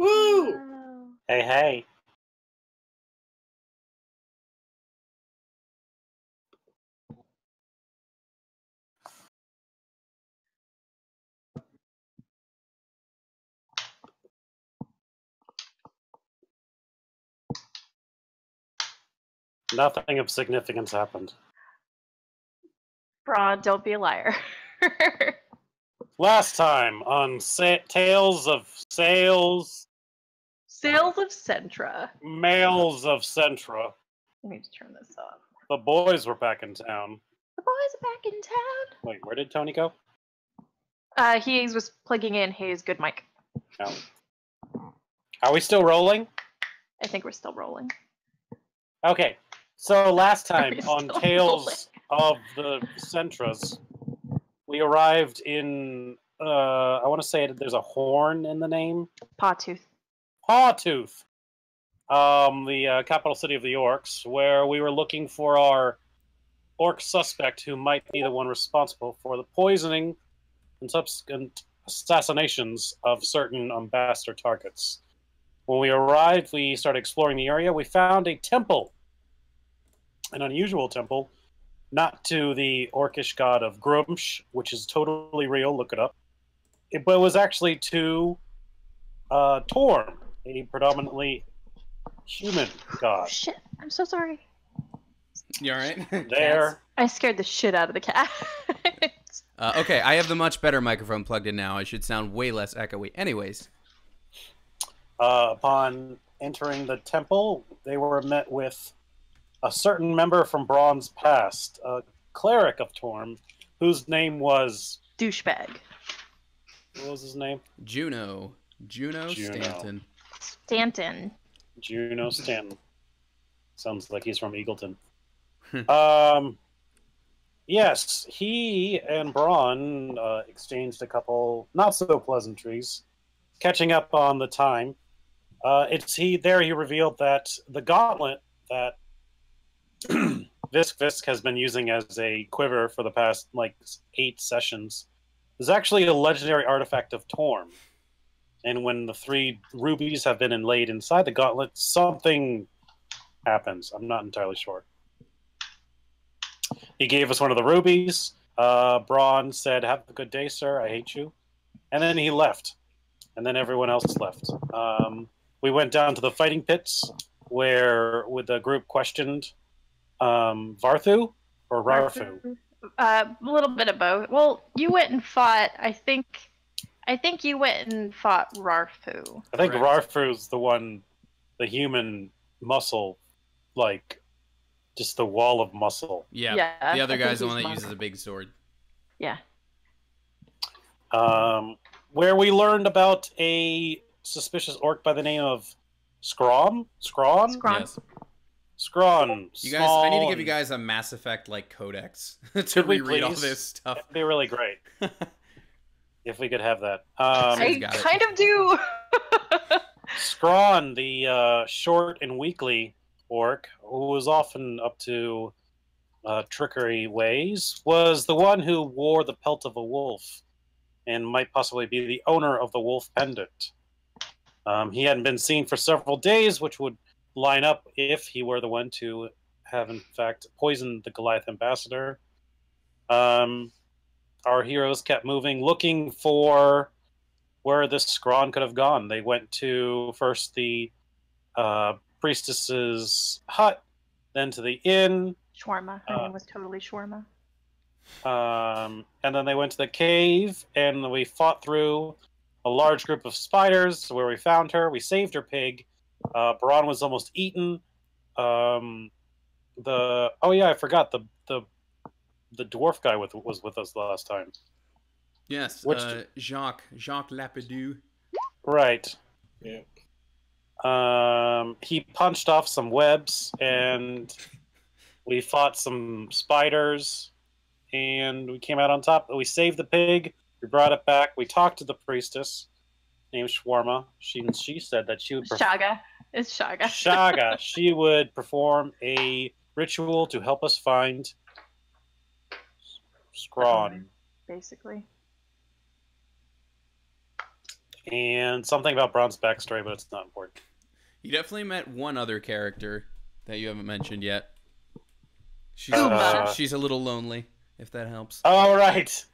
Woo! Wow. Hey, hey. Nothing of significance happened. Braun, don't be a liar. Last time on Tales of Sales, Sales of Sentra. Males of Sentra, I need to turn this off. the boys were back in town. The boys are back in town. Wait, where did Tony go? He was plugging in his good mic. Oh. Are we still rolling? I think we're still rolling. Okay, so last time We're on still Tales of the Sentras, we arrived in, I want to say there's a horn in the name. Pawtooth. Pawtooth, the capital city of the orcs, where we were looking for our orc suspect who might be the one responsible for the poisoning and subsequent assassinations of certain ambassador targets. When we arrived, we started exploring the area. We found a temple, an unusual temple, not to the orcish god of Grumsh, which is totally real, look it up, but it was actually to Torm, a predominantly human god. Oh, shit. I'm so sorry. You alright? There. I scared the shit out of the cat. Okay, I have the much better microphone plugged in now. I should sound way less echoey. Anyways. Upon entering the temple, they were met with a certain member from Braun's past, a cleric of Torm, whose name was... Douchebag. What was his name? Juno Stanton. Stanton. Juno Stanton. Sounds like he's from Eagleton. Yes, he and Braun exchanged a couple not-so-pleasantries, catching up on the time. He revealed that the gauntlet that Visk has been using as a quiver for the past, 8 sessions is actually a legendary artifact of Torm. And when the 3 rubies have been inlaid inside the gauntlet, something happens. I'm not entirely sure. He gave us one of the rubies. Braun said, "Have a good day, sir. I hate you." And then he left. And then everyone else left. We went down to the fighting pits where the group questioned Varthu or Rarfu. A little bit of both. Well, you went and fought. I think you went and fought Rarfu. I think Correct. Rarfu's the one, the human muscle, just the wall of muscle. Yeah. Yeah, The other I think guy's the he's one that monk. uses a big sword. Yeah. Where we learned about a suspicious orc by the name of Scrawn? Scrawn. Yes. Scrawn. You guys, I need to give you guys a Mass Effect codex to Could we reread all please? this stuff. That'd be really great if we could have that. I got it. kind of do. Scrawn, the short and weakly orc, who was often up to trickery ways, was the one who wore the pelt of a wolf and might possibly be the owner of the wolf pendant. He hadn't been seen for several days, which would line up if he were the one to have, in fact, poisoned the Goliath ambassador. Our heroes kept moving, looking for where this Scrawn could have gone. They went to first the priestess's hut, then to the inn. Shawarma. Her name was totally Shawarma. And then they went to the cave, and we fought through a large group of spiders where we found her. We saved her pig. Braun was almost eaten. I forgot the dwarf guy was with us last time. Yes. Jacques Lapidou. Right. Yeah. He punched off some webs, and we fought some spiders, and we came out on top. We saved the pig. We brought it back. We talked to the priestess named Shawarma. She said that she would Shaga. It's Shaga. Shaga. She would perform a ritual to help us find Scrawn. Basically. and something about Braun's backstory, but it's not important. You definitely met one other character that you haven't mentioned yet. She's a little lonely, if that helps. Oh, right.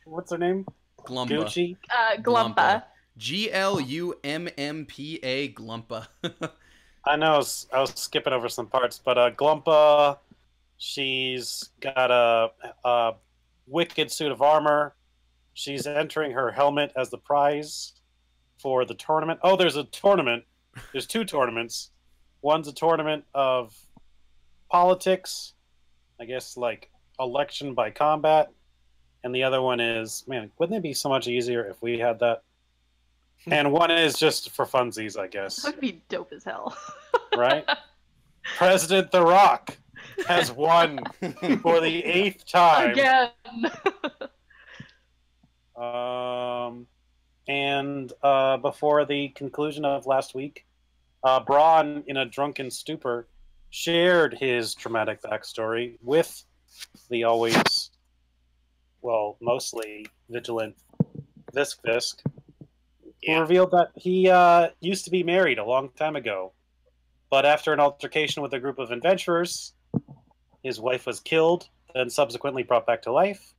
What's her name? Glumpa. Gucci? Glumpa. Glumpa. Glumpa. I know I was skipping over some parts, but Glumpa, she's got a wicked suit of armor. She's entering her helmet as the prize for the tournament. Oh, there's a tournament. There's 2 tournaments. One's a tournament of politics, I guess, like election by combat. And the other one is, man, wouldn't it be so much easier if we had that? And one is just for funsies, I guess. That would be dope as hell. Right? President The Rock has won for the 8th time. Again. And before the conclusion of last week, Braun, in a drunken stupor, shared his traumatic backstory with the always, well, mostly vigilant Fisk, who revealed that he used to be married a long time ago. But after an altercation with a group of adventurers, his wife was killed and subsequently brought back to life,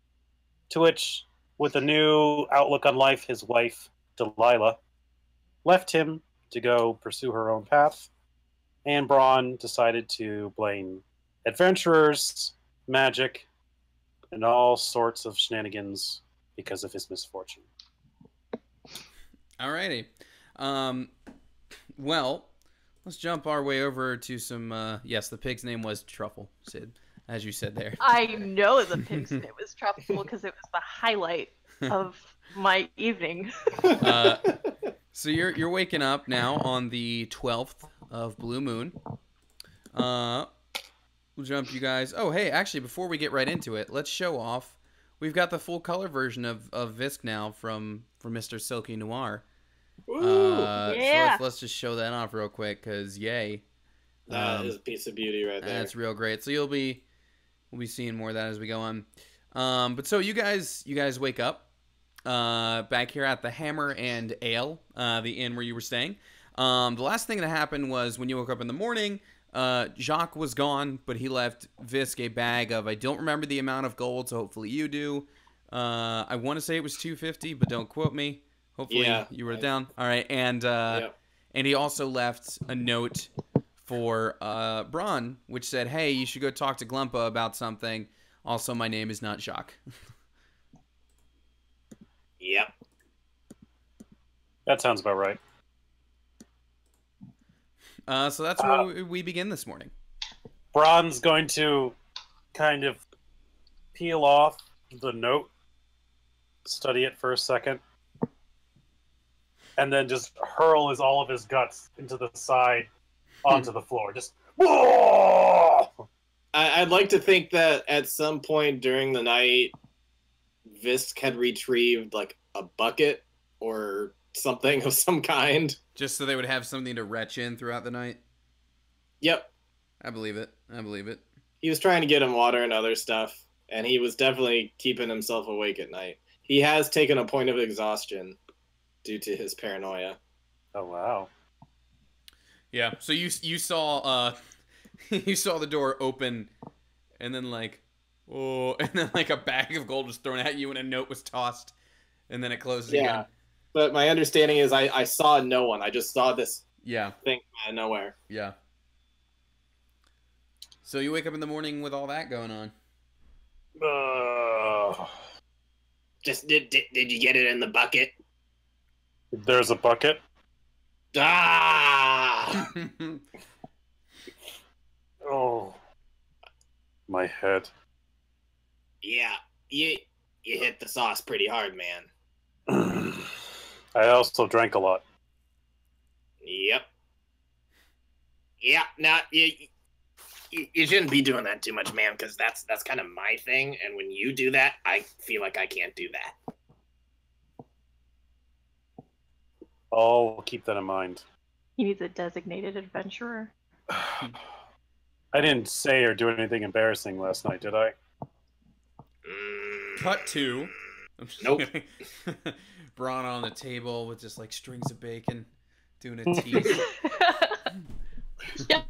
to which, with a new outlook on life, his wife, Delilah, left him to go pursue her own path, and Braun decided to blame adventurers, magic, and all sorts of shenanigans because of his misfortune. Alrighty. Well, let's jump our way over to some, yes, the pig's name was Truffle, Sid, as you said there. I know the pig's name was Truffle because it was the highlight of my evening. So you're waking up now on the 12th of Blue Moon. We'll jump you guys. Oh, hey, actually, before we get right into it, let's show off. We've got the full color version of Visk now from Mr. Silky Noir. Yeah. So let's just show that off real quick, because yay. That is a piece of beauty right there. That's real great. So we'll be seeing more of that as we go on. But so you guys wake up back here at the Hammer and Ale, the inn where you were staying. The last thing that happened was when you woke up in the morning, Jacques was gone, but he left Visk a bag of, I don't remember the amount of gold, so hopefully you do. I want to say it was 250, but don't quote me. Hopefully you wrote it down. All right, and he also left a note for Braun, which said, "Hey, you should go talk to Glumpa about something. Also, my name is not Jacques." Yep. That sounds about right. So that's where we begin this morning. Braun's going to kind of peel off the note, study it for a second, and then just hurl all of his guts into the side onto the floor. Just, whoa! I'd like to think that at some point during the night, Visk had retrieved like a bucket or something of some kind. Just so they would have something to retch in throughout the night? Yep. I believe it. He was trying to get him water and other stuff, and he was definitely keeping himself awake at night. He has taken a point of exhaustion due to his paranoia. Oh, wow. Yeah, so you saw you saw the door open, and then like, oh, and then like a bag of gold was thrown at you and a note was tossed, and then it closed again. But my understanding is I saw no one. I just saw this thing out of nowhere. Yeah. So you wake up in the morning with all that going on. Just did you get it in the bucket? There's a bucket? Ah! Oh. My head. Yeah, you hit the sauce pretty hard, man. I also drank a lot. Yep. Yeah, now you shouldn't be doing that too much, man, because that's kind of my thing, and when you do that, I feel like I can't do that. I'll keep that in mind. He needs a designated adventurer. I didn't say or do anything embarrassing last night, did I? Cut to. Nope. brawn on the table with just like strings of bacon, doing a tease. Yuck.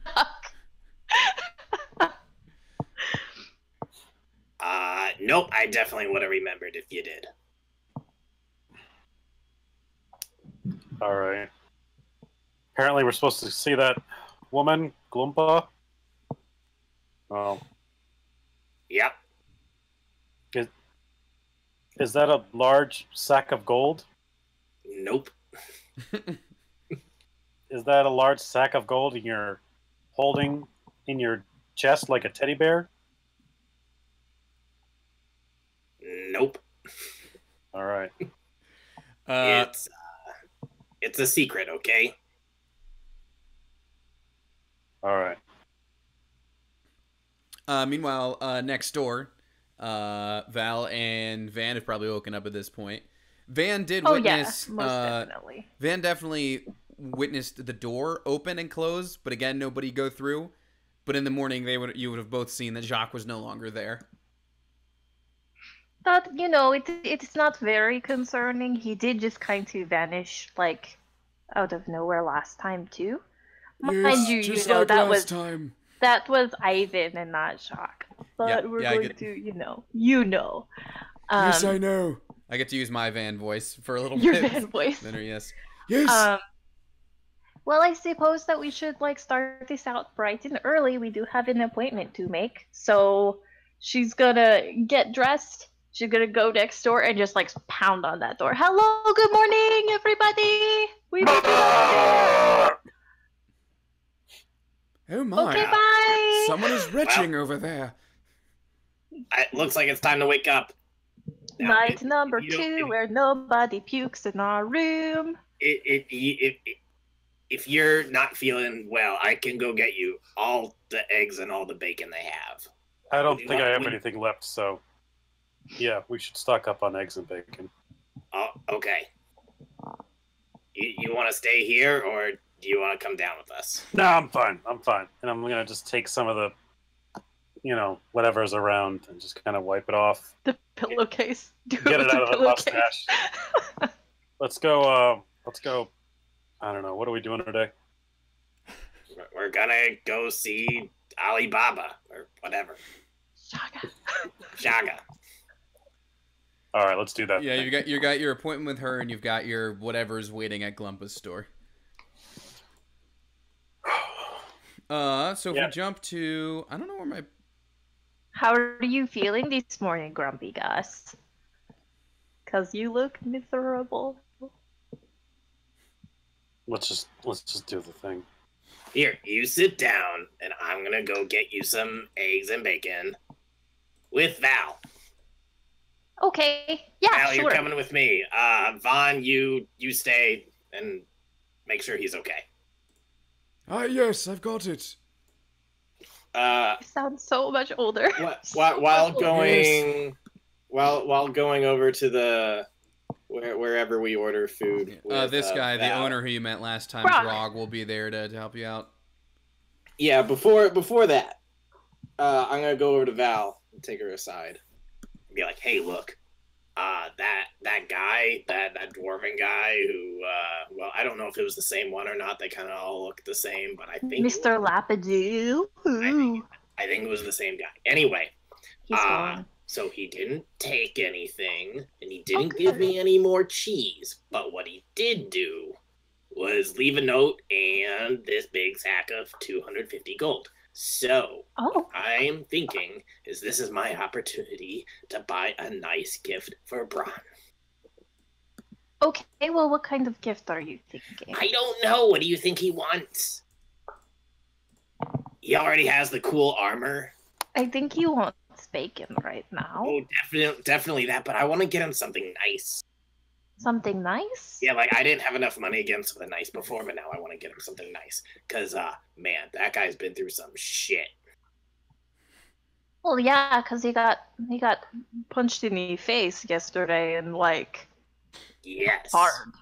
Nope, I definitely would have remembered if you did. All right. Apparently, we're supposed to see that woman, Glumpa. Oh, Yep. is that a large sack of gold? Nope. Is that a large sack of gold you're holding in your chest like a teddy bear? Nope. All right. It's a secret, okay? All right. Meanwhile, next door, Val and Van have probably woken up at this point. Van did witness. Yeah, most definitely. Van definitely witnessed the door open and close, but again, nobody go through. But in the morning, you would have both seen that Jacques was no longer there. But it's not very concerning. He did just kind of vanish, like, out of nowhere last time too. Mind you, just you know like that last was time. that was Ivan and not Jacques. But we're going to, you know. Yes, I know. I get to use my Van voice for a little Your bit. Van voice. Yes. Yes. Well, I suppose that we should start this out bright and early. We do have an appointment to make, so she's gonna get dressed. She's gonna go next door and just pound on that door. Hello, good morning, everybody. We made it out there. Oh my. Okay, bye. Someone is retching over there. It looks like it's time to wake up. Now, Night number 2, where nobody pukes in our room. If you're not feeling well, I can go get you all the eggs and all the bacon they have. I don't think I have anything left, so yeah, we should stock up on eggs and bacon. Oh, okay. You want to stay here, or do you want to come down with us? No, I'm fine. And I'm gonna just take some of the, whatever's around and just kind of wipe it off. The pillowcase. Get it out of the mustache. Let's go. I don't know. What are we doing today? We're gonna go see Alibaba or whatever. Shaga. All right, let's do that. Yeah, you got your appointment with her, and you've got your whatever's waiting at Glumpa's store. So if we jump to, I don't know where my. How are you feeling this morning, Grumpy Gus? 'Cause you look miserable. Let's just do the thing. Here, you sit down, and I'm gonna go get you some eggs and bacon with Val. Okay, yeah, Val, sure. you're coming with me. Vaughn, you stay and make sure he's okay. Yes, I've got it. You sound so much older. While going over to the wherever we order food. With, this guy, the Val. owner who you met last time, Brock. Grog, will be there to help you out. Yeah, before that, I'm gonna go over to Val and take her aside and be like, "Hey, look, that guy, that dwarven guy who, well, I don't know if it was the same one or not. They kind of all look the same, but I think Mr. Lapadoo. I think it was the same guy. Anyway, He's gone. so he didn't take anything, and he didn't give me any more cheese. But what he did do was leave a note and this big sack of 250 gold. So I'm thinking this is my opportunity to buy a nice gift for Bron. Okay, well, what kind of gift are you thinking? I don't know. What do you think he wants? He already has the cool armor. I think he wants bacon right now. Oh, definitely that. But I want to get him something nice. Something nice? Yeah, I didn't have enough money to get him something nice before, but now I want to get him something nice. Because, man, that guy's been through some shit. Well, yeah, because he got punched in the face yesterday and, yes. hard.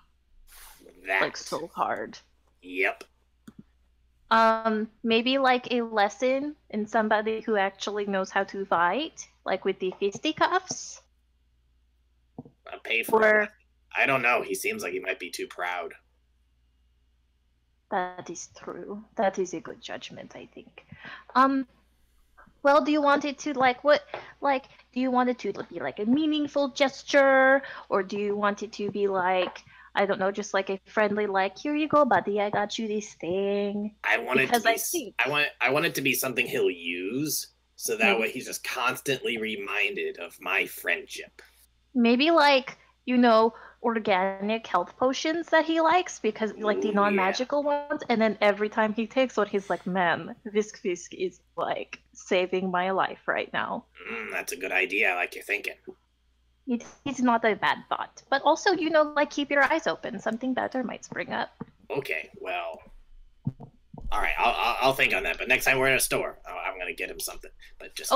That. So hard. Yep. Maybe a lesson in somebody who actually knows how to fight, with the fisticuffs. I'll pay for it. I don't know. He seems like he might be too proud. That is true. That is a good judgment, I think. Well, do you want it to do you want it to be like a meaningful gesture, or do you want it to be like, I don't know, just like a friendly, like, here you go, buddy, I got you this thing? I want Because it to I be. think I want it to be something he'll use, so that maybe, way he's just constantly reminded of my friendship. maybe like, you know, organic health potions that he likes, because like the Ooh, yeah. non-magical ones, and then every time he takes one, he's like, man, Visk Fisk is like saving my life right now. That's a good idea. I like your thinking. It's not a bad thought. But also, you know, like, keep your eyes open. Something better might spring up. Okay, well, all right. I'll think on that. But next time we're in a store, I'm gonna get him something. But just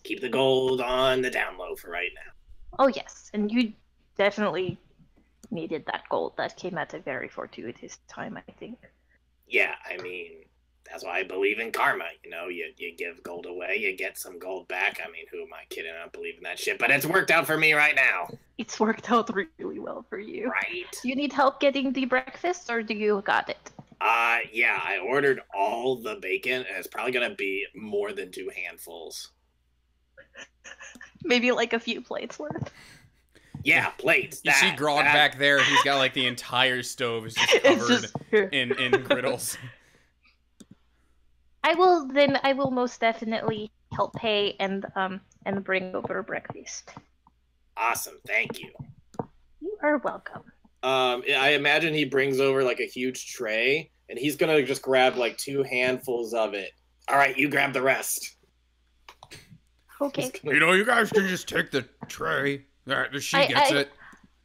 keep the gold on the down low for right now. Oh, yes. And you definitely needed that gold. That came at a very fortuitous time, I think. Yeah, I mean, that's why I believe in karma. You know, you give gold away, you get some gold back. I mean, who am I kidding? I don't believe in that shit. But it's worked out for me right now. It's worked out really well for you. Right. Do you need help getting the breakfast, or do you got it? Yeah, I ordered all the bacon, and it's probably gonna be more than 2 handfuls. Maybe like a few plates worth. Yeah, plates. You see Grog back there. He's got like the entire stove is just covered in griddles. I will most definitely help pay and bring over breakfast. Awesome, thank you. You are welcome. I imagine he brings over like a huge tray, and he's gonna just grab like 2 handfuls of it. All right, you grab the rest. Okay. You know, you guys can just take the tray. She gets it.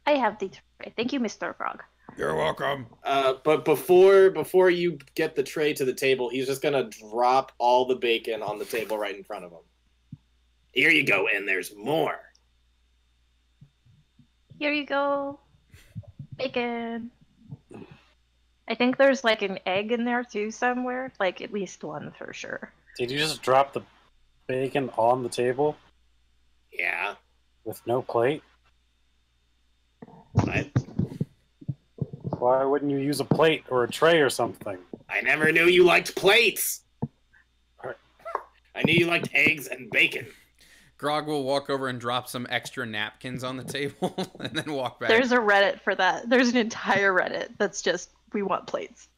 I have the tray. Thank you, Mr. Frog. You're welcome. But before you get the tray to the table, he's just gonna drop all the bacon on the table right in front of him. Here you go, and there's more. Here you go. Bacon. I think there's like an egg in there too somewhere. Like at least one for sure. Did you just drop the bacon on the table Yeah. with no plate? What? Why wouldn't you use a plate or a tray or something? I never knew you liked plates. Alright. I knew you liked eggs and bacon. Grog will walk over and drop some extra napkins on the table and then walk back. There's a Reddit for that. There's an entire Reddit that's just, we want plates.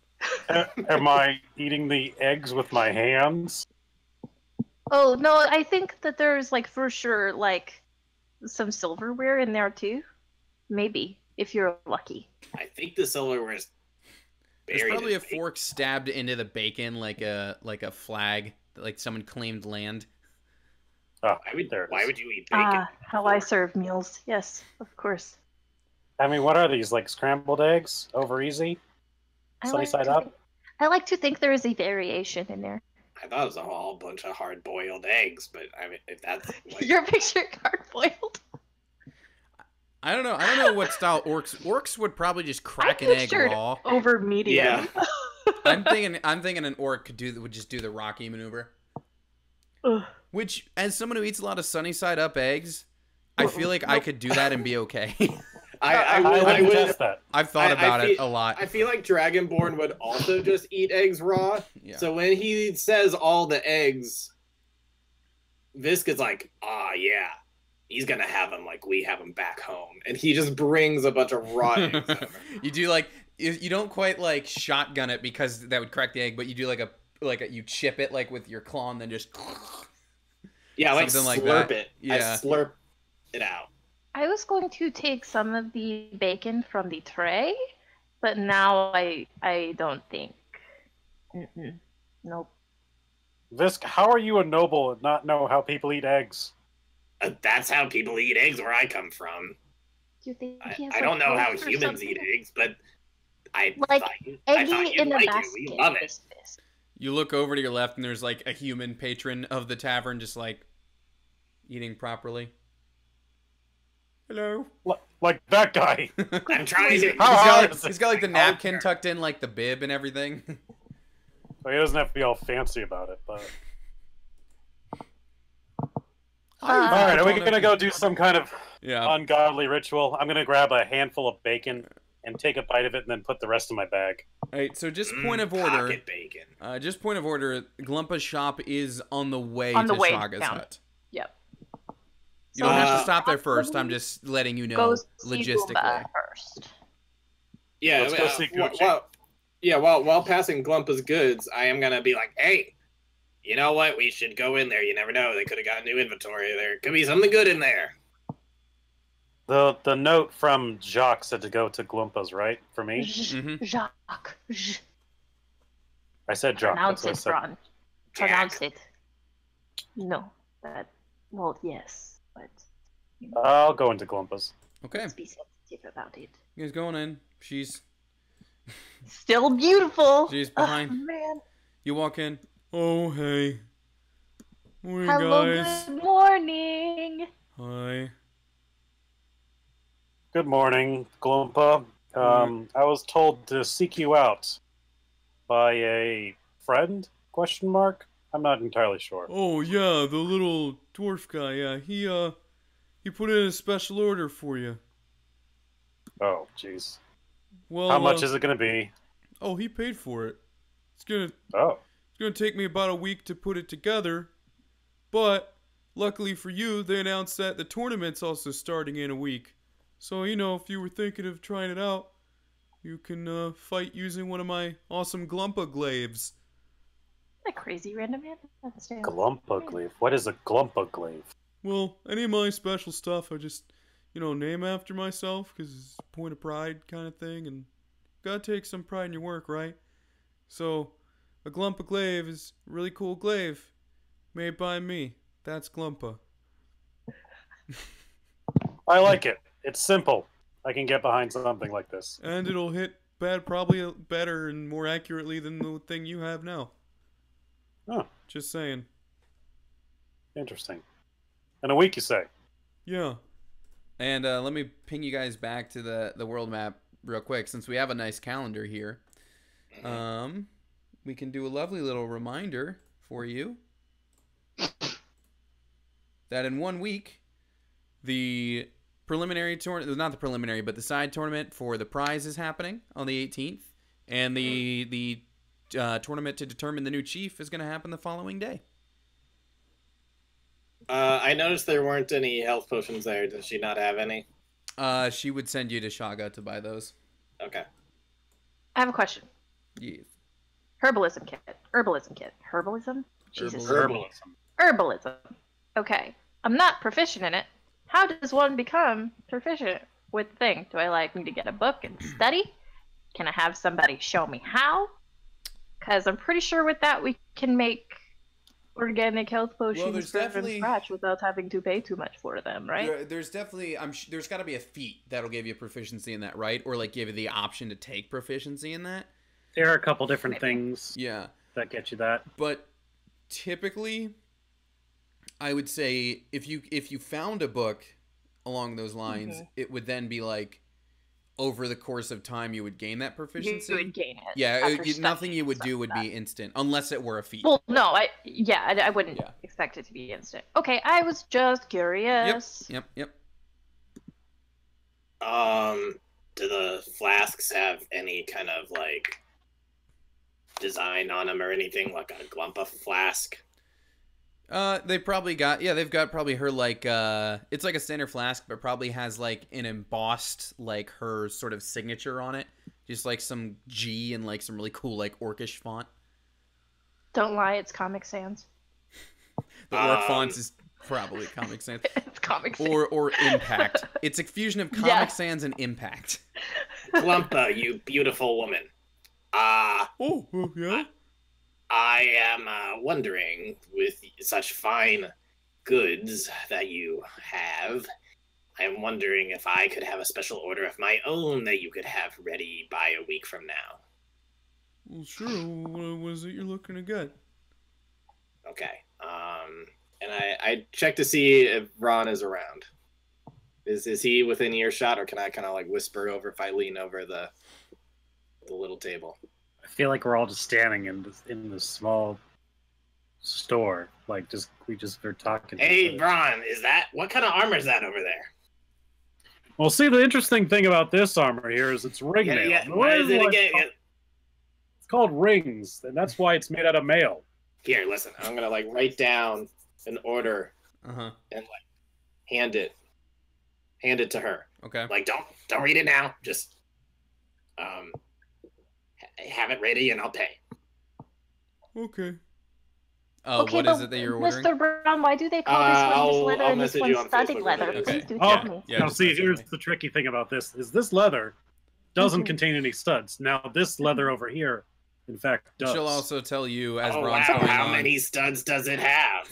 Am I eating the eggs with my hands? Oh, no, I think that there's like for sure like some silverware in there too. Maybe, if you're lucky. I think the silverware is buried. There's probably in a fork stabbed into the bacon like a flag, like someone claimed land. Oh, why would you eat bacon? How I serve meals. Yes, of course. I mean, what are these, like scrambled eggs? Over easy? Sunny side up? I like to think there is a variation in there. I thought it was a whole bunch of hard-boiled eggs, but I mean, if that's like... Your picture hard boiled. I don't know what style orcs would probably just crack an egg raw. Over medium. Yeah. I'm thinking an orc would just do the Rocky maneuver. Ugh. Which, as someone who eats a lot of sunny side up eggs, I feel like I could do that and be okay. I would would test that. I've thought about it a lot. I feel like Dragonborn would also just eat eggs raw. Yeah. So when he says all the eggs, Visk is like, yeah, he's gonna have them like we have them back home, and he just brings a bunch of raw eggs over. You do like you don't quite like shotgun it because that would crack the egg, but you do like a you chip it like with your claw and then just yeah, like something slurp like that. it. Yeah, I slurp it out. I was going to take some of the bacon from the tray, but now I don't think. Nope. Visk, how are you a noble and not know how people eat eggs? That's how people eat eggs where I come from. Do you think I don't know how humans eat eggs, but I like thought eggy you'd in a like basket. it. We love it. you look over to your left and there's like a human patron of the tavern just like eating properly. Hello. Like that guy. I'm trying to. He's got like the napkin tucked in like the bib and everything. Well, he doesn't have to be all fancy about it, but... Alright, are we gonna go do some kind of Yeah. ungodly ritual. I'm gonna grab a handful of bacon and take a bite of it, and then put the rest in my bag. All right. So just point of order. Pocket bacon. Just point of order. Glumpa's shop is on the way On the to way Shaga's down. hut. Yep. You don't have to So- stop there first. I'm just letting you know Goes to see logistically. Goomba first. Yeah, Let's go see Gucci. while passing Glumpa's goods, I am gonna be like, hey, you know what? We should go in there. You never know. They could have got new inventory. There could be something good in there. The note from Jacques said to go to Glumpa's, right? For me? Mhm. Jacques. I said Jacques. Pronounce That's it, what I said. Ron. Pronounce it. No. Well, yes, but I'll go into Glumpa's. Okay. let's be sensitive about it. You guys going in? She's Still beautiful. She's behind. Oh, man. You walk in. Oh hey. Morning, Hello, guys. good morning. Hi. Good morning, Glumpa. I was told to seek you out by a friend? Question mark? I'm not entirely sure. Oh yeah, the little dwarf guy. Yeah, he put in a special order for you. Oh, jeez. Well, How much is it gonna be? Oh, he paid for it. It's Oh, gonna take me about a week to put it together, but luckily for you, they announced that the tournament's also starting in a week. So if you were thinking of trying it out, you can fight using one of my awesome Glumpa glaives. A crazy random man. Glumpa glaive. What is a Glumpa glaive? Well, any of my special stuff, I just name after myself because it's a point of pride kind of thing, and gotta take some pride in your work, right? So, a Glumpa glaive is a really cool glaive made by me. That's Glumpa. I like it. It's simple. I can get behind something like this. And it'll hit probably better and more accurately than the thing you have now. Oh, Just saying. interesting. In a week, you say? Yeah. And let me ping you guys back to the world map real quick, since we have a nice calendar here. We can do a lovely little reminder for you that in 1 week, the preliminary tournament, not the preliminary, but the side tournament for the prize is happening on the 18th, and the tournament to determine the new chief is going to happen the following day. I noticed there weren't any health potions there. Does she not have any? She would send you to Shaga to buy those. Okay. I have a question. Yes. Herbalism kit. Herbalism? Jesus. Herbalism. Herbalism. Okay. I'm not proficient in it. How does one become proficient with the thing? Do I need to get a book and study? Can I have somebody show me how? Because I'm pretty sure with that we can make organic health potions there's from definitely- scratch without having to pay too much for them, right? There's definitely there's got to be a feat that'll give you proficiency in that, right? Or give you the option to take proficiency in that. There are a couple different things Yeah, that get you that. but typically, I would say if you found a book along those lines, it would then be over the course of time you would gain that proficiency. You would gain it. Yeah, after nothing studying you would stuff do would like be that. instant, unless it were a feat. Well, no, I wouldn't Yeah. expect it to be instant. Okay, I was just curious. Yep. Do the flasks have any kind of design on them or anything, like a Glumpa flask? They probably got they've got probably her it's like a standard flask, but probably has an embossed her sort of signature on it, just some G and some really cool orcish font. Don't lie, it's Comic Sans. The orc fonts is probably Comic Sans It's Comic Sans. or Impact. It's a fusion of Comic Yeah. Sans and Impact. Glumpa, you beautiful woman. Oh yeah. I am wondering, with such fine goods that you have, I'm wondering if I could have a special order of my own that you could have ready by a week from now. Well, sure. What is it you're looking to get? Okay. And I check to see if Ron is around. Is he within earshot, or can I kind of whisper over if I lean over the little table? I feel like we're all just standing in this small store. We just are talking. to Hey, each other. Ron, what kind of armor is that over there? Well, see, the interesting thing about this armor here is it's ring mail. Yeah. What is it again? It's called rings, and that's why it's made out of mail. Here, listen. I'm gonna like write down an order Uh-huh. and like hand it to her. Okay. Like, don't read it now. Just have it ready, and I'll pay. Okay. Oh, Okay, what but is it that you're ordering? Mr. Brown, why do they call this one I'll just leather and this message one you on studded Facebook leather? when it Please is. do Okay. tell me. Yeah, Now, just see, message here's me. the tricky thing about this: is this leather doesn't Mhm. contain any studs. Now, this leather over here, in fact, does. She'll also tell you as Oh Ron's wow! going How on. many studs does it have?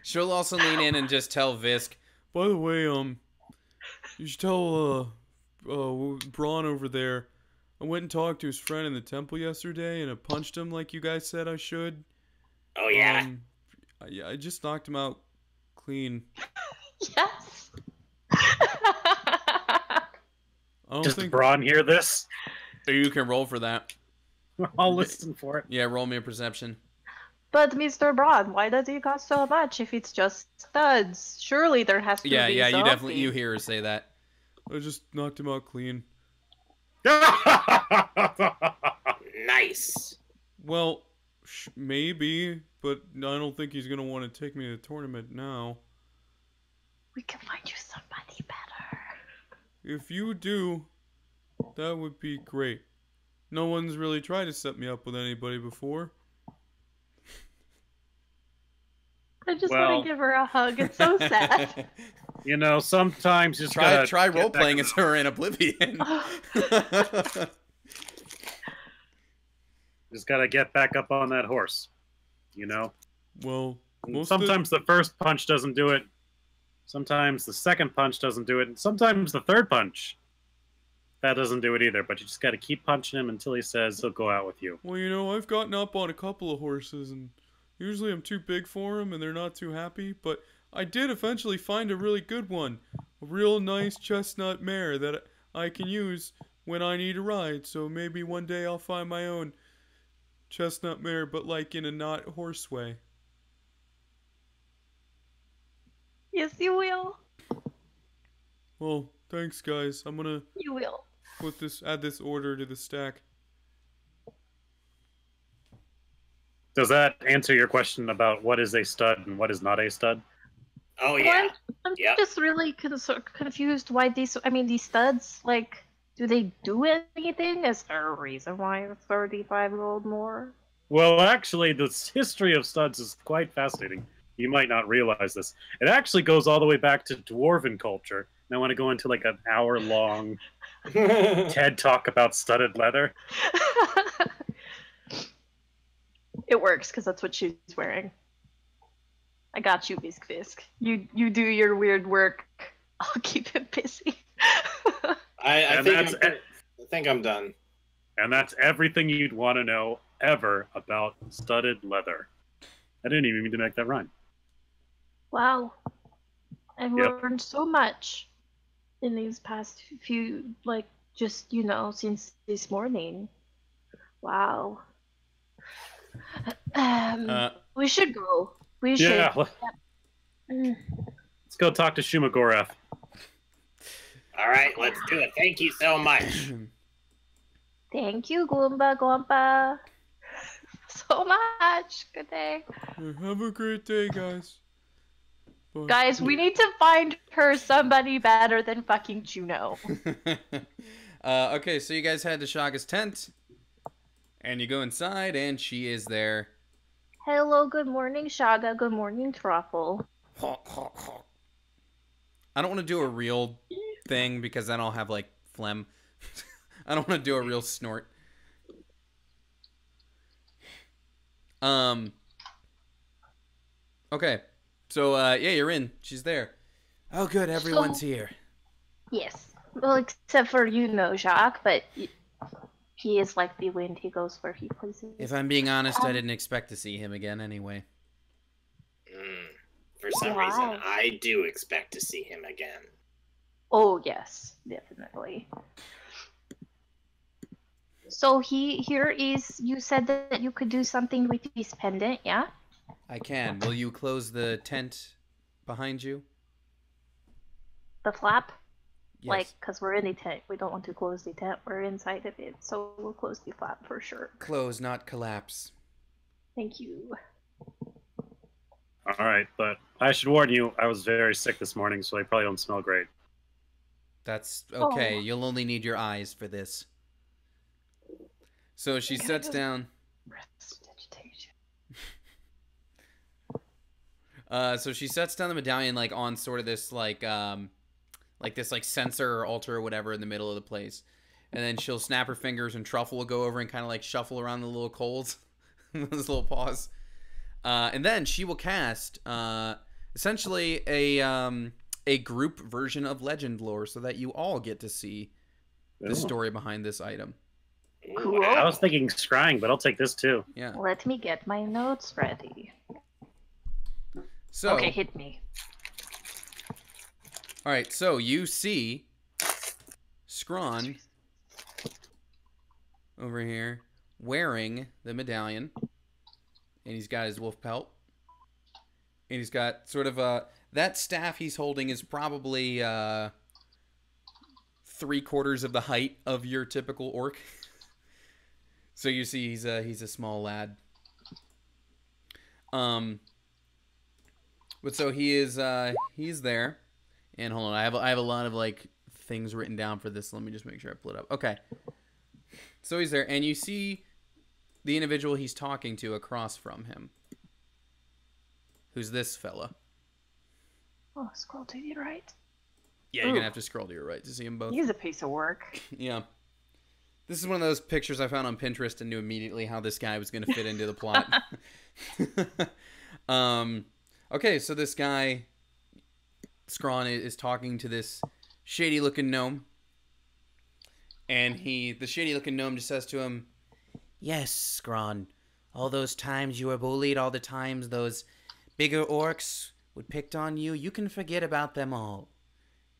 She'll also lean in and just tell Visk, by the way, you should tell Braun over there. I went and talked to his friend in the temple yesterday, and I punched him like you guys said I should. Oh yeah. Yeah, I just knocked him out clean. Yes. I don't Does think Braun hear this? you can roll for that. I'll listen for it. Yeah, roll me a perception. But Mr. Braun, why does it cost so much if it's just studs? Surely there has to Yeah, be you something. definitely you hear her say that. I just knocked him out clean. Nice. Well, maybe, but I don't think he's gonna want to take me to the tournament now. We can find you somebody better. If you do, that would be great. No one's really tried to set me up with anybody before. I just Well- want to give her a hug. It's so sad. You know, sometimes you just gotta Try get role back playing to- as her in Oblivion. Just gotta get back up on that horse. You know? Well, And sometimes the first punch doesn't do it. Sometimes the second punch doesn't do it. And sometimes the third punch, that doesn't do it either. But you just gotta keep punching him until he says he'll go out with you. well, you know, I've gotten up on a couple of horses, and usually I'm too big for them, and they're not too happy. But I did eventually find a really good one, a real nice chestnut mare that I can use when I need a ride. So maybe one day I'll find my own chestnut mare, but like in a not horse way. Yes, you will. Well, thanks, guys. I'm gonna You will. add this order to the stack. Does that answer your question about what is a stud and what is not a stud? Oh Well, yeah. I'm Yep. just really confused why these. I mean, these studs. Like, do they do anything? Is there a reason why a 35-year-old more? Well, actually, the history of studs is quite fascinating. You might not realize this. It actually goes all the way back to dwarven culture. And I want to go into like an hour-long TED talk about studded leather. It works because that's what she's wearing. I got you, Bisk Fisk. You do your weird work. I'll keep him busy. I And think I'm done. And that's everything you'd want to know ever about studded leather. I didn't even mean to make that rhyme. Wow. I've Yep. learned so much in these past few, like, just, since this morning. Wow. We should go. We should. Yeah, Mm. let's go talk to Shumagorath. All right, let's do it. Thank you so much. Thank you, Goomba Goomba. So much. Good day. Have a great day, guys. Bye. Guys, we need to find her somebody better than fucking Juno. Okay, so you guys head to Shaga's tent, and you go inside, and she is there. Hello, good morning, Shaga. Good morning, Truffle. I don't want to do a real thing because then I'll have like phlegm. I don't want to do a real snort. Okay. So yeah, you're in. She's there. Oh good, everyone's here. Yes. Well, except for Jacques, but he is like the wind. He goes where he pleases. If I'm being honest, I didn't expect to see him again anyway. For some Why? reason, I do expect to see him again. Oh yes, definitely. So here is. You said that you could do something with this pendant, yeah? I can. Will you close the tent behind you? The flap. Like, Yes. because we're in the tent. We don't want to close the tent. We're inside of it, so we'll close the flap for sure. Close, not collapse. Thank you. All right, but I should warn you, I was very sick this morning, so I probably don't smell great. That's okay. Oh. You'll only need your eyes for this. So she Can I sets just- down. Prestidigitation. So she sets down the medallion like on sort of this like this like sensor or altar or whatever in the middle of the place, and then she'll snap her fingers and Truffle will go over and kind of like shuffle around the little coals, those little paws, and then she will cast essentially a group version of legend lore so that you all get to see the Ooh. story behind this item. Cool. I was thinking scrying, but I'll take this too. Yeah. Let me get my notes ready. So Okay, hit me. all right, so you see Scrawn over here wearing the medallion, and he's got his wolf pelt, and he's got sort of that staff he's holding is probably 3/4 of the height of your typical orc. So you see he's a small lad. But so he's there. And hold on, I have a lot of like things written down for this. Let me just make sure I pull it up. Okay. So he's there, and you see the individual he's talking to across from him. Who's this fella? Oh, scroll to the right. Yeah, you're Ooh. gonna have to scroll to your right to see him both. He's a piece of work. Yeah. This is one of those pictures I found on Pinterest and knew immediately how this guy was gonna fit into the plot. Okay, so this guy Scrawn is talking to this shady-looking gnome, and the shady-looking gnome just says to him, "Yes, Scrawn, all those times you were bullied, all the times those bigger orcs would pick on you, you can forget about them all,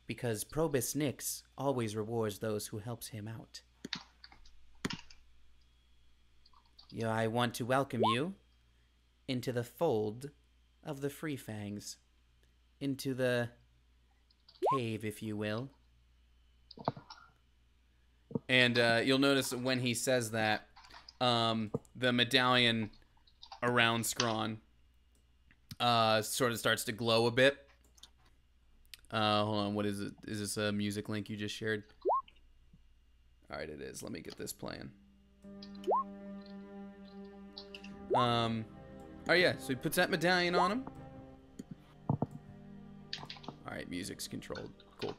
because Probus Nix always rewards those who helps him out. Yeah, I want to welcome you into the fold of the Free Fangs. Into the cave, if you will." And you'll notice that when he says that, the medallion around Scrawn sort of starts to glow a bit. Hold on, what is it? Is this a music link you just shared? Alright, it is. Let me get this playing. Oh yeah, so he puts that medallion on him. Alright, music's controlled. Cool.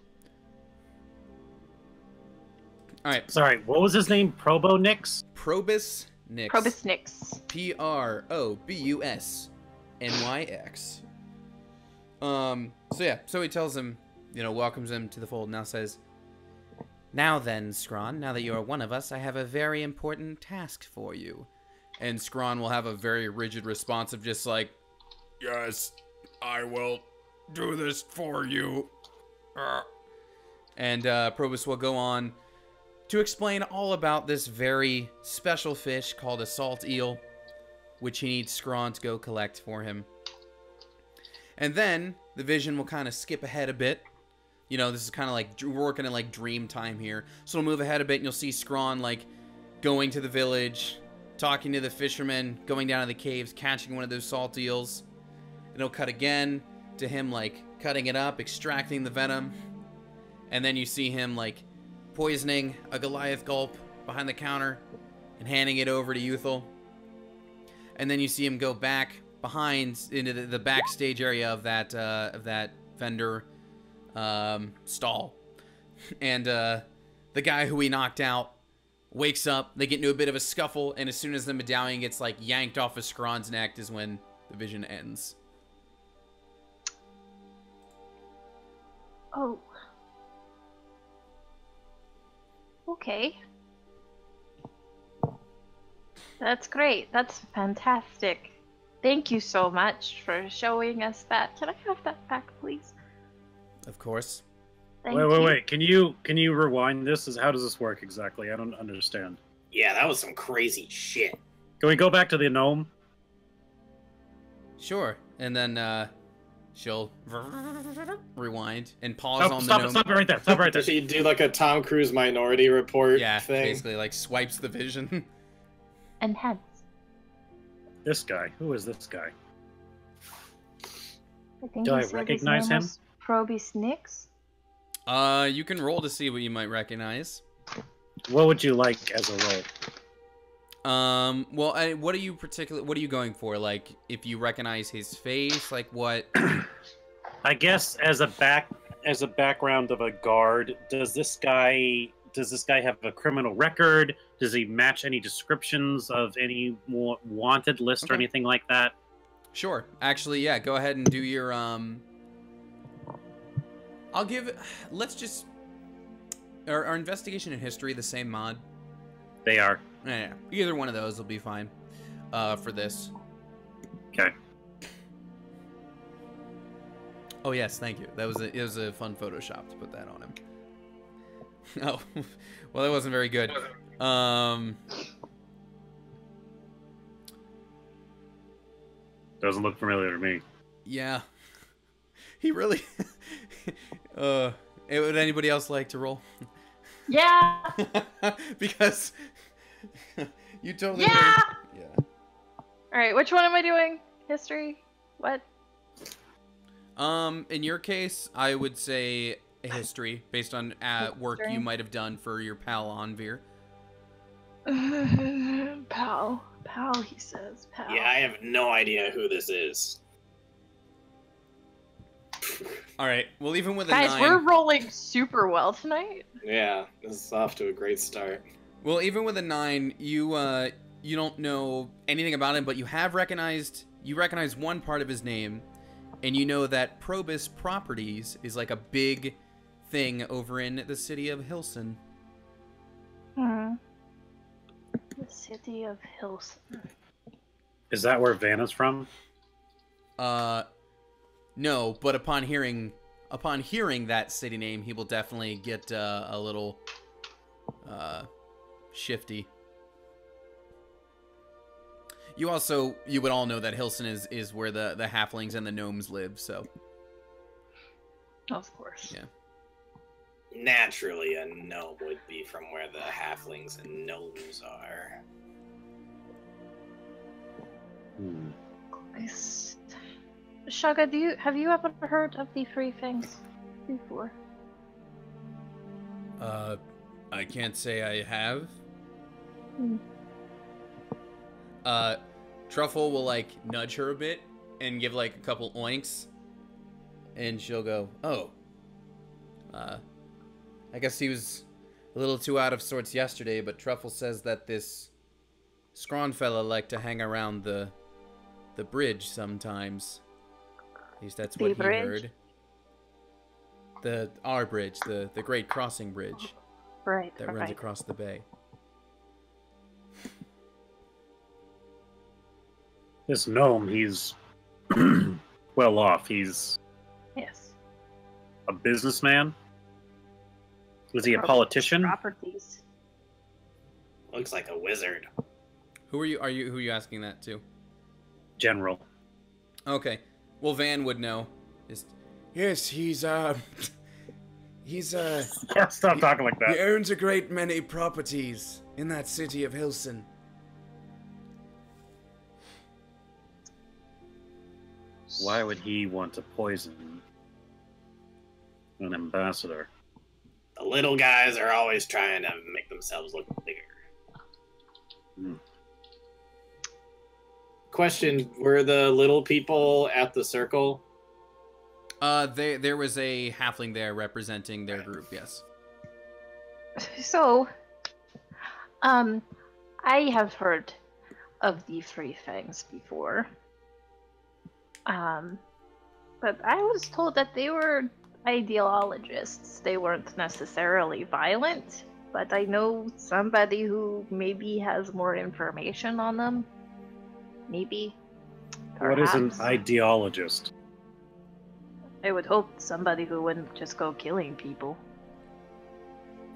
Alright, Sorry, what was his name? Probo Nix? Probus Nix. Probus Nix. Probusnyx. So yeah, so he tells him, welcomes him to the fold, now says, "Now then, Scrawn, now that you are one of us, I have a very important task for you." And Scrawn will have a very rigid response of just like, Yes, I will do this for you. and Probus will go on to explain all about this very special fish called a salt eel, which he needs Scrawn to go collect for him. And then the vision will kind of skip ahead a bit. This is kind of like we're working in like dream time here. So it'll move ahead a bit, and you'll see Scrawn like going to the village, talking to the fishermen, going down to the caves, catching one of those salt eels. And it'll cut again to him like cutting it up, extracting the venom. And then you see him like poisoning a Goliath gulp behind the counter and handing it over to Euthal. And then you see him go back behind into the backstage area of that vendor stall. And the guy who he knocked out wakes up. They get into a bit of a scuffle, and as soon as the medallion gets like yanked off of Scrawn's neck is when the vision ends. Oh. Okay. That's great. That's fantastic. Thank you so much for showing us that. Can I have that back, please? Of course. Thank Wait, you. wait. Can you rewind this? How does this work exactly? I don't understand. Yeah, that was some crazy shit. Can we go back to the gnome? Sure. And then She'll rewind and pause on the gnome. Stop it right there. Stop it right there. Does she do like a Tom Cruise Minority Report Yeah, thing? basically like swipes the vision. Enhance. This guy. Who is this guy? I think Do he I said his recognize name him? was Probus Nix. You can roll to see what you might recognize. What would you like as a role? Well, what are you going for? Like, if you recognize his face, like what? I guess as a background of a guard, does this guy have a criminal record? Does he match any descriptions of any wanted list or Okay. anything like that? Sure. Actually, yeah. Go ahead and do your Let's just. Are investigation and history the same mod? They are. Yeah. Either one of those will be fine. For this. Okay. Oh yes, thank you. It was a fun Photoshop to put that on him. Oh, well, that wasn't very good. Doesn't look familiar to me. Yeah. He really. Would anybody else like to roll? Yeah. Because you totally. Yeah. Yeah. All right, which one am I doing? History? What? In your case, I would say history, based on work you might have done for your pal Anvir. Pal, he says. Pal. Yeah, I have no idea who this is. All right. Well, even with a Guys, 9, we're rolling super well tonight. Yeah, this is off to a great start. well, even with a 9, you don't know anything about him, but you recognize one part of his name, and you know that Probus Properties is like a big thing over in the city of Hilson. The city of Hilson. Is that where Vanna's from? No, but upon hearing that city name, he will definitely get a little shifty. You would all know that Hilson is where the halflings and the gnomes live, so. Of course. Yeah. Naturally, a gnome would be from where the halflings and gnomes are. Nice. Shaga, have you ever heard of the three things before? I can't say I have. Truffle will like nudge her a bit and give like a couple oinks, and she'll go, "Oh, I guess he was a little too out of sorts yesterday, but Truffle says that this Scrawn fella liked to hang around the bridge sometimes. At least that's what he heard. Our bridge, the Great Crossing Bridge. Right, that runs across the bay." This gnome, he's well off. He's Yes. a businessman. Was he a politician? Properties. Looks like a wizard. Who are you asking that to? General. Okay. Well, Van would know. Yes, he's Stop talking like he that. owns a great many properties in that city of Hilson. Why would he want to poison an ambassador? The little guys are always trying to make themselves look bigger. Question, were the little people at the circle? There was a halfling there representing their group, yes. So, I have heard of the three things before. But I was told that they were ideologists. They weren't necessarily violent, but I know somebody who maybe has more information on them. Maybe. What is an Perhaps. ideologist? I would hope somebody who wouldn't just go killing people.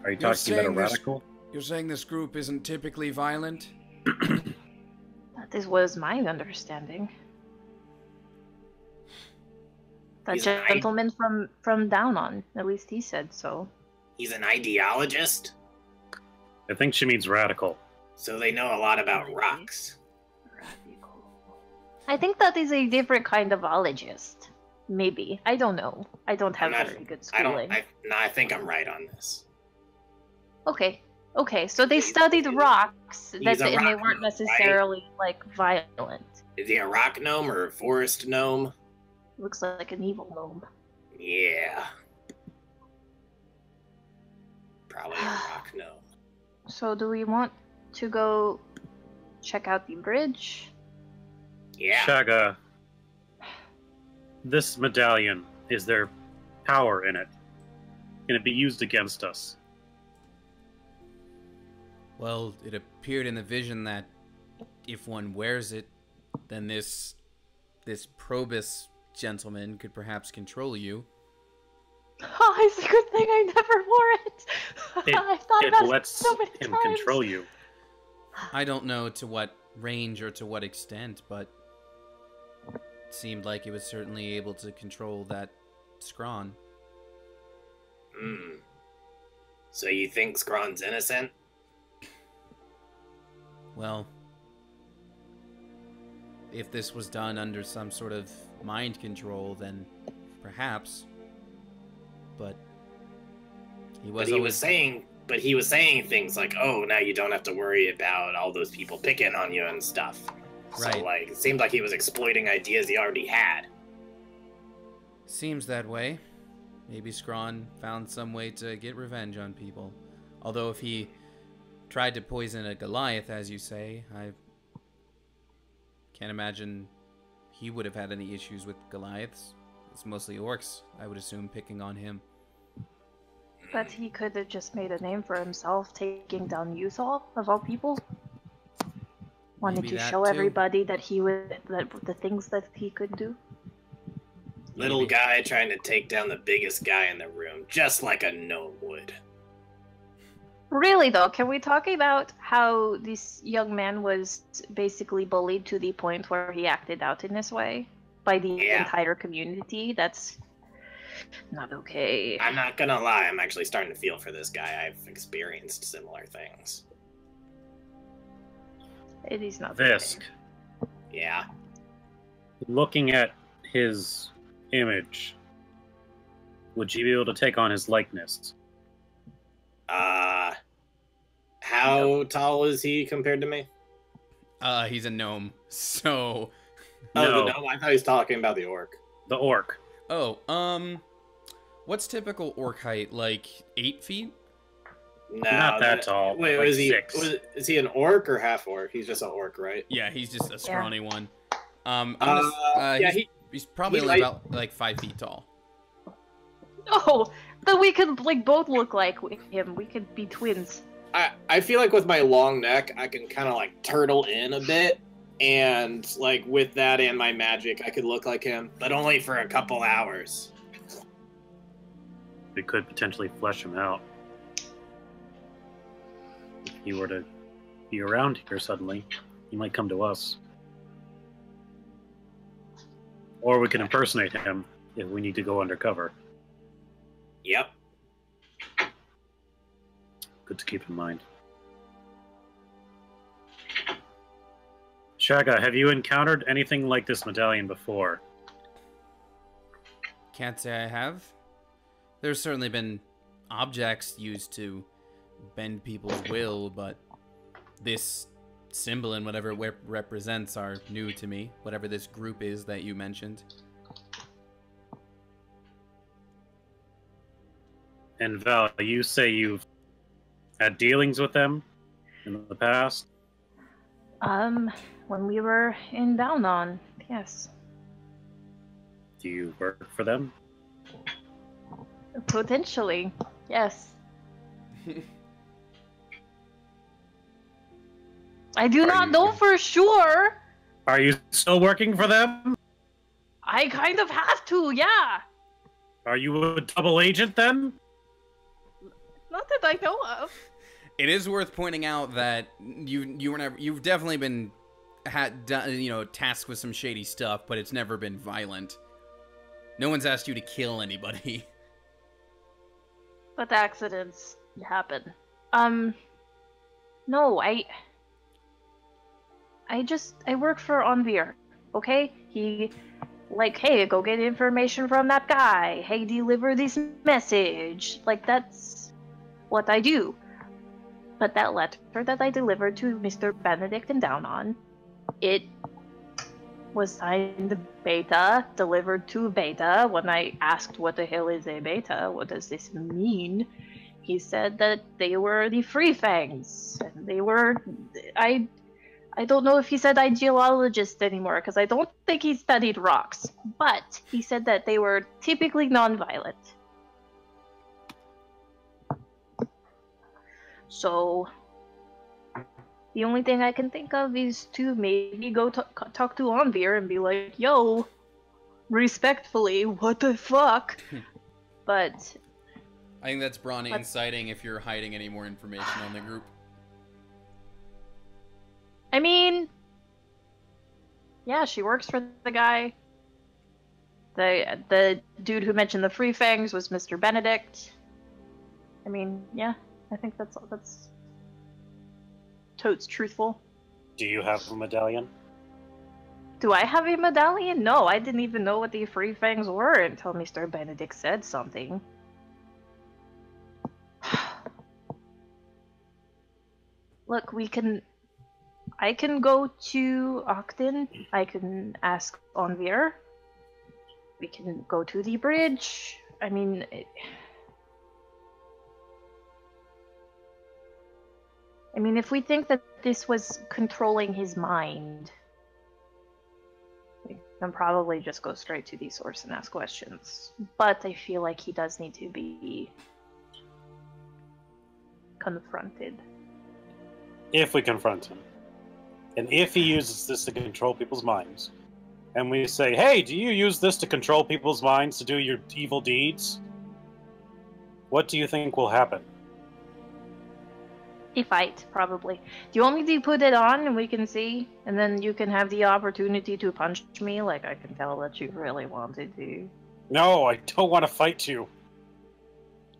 Are you You're talking about a saying this- radical? You're saying this group isn't typically violent? That was my understanding. The He's an gentleman from down on. At least he said so. He's an ideologist, I think she means radical. so they know a lot about rocks. Radical. I think that is a different kind of ologist. Maybe. I don't know. I don't have very good schooling. I think I'm right on this. Okay. Okay, so they studied rocks, He's a and they rock weren't gnome, necessarily, like, violent. Is he a rock gnome or a forest gnome? Looks like an evil gnome. Yeah. Probably a rock gnome. So do we want to go check out the bridge? Yeah. Shaga, this medallion, is there power in it? Can it be used against us? Well, it appeared in the vision that if one wears it, then this Probus gentleman could perhaps control you. Oh, it's a good thing I never wore it. I thought It about it lets so many him times. control you. I don't know to what range or to what extent, but it seemed like it was certainly able to control that Scrawn. Hmm. So you think Scrawn's innocent? Well, if this was done under some sort of mind control, then perhaps. But he was But he was saying things like, "Oh, now you don't have to worry about all those people picking on you and stuff." Right. So, like, it seemed like he was exploiting ideas he already had. Seems that way. Maybe Scrawn found some way to get revenge on people. Although if he tried to poison a Goliath, as you say, I can't imagine he would have had any issues with Goliaths. It's mostly orcs, I would assume, picking on him. But he could have just made a name for himself, taking down Uthal, of all people. Wanted Maybe to that show too. everybody that the things that he could do. Little Maybe. guy trying to take down the biggest guy in the room, just like a gnome would. Really though, can we talk about how this young man was basically bullied to the point where he acted out in this way by the Yeah. entire community? That's not okay. I'm not gonna lie, I'm actually starting to feel for this guy. I've experienced similar things. It is not Visk, okay. Yeah. looking at his image, would you be able to take on his likeness? How tall is he compared to me? He's a gnome, so... Oh, No. the gnome? I thought he was talking about the orc. The orc. Oh, what's typical orc height? Like 8 feet? No, Not that tall, Wait, like is he? 6. Is he an orc or half orc? He's just an orc, right? Yeah, he's just a Yeah. scrawny one. Yeah, He's probably he's only like- about like 5 feet tall. Oh, then we could like both look like him. We could be twins. I feel like with my long neck, I can kind of like turtle in a bit, and like with that and my magic, I could look like him, but only for a couple hours. We could potentially flesh him out. If he were to be around here suddenly, he might come to us. Or we can impersonate him if we need to go undercover. Yep. Good to keep in mind. Shaga, have you encountered anything like this medallion before? Can't say I have. There's certainly been objects used to bend people's will, but this symbol and whatever it represents are new to me. Whatever this group is that you mentioned. And Val, you say you've had dealings with them in the past? When we were in Down On, yes. Do you work for them? Potentially, yes. I do not know for sure. Are you still working for them? I kind of have to, yeah. Are you a double agent then? Not that I know of. It is worth pointing out that you've definitely been tasked with some shady stuff, but it's never been violent. No one's asked you to kill anybody. But accidents happen. No, I work for Onvir, okay? He, like, hey, go get information from that guy. Hey, deliver this message. Like, that's what I do. But that letter that I delivered to Mr. Benedict and Down on, it was signed Beta, delivered to Beta. When I asked what the hell is a Beta, what does this mean? He said that they were the Free Fangs. And they were... I don't know if he said ideologist anymore, because I don't think he studied rocks. But he said that they were typically non-violent. So, the only thing I can think of is to maybe go talk to Onvir and be like, yo, respectfully, what the fuck? But... I think that's Braun inciting if you're hiding any more information on the group. I mean... Yeah, she works for the guy. The dude who mentioned the Free Fangs was Mr. Benedict. I mean, yeah, I think that's totes truthful. Do you have a medallion? Do I have a medallion? No, I didn't even know what the Free Fangs were until Mr. Benedict said something. Look, I can go to Octon. I can ask Onvir. We can go to the bridge. I mean... if we think that this was controlling his mind, we can probably just go straight to the source and ask questions. But I feel like he does need to be confronted. If we confront him. And if he uses this to control people's minds, and we say, hey, do you use this to control people's minds to do your evil deeds? What do you think will happen? A fight, probably. Do you want me to put it on and we can see? And then you can have the opportunity to punch me, like I can tell that you really wanted to. No, I don't want to fight you.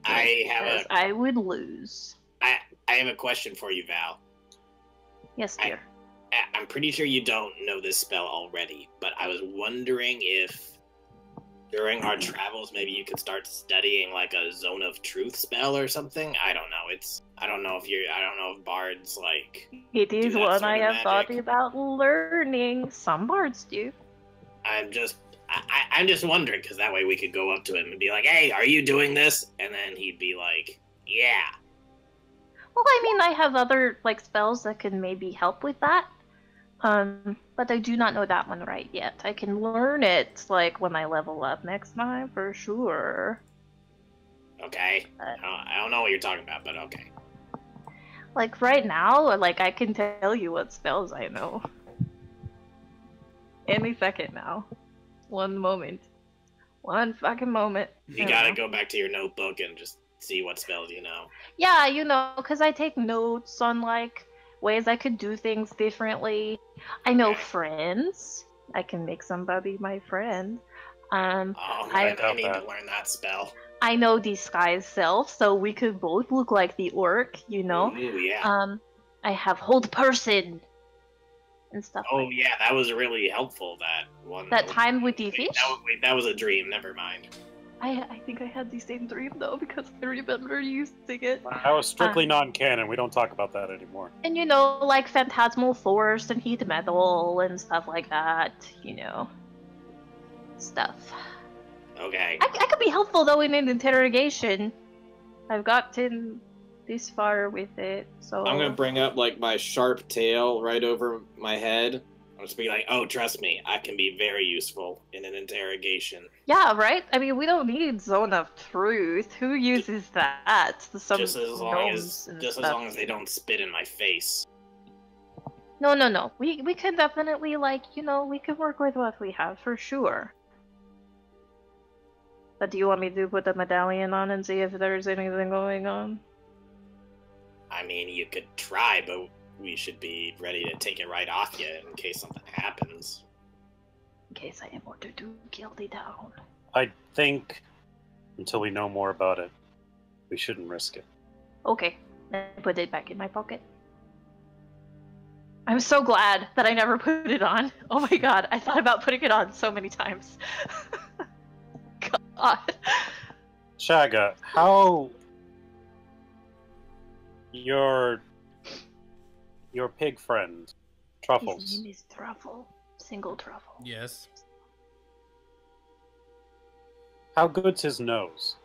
I would lose. I have a question for you, Val. Yes, dear. I'm pretty sure you don't know this spell already, but I was wondering if during our travels maybe you could start studying like a Zone of Truth spell or something. I don't know. I don't know if bards like. It is one I have thought magic. about learning. Some bards do. I'm just wondering because that way we could go up to him and be like, "Hey, are you doing this?" And then he'd be like, "Yeah." Well, I mean, I have other like spells that can maybe help with that. But I do not know that one right yet. I can learn it like when I level up next time for sure. Okay. I don't know what you're talking about, but okay. Like right now, like I can tell you what spells I know. Any second now. One moment. One fucking moment. You gotta go back to your notebook and just see what spells you know. Yeah, you know, because I take notes on like ways I could do things differently. I know friends. I can make somebody my friend. I need that. to learn that spell. I know disguise self, so we could both look like the orc, you know? Ooh, yeah. I have hold person and stuff. Oh, like yeah, that was really helpful, that one. that time with the fish? That was a dream, never mind. I think I had the same dream, though, because I remember using it. That was strictly non-canon. We don't talk about that anymore. And, you know, like phantasmal force and heat metal and stuff like that, you know. Stuff. Okay. I could be helpful, though, in an interrogation. I've gotten this far with it, so... I'm gonna bring up, like, my sharp tail right over my head. I'm just be like, oh, trust me, I can be very useful in an interrogation. Yeah, right? I mean, we don't need Zone of Truth. Who uses that? Just as long as they don't spit in my face. No. We can definitely, like, you know, we can work with what we have, for sure. But do you want me to put the medallion on and see if there's anything going on? I mean, you could try, but we should be ready to take it right off you in case something happens. In case I am ordered to kill thee down. I think until we know more about it, we shouldn't risk it. Okay, I put it back in my pocket. I'm so glad that I never put it on. Oh my god, I thought about putting it on so many times. God. Shaga, how your pig friend, Truffles. His name is Truffle. Single Truffle. Yes. How good's his nose?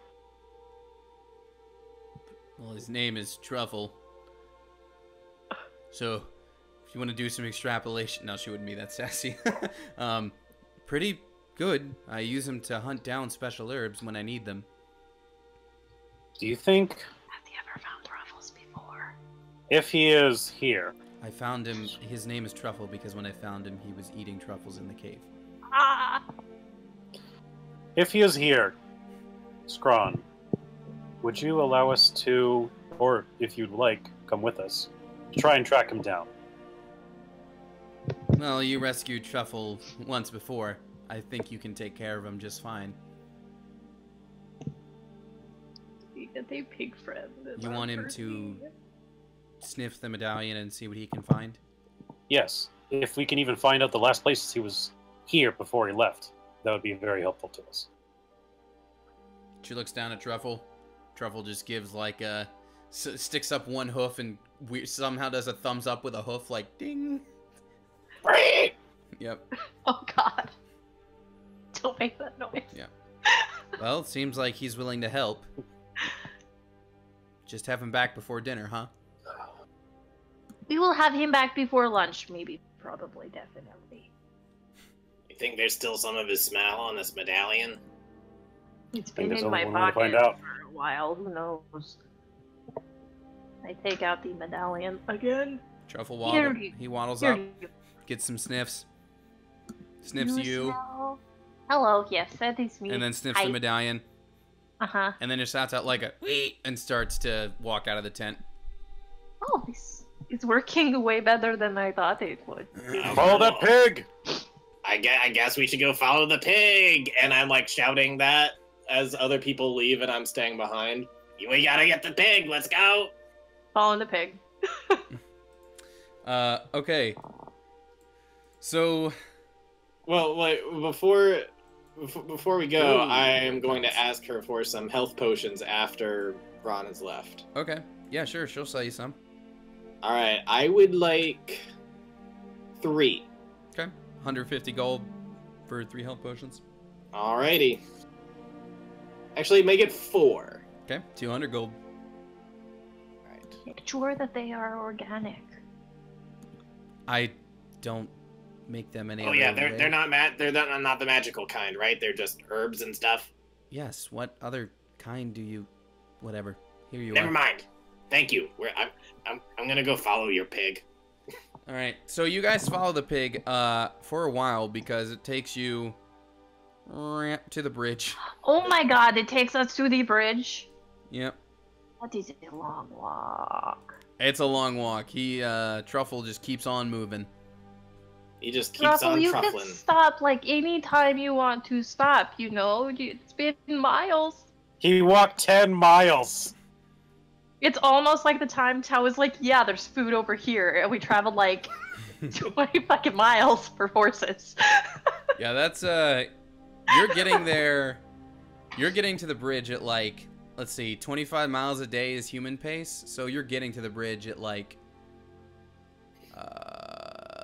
Well, his name is Truffle. So, if you want to do some extrapolation, no, she wouldn't be that sassy. Pretty good. I use him to hunt down special herbs when I need them. Do you think Have you ever found Truffles before? if he is here, I found him. His name is Truffle because when I found him, he was eating truffles in the cave. Ah! if he is here, Scrawn, would you allow us to, or if you'd like, come with us, to try and track him down? Well, you rescued Truffle once before. I think you can take care of him just fine. You get a pig friend. You want him to sniff the medallion and see what he can find? Yes, if we can even find out the last places he was here before he left, that would be very helpful to us. She looks down at Truffle. Truffle just gives like a... sticks up one hoof and somehow does a thumbs up with a hoof like ding. Yep. Oh god. Don't make that noise. Yeah. Well, it seems like he's willing to help. Just have him back before dinner, huh? We will have him back before lunch, maybe. Probably, definitely. You think there's still some of his smell on this medallion? It's think been there's in my only one way to pocket find out. for a while. Who knows? I take out the medallion again. Truffle Here he waddles Here up, you gets some sniffs. Sniffs You you, smell- Hello, yes, that is me. and then sniffs Hi. the medallion, Uh-huh. and then just shouts out like a wee and starts to walk out of the tent. Oh, this is working way better than I thought it would. Follow that pig! I guess we should go follow the pig. And I'm like shouting that as other people leave and I'm staying behind. We gotta get the pig. Let's go. Following the pig. Okay. So, Well, like before we go, Ooh. I am going to ask her for some health potions after Ron has left. okay. Yeah, sure, she'll sell you some. All right, I would like 3. Okay. 150 gold for 3 health potions. Alrighty. Actually, make it 4. Okay, 200 gold. Right. Make sure that they are organic. I don't make them any Oh other yeah, way. they're not the magical kind, right? They're just herbs and stuff. Yes, what other kind do you... Whatever. Here you Never are. mind. Thank you. I'm gonna go follow your pig. Alright, so you guys follow the pig for a while because it takes you to the bridge. Oh my god, it takes us to the bridge. Yep. That is a long walk. It's a long walk. Truffle just keeps on moving. He just keeps Truffle, on you truffling. can stop like anytime you want to stop, you know? It's been miles. He walked 10 miles! It's almost like the time I was like, yeah, there's food over here, and we traveled like 20 fucking miles for horses. Yeah, that's you're getting there. You're getting to the bridge at like, let's see, 25 miles a day is human pace. So you're getting to the bridge at like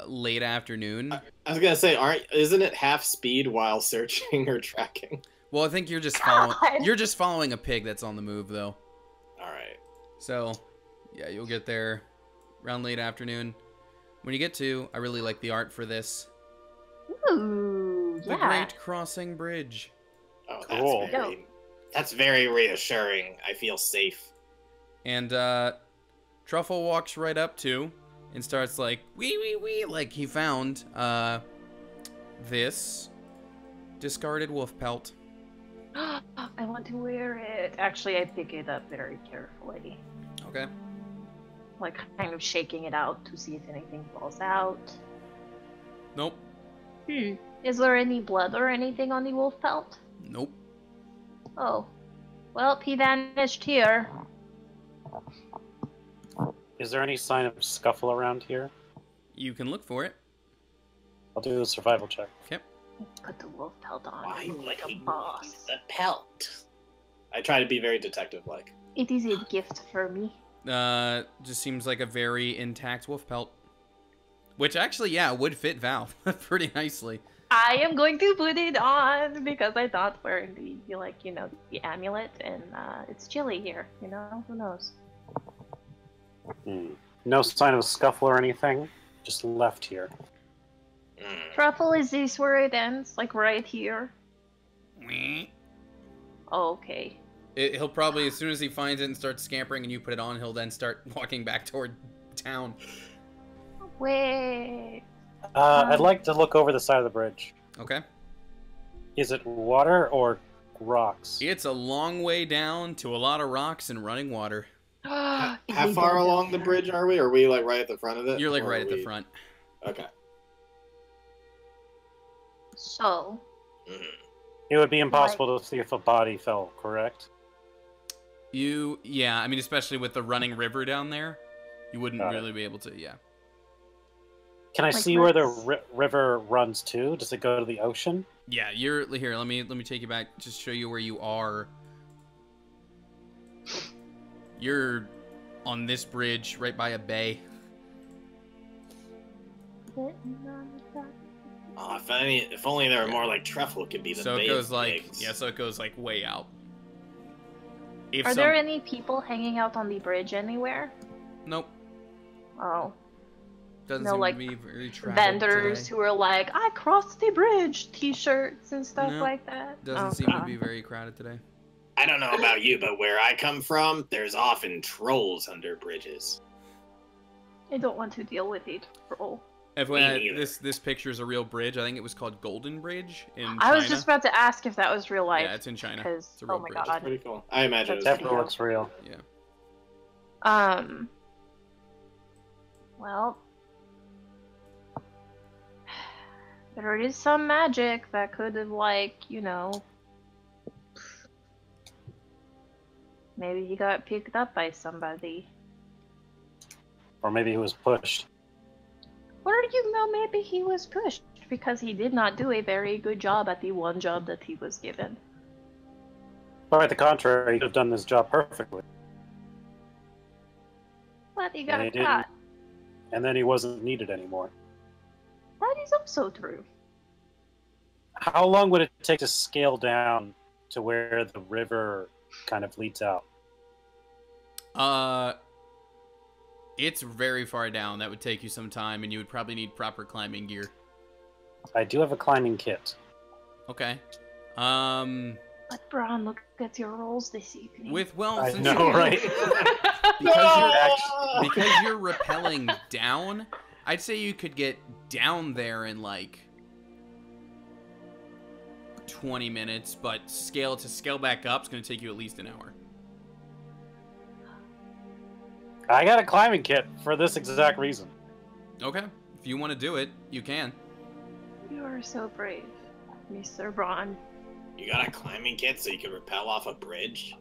late afternoon. I was gonna say, isn't it half speed while searching or tracking? Well, I think you're just God. following. You're just following a pig that's on the move, though. All right. So, yeah, you'll get there around late afternoon. When you get to, I really like the art for this. Ooh, The yeah. Great Crossing Bridge. Oh, Cool. that's very reassuring. I feel safe. And Truffle walks right up to and starts like wee, like he found this discarded wolf pelt. I want to wear it. Actually, I pick it up very carefully. Okay. Like, kind of shaking it out to see if anything falls out. Nope. Is there any blood or anything on the wolf pelt? Nope. Oh. Well, he vanished here. Is there any sign of scuffle around here? You can look for it. I'll do a survival check. Okay. Put the wolf pelt on. Why Ooh, would like a he boss. use the pelt? I try to be very detective-like. It is a gift for me. Just seems like a very intact wolf pelt. Which actually, yeah, would fit Val pretty nicely. I am going to put it on because I thought wearing the the amulet, and it's chilly here. Who knows? No sign of scuffle or anything. Just left here. Truffle, is this where it ends? Like right here? Oh, okay. He'll probably, as soon as he finds it and starts scampering and you put it on, he'll then start walking back toward town. Wait. I'd like to look over the side of the bridge. Okay. Is it water or rocks? It's a long way down to a lot of rocks and running water. How far along the bridge are we? Are we like right at the front of it? You're like Or right are at the we- front. Okay. So, It would be impossible to see if a body fell, correct? Yeah, I mean, especially with the running river down there, you wouldn't Got it. really be able to, yeah. Can I Like see where the let's- river runs to? Does it go to the ocean? Yeah, you're here. Let me take you back. Just show you where you are. You're on this bridge right by a bay. Oh, if only there were more like truffle could be the So it bait goes like eggs. so it goes like way out. If are some- there any people hanging out on the bridge anywhere? Nope. Oh, Doesn't No, seem like, to be very traveled vendors today. who are like, "I crossed the bridge," T-shirts and stuff No, like that. Doesn't Oh, seem God. to be very crowded today. I don't know about you, but where I come from, there's often trolls under bridges. I don't want to deal with it, bro. If Me neither. this picture is a real bridge, I think it was called Golden Bridge in China. I was just about to ask if that was real life. Yeah, it's in China. Because, It's a real oh my bridge. god. Pretty cool. I imagine That's it's pretty Definitely cool. looks real. Yeah. Well, there is some magic that could have, maybe he got picked up by somebody. Or maybe he was pushed. Or maybe he was pushed because he did not do a very good job at the one job that he was given. Quite the contrary, he could have done this job perfectly. But he got And he didn't. caught. And then he wasn't needed anymore. That is also true. How long would it take to scale down to where the river kind of leads out? It's very far down. That would take you some time, and you would probably need proper climbing gear. I do have a climbing kit. Okay. But Braun, look at your rolls this evening. I since know, you're, right? because you're rappelling down, I'd say you could get down there in like 20 minutes, but scale back up is going to take you at least an hour. I got a climbing kit for this exact reason. Okay. If you want to do it, you can. You are so brave, Mr. Braun. You got a climbing kit so you can rappel off a bridge?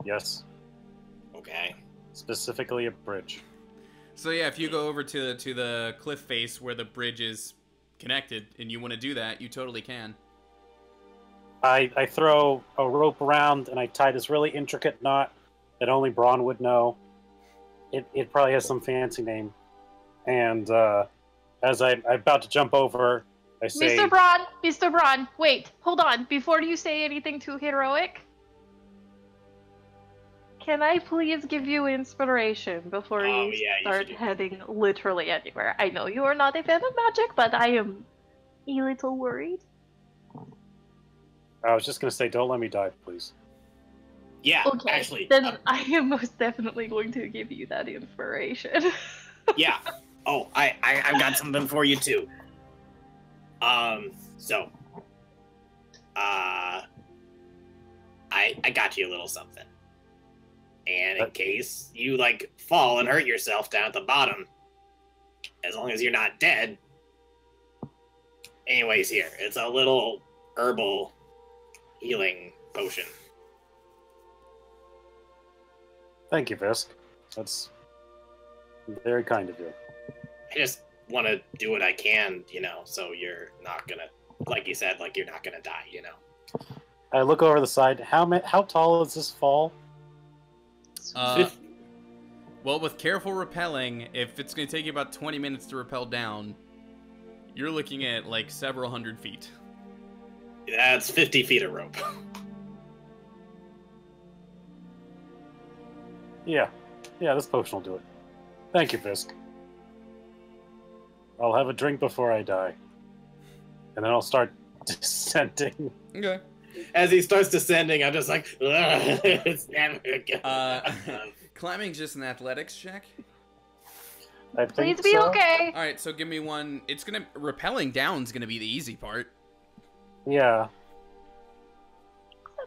Yes, Okay. specifically a bridge. So yeah, if you go over to the cliff face where the bridge is connected and you want to do that, you totally can. I throw a rope around and I tie this really intricate knot that only Braun would know. It probably has some fancy name. And as I'm about to jump over, I say, Mr. Braun, wait, hold on. Before you say anything too heroic, can I please give you inspiration before Oh, you yeah, you start should do. heading literally anywhere? I know you are not a fan of magic, but I am a little worried. I was just going to say, don't let me die, please. Yeah, Okay, actually. then I am most definitely going to give you that inspiration. Yeah. Oh, I've got something for you too. So, I got you a little something. And in case you fall and hurt yourself down at the bottom, as long as you're not dead. Anyways, here, it's a little herbal healing potion. Thank you, Fisk. That's very kind of you. I just want to do what I can, so you're not gonna, like you said, like you're not gonna die, I look over the side. How tall is this fall? Well, with careful rappelling, if it's going to take you about 20 minutes to rappel down, you're looking at like several hundred feet. That's 50 feet of rope. Yeah, this potion will do it. Thank you, Fisk. I'll have a drink before I die. And then I'll start descending. Okay. As he starts descending, I'm just like, it's never good. Climbing's just an athletics check. I Please think be so. okay. All right, so give me one. Rappelling down's gonna be the easy part. Yeah.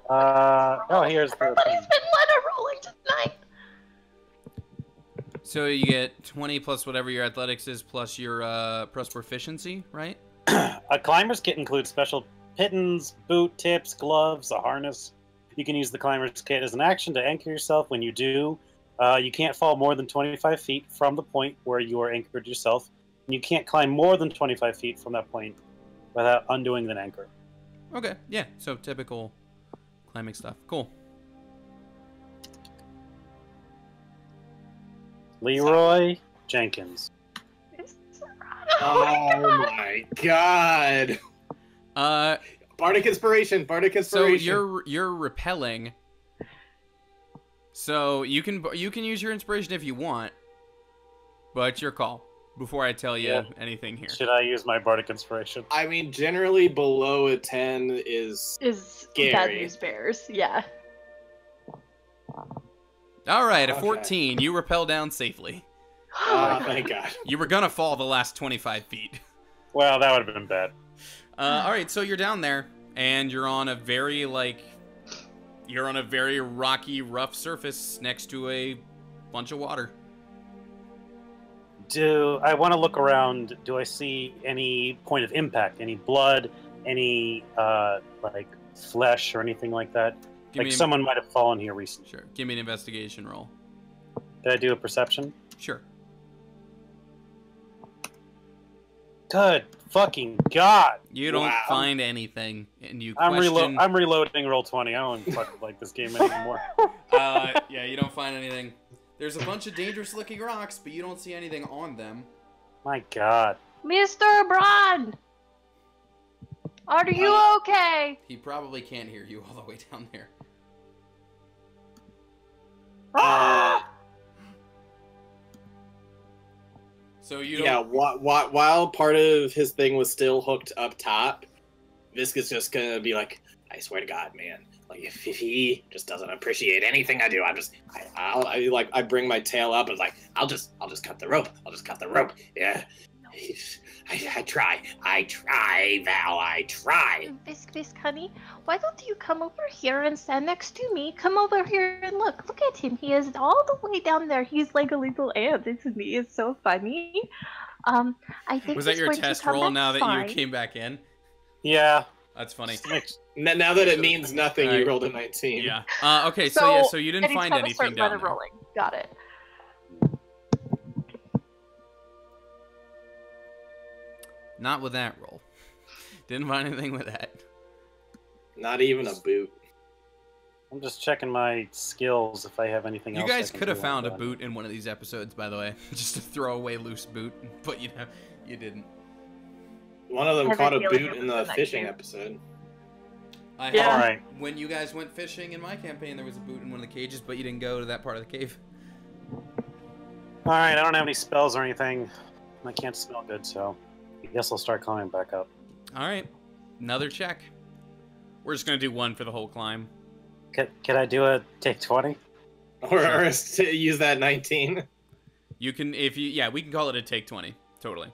Here's the Everybody's been letter rolling tonight. So you get 20 plus whatever your athletics is plus your plus proficiency, right? A climber's kit includes special pittons, boot tips, gloves, a harness. You can use the climber's kit as an action to anchor yourself. When you do, you can't fall more than 25 feet from the point where you are anchored yourself. And you can't climb more than 25 feet from that point without undoing the anchor. Okay, yeah. So typical climbing stuff. Cool. Leroy Jenkins. Oh my god. Bardic inspiration. So you're rappelling. So you can use your inspiration if you want, but it's your call. Before I tell you anything here, Should I use my bardic inspiration? I mean, generally below a 10 is scary. Bad news bears. Yeah. all right, at Okay. 14, you rappel down safely. Thank God. You were gonna fall the last 25 feet. Well, that would have been bad. All right, so you're down there, and you're on a very rocky, rough surface next to a bunch of water. I want to look around? Do I see any point of impact? Any blood? Any like flesh or anything like that? Someone might have fallen here recently. Sure. Give me an investigation roll. Did I do a perception? Sure. Good fucking God! You don't Wow. find anything, and you I'm question. reloading roll 20. I don't fucking like this game anymore. Yeah, you don't find anything. There's a bunch of dangerous-looking rocks, but you don't see anything on them. My God. Mr. Braun! Are you okay? He probably can't hear you all the way down there. So you don't... Yeah, while part of his thing was still hooked up top, Visk is just gonna be like, I swear to God, man. Like, if he just doesn't appreciate anything I do, I bring my tail up and like, I'll just cut the rope. I'll just cut the rope. Yeah. I try, Val, I try. Visk, honey, why don't you come over here and stand next to me? Come over here and look at him. He is all the way down there. He's like a little ant, isn't he? It's so funny. I think Was that he's your going to test come roll back now that fine. you came back in? Yeah. That's funny. Now that it means nothing, Right. you rolled a 19. Yeah. Okay, so you didn't find anytime I anything start down letter there. rolling. Got it. Not with that roll. Didn't find anything with that. Not even a boot. I'm just checking my skills if I have anything You else. guys I can could have do found a like that. boot in one of these episodes, by the way. Just a throwaway loose boot, but you didn't. One of them I have caught a a feeling boot it in was the the fishing 19. episode. Yeah. All right. When you guys went fishing in my campaign, there was a boot in one of the cages, but you didn't go to that part of the cave. All right. I don't have any spells or anything. I can't smell good, so I guess I'll start climbing back up. All right, another check. We're just gonna do one for the whole climb. Can I do a take 20? Or to use that 19. You can, we can call it a take 20. Totally.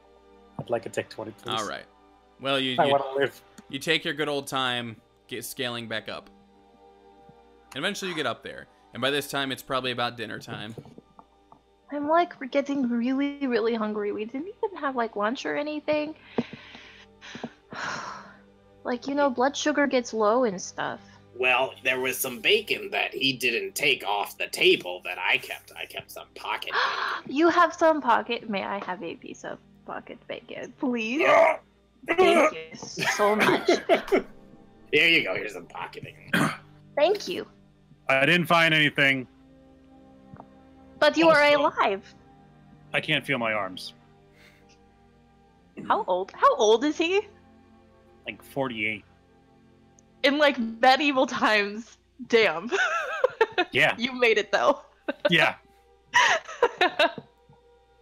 I'd like a take 20, please. All right. Well, you I want to live. you take your good old time, scaling back up, and eventually you get up there. And by this time, it's probably about dinner time. I'm like, we're getting really, really hungry. We didn't even have like lunch or anything. Like, blood sugar gets low and stuff. Well, there was some bacon that he didn't take off the table that I kept. I kept some pocket bacon. You have some pocket. May I have a piece of pocket bacon, please? Yeah. Thank you so much. Here you go. Here's some pocket bacon. Thank you. I didn't find anything. But you are alive. I can't feel my arms. How old? How old is he? Like 48. In like medieval times. Damn. Yeah. You made it though. Yeah.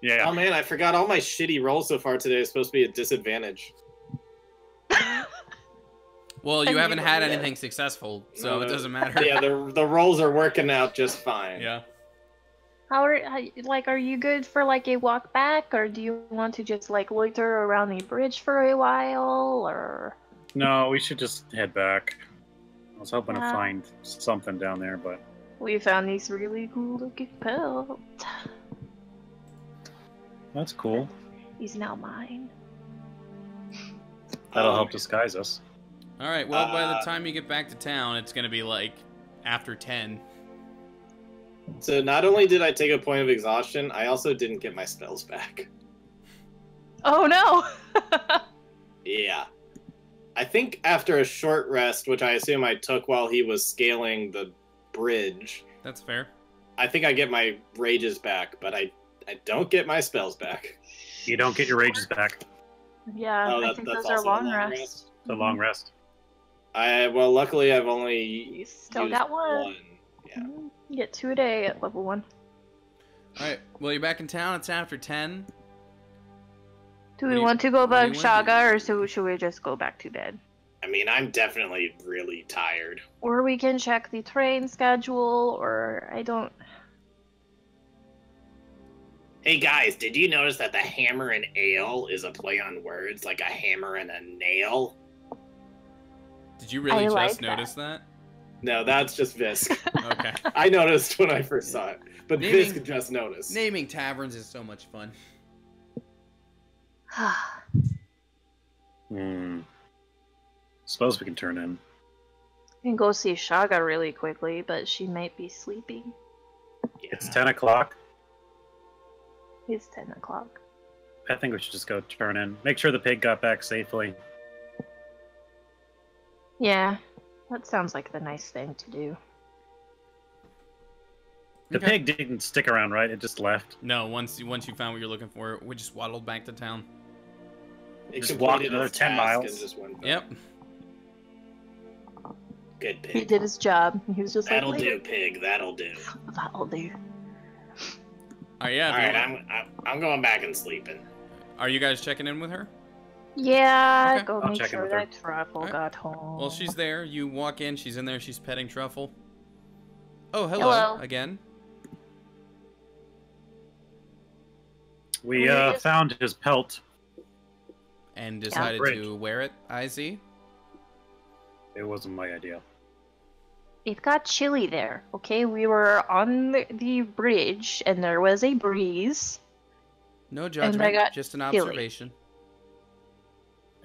Yeah. Oh man, I forgot all my shitty rolls so far today is supposed to be a disadvantage. Well, And you haven't you- had yeah. anything successful, so it doesn't matter. Yeah, the rolls are working out just fine. Yeah. Are you good for like a walk back, or do you want to just like loiter around the bridge for a while, or? No, we should just head back. I was hoping to Yeah. find something down there, but We found these really cool looking pelt. that's cool. He's now mine. That'll help disguise us. All right. Well, by the time you get back to town, it's gonna be like after 10. So not only did I take a point of exhaustion, I also didn't get my spells back. Oh no! Yeah. I think after a short rest, which I assume I took while he was scaling the bridge, That's fair. I think I get my rages back, but I don't get my spells back. You don't get your rages back. Yeah, Oh, I think those are long rests. It's a long rest. Well, luckily I've only You still used got one. Yeah. You get 2 a day at level 1. All right. Well, you're back in town. It's after 10. Do What we do you- want to go what do back you wanna do? Shaga, or should we just go back to bed? I mean, I'm definitely really tired. Or we can check the train schedule, or I don't... Hey guys, did you notice that the hammer and ale is a play on words, like a hammer and a nail? Did you really I like just that. notice that? No, that's just Visk. Okay. I noticed when I first saw it, but Naming- Visk just noticed. Naming taverns is so much fun. Suppose we can turn in. We can go see Shaga really quickly, but she might be sleeping. It's 10 o'clock. It's 10 o'clock. I think we should just go turn in. Make sure the pig got back safely. Yeah, that sounds like the nice thing to do. The Okay. pig didn't stick around, right? It just left. No, once you found what you're looking for, we just waddled back to town. It Just walked completed another its 10 task miles. and just went back. Yep. Good He pig. did his job. He was just That'll like, do, pig. That'll do. That'll do. Oh yeah. All right, I'm going back and sleeping. Are you guys checking in with her? Yeah, Okay. go I'll make check in sure with her. that Truffle Alright. got home. Well, she's there. You walk in. She's in there. She's petting Truffle. Oh, hello, Hello. again. We Where is- found his pelt. And decided Bridge. to wear it. Iz. It wasn't my idea. It got chilly there, okay? We were on the bridge, and there was a breeze. No judgment. got Just an chilly. observation.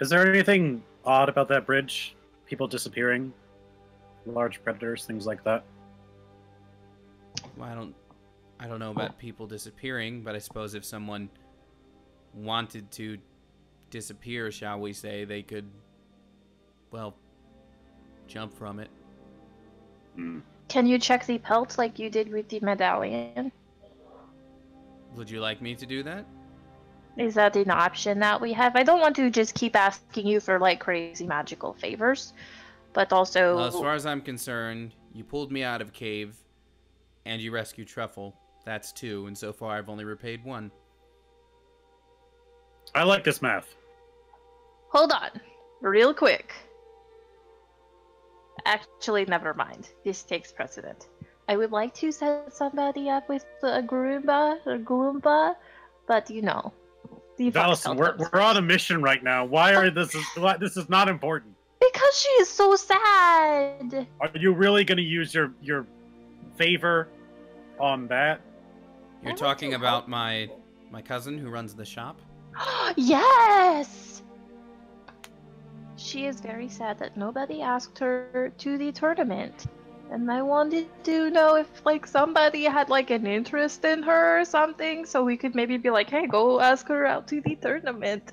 Is there anything odd about that bridge? People disappearing? Large predators, things like that? Well, I don't know about people disappearing, but I suppose if someone wanted to disappear, shall we say, they could, well, jump from it. Hmm. Can you check the pelt like you did with the medallion? Would you like me to do that? Is that an option that we have? I don't want to just keep asking you for like crazy magical favors, but also Well, as far as I'm concerned, you pulled me out of a cave, and you rescued Truffle. That's 2, and so far I've only repaid 1. I like this math. hold on, real quick. Actually, never mind. This takes precedent. I would like to set somebody up with a Goomba, but you know, the Valison, Fox we're on a mission right now. Why are this is not important? because she is so sad. Are you really going to use your favor on that? You're want talking to about my cousin who runs the shop? Yes. She is very sad that nobody asked her to the tournament. And I wanted to know if, like, somebody had, like, an interest in her or something, so we could maybe be like, hey, go ask her out to the tournament.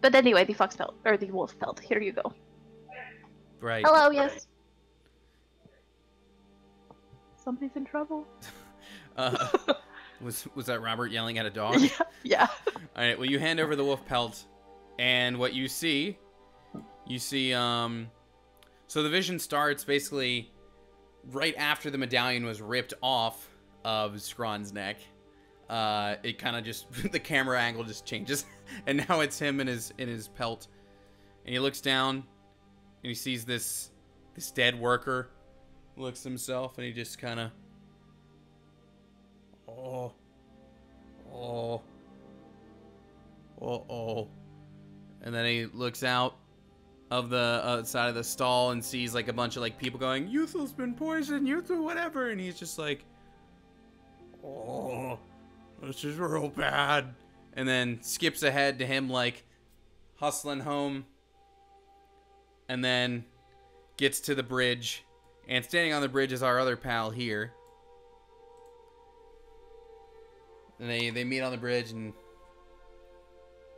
But anyway, the fox pelt, or the wolf pelt, here you go. Right. Hello, yes. Somebody's in trouble. Was that Robert yelling at a dog? Yeah. All right. Well, you hand over the wolf pelt, and what you see, so the vision starts basically right after the medallion was ripped off of Scrawn's neck. It kind of just the camera angle just changes, and now it's him in his pelt, and he looks down, and he sees this dead worker, looks at himself, and he just kind of, oh, and then he looks out of the side of the stall and sees like a bunch of like people going, Yuthel's been poisoned, Yuthel, whatever, and he's just like, oh, this is real bad, and then skips ahead to him like hustling home, and then gets to the bridge, and standing on the bridge is our other pal here, and they meet on the bridge, and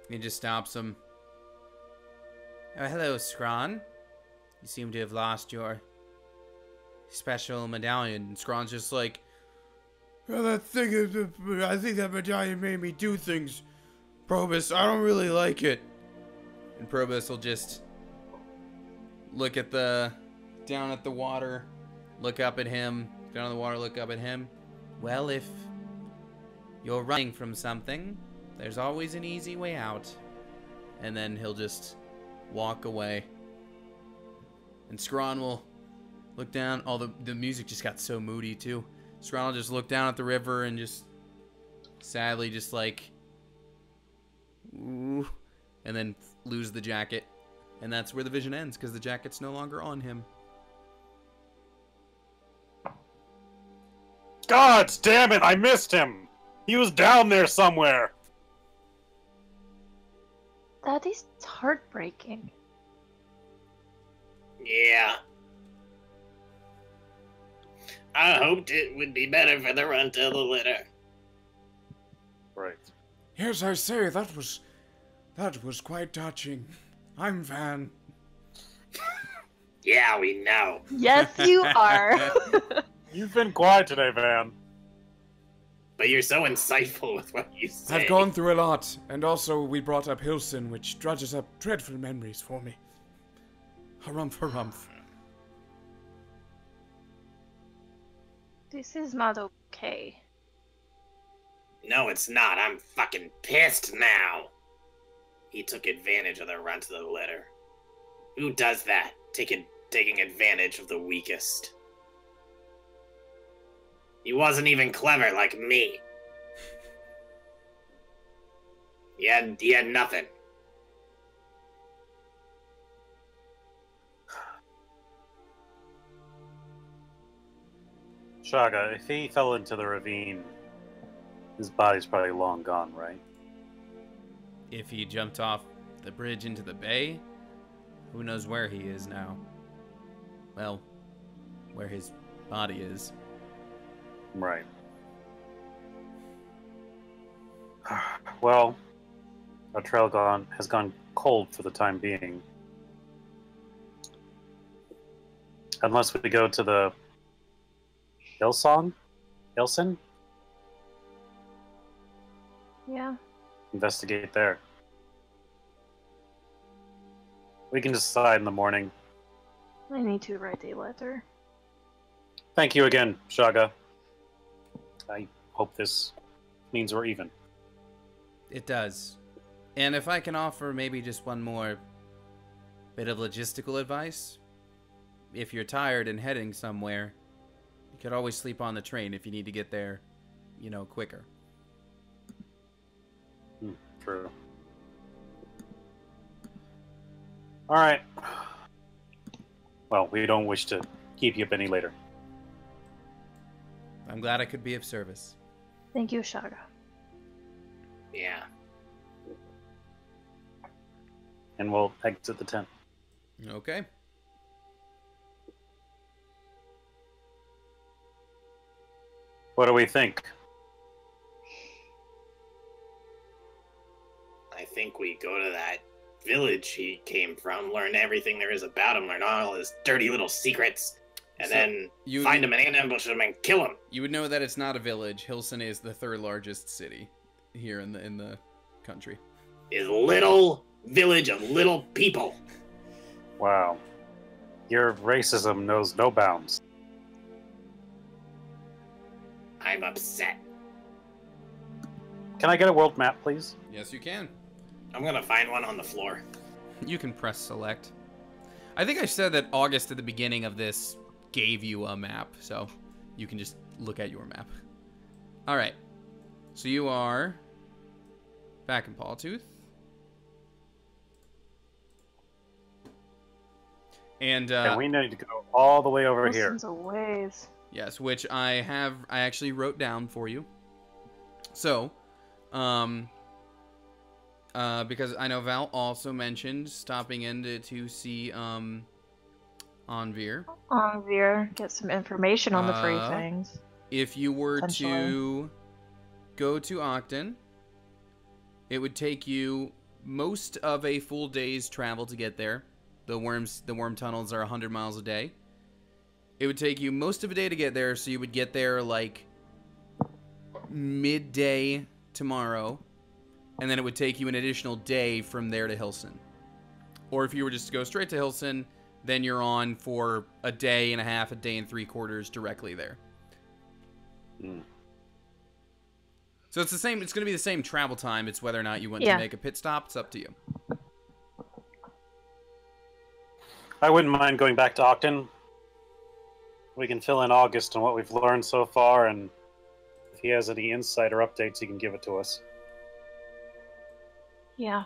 he just stops him. Oh, hello, Scrawn. You seem to have lost your special medallion. And Scrawn's just like, Well, that thing is, I think that medallion made me do things. Probus, I don't really like it. and Probus will just look down at the water, look up at him, down at the water, look up at him. Well, if you're running from something, there's always an easy way out. And then he'll just walk away. And Scrawn will look down. Oh, the music just got so moody, too. Scrawn will just look down at the river and just sadly just like, ooh, and then lose the jacket. And that's where the vision ends, because the jacket's no longer on him. God damn it, I missed him! He was down there somewhere! That is heartbreaking. Yeah. I hoped it would be better for the run to the litter. Right. Yes, I say, that was quite touching. I'm Van. Yeah, we know. Yes, you are. You've been quiet today, Van. But you're so insightful with what you say. I've gone through a lot, and also we brought up Hilson, which drudges up dreadful memories for me. Harumph, harumph. This is not okay. No, it's not. I'm fucking pissed now. He took advantage of the run to the litter. Who does that? Taking advantage of the weakest. He wasn't even clever like me. He had nothing. Shaga, if he fell into the ravine, his body's probably long gone, right? If he jumped off the bridge into the bay, who knows where he is now? Well, where his body is. Right. Well, our trail has gone cold for the time being. Unless we go to the Ilson? Yeah. Investigate there. We can decide in the morning. I need to write a letter. Thank you again, Shaga. I hope this means we're even. It does. And if I can offer maybe just one more bit of logistical advice, if you're tired and heading somewhere, you could always sleep on the train if you need to get there, quicker. True. All right. Well, we don't wish to keep you up any later. I'm glad I could be of service. Thank you, Shaga. Yeah. and we'll exit the tent. Okay. What do we think? I think we go to that village he came from, learn everything there is about him, learn all his dirty little secrets, and So then you- find him and ambush him and kill him. You would know that it's not a village. Hilson is the third largest city here in the country. His little village of little people. Wow. Your racism knows no bounds. I'm upset. Can I get a world map, please? Yes, you can. I'm gonna find one on the floor. You can press select. I think I said that August at the beginning of this gave you a map, so you can just look at your map. All right. So you are back in Paultooth. And And we need to go all the way over here. Thousands of ways. yes, which I actually wrote down for you. So, because I know Val also mentioned stopping in to see Anvir. Anvir, get some information on the free Uh, things. If you were to Essentially. go to Octon, it would take you most of a full day's travel to get there. The worm tunnels are 100 miles a day. It would take you most of a day to get there, so you would get there like midday tomorrow, and then it would take you an additional day from there to Hilson. Or if you were just to go straight to Hilson, then you're on for a day and a half, a day and 3/4 directly there. Hmm. So it's the same. It's going to be the same travel time. It's whether or not you want Yeah. to make a pit stop. It's up to you. I wouldn't mind going back to Octon. We can fill in August on what we've learned so far, and if he has any insight or updates, he can give it to us. Yeah.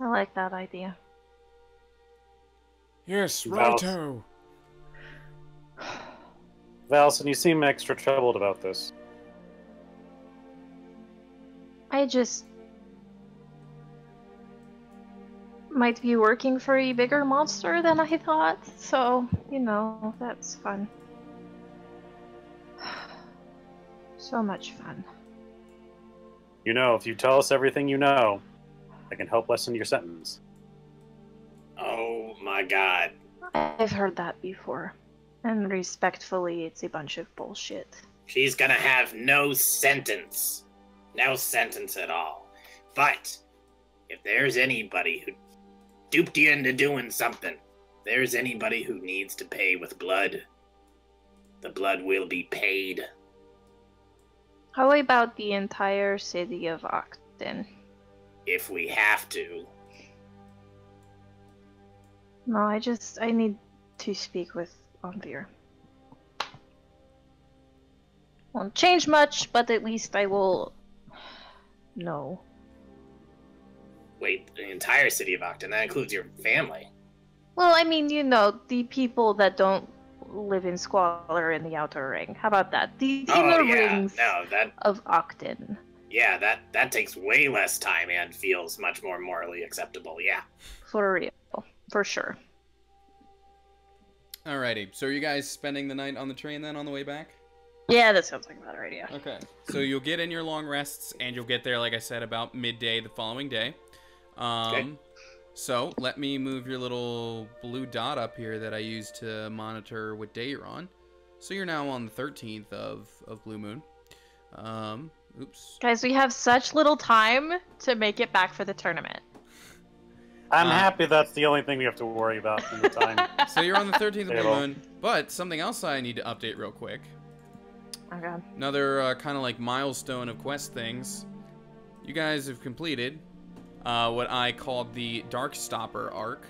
I like that idea. Yes, Val- righto. Valson, you seem extra troubled about this. I just might be working for a bigger monster than I thought, so, you know, that's fun. So much fun. You know, if you tell us everything you know, I can help lessen your sentence. Oh my god. I've heard that before. And respectfully, it's a bunch of bullshit. She's gonna have no sentence. No sentence at all. But if there's anybody who duped you into doing something, if there's anybody who needs to pay with blood, the blood will be paid. How about the entire city of Octon? If we have to. No, I need to speak with Anvir. Won't change much, but at least I will know. Wait, the entire city of Octon, that includes your family. Well, I mean, you know, the people that don't live in squalor in the outer ring. How about that? The inner rings of Octon. Yeah, that takes way less time and feels much more morally acceptable, yeah. For real. For sure. Alrighty. So are you guys spending the night on the train then on the way back? Yeah, that sounds like a better idea. Okay. So you'll get in your long rests, and you'll get there, like I said, about midday the following day. Okay. So let me move your little blue dot up here that I use to monitor what day you're on. So you're now on the 13th of Blue Moon. Oops. Guys, we have such little time to make it back for the tournament. I'm happy that's the only thing we have to worry about in the time. So you're on the 13th of Blue Table. Moon. But something else I need to update real quick. Okay. Another kind of like milestone of quest things. You guys have completed what I called the Dark Stopper arc.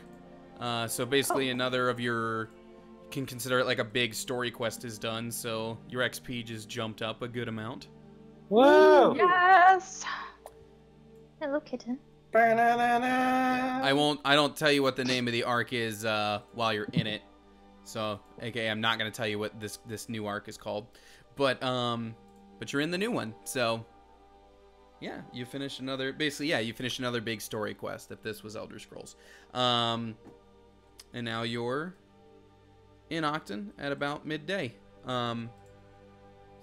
So basically another of your, you can consider it like a big story quest is done, so your XP just jumped up a good amount. Whoa! Yes! Hello, kitten. I don't tell you what the name of the arc is while you're in it. So, okay, I'm not going to tell you what this new arc is called. But you're in the new one, so Yeah, you finish another. Basically, yeah, you finish another big story quest. If this was Elder Scrolls, and now you're in Octon at about midday.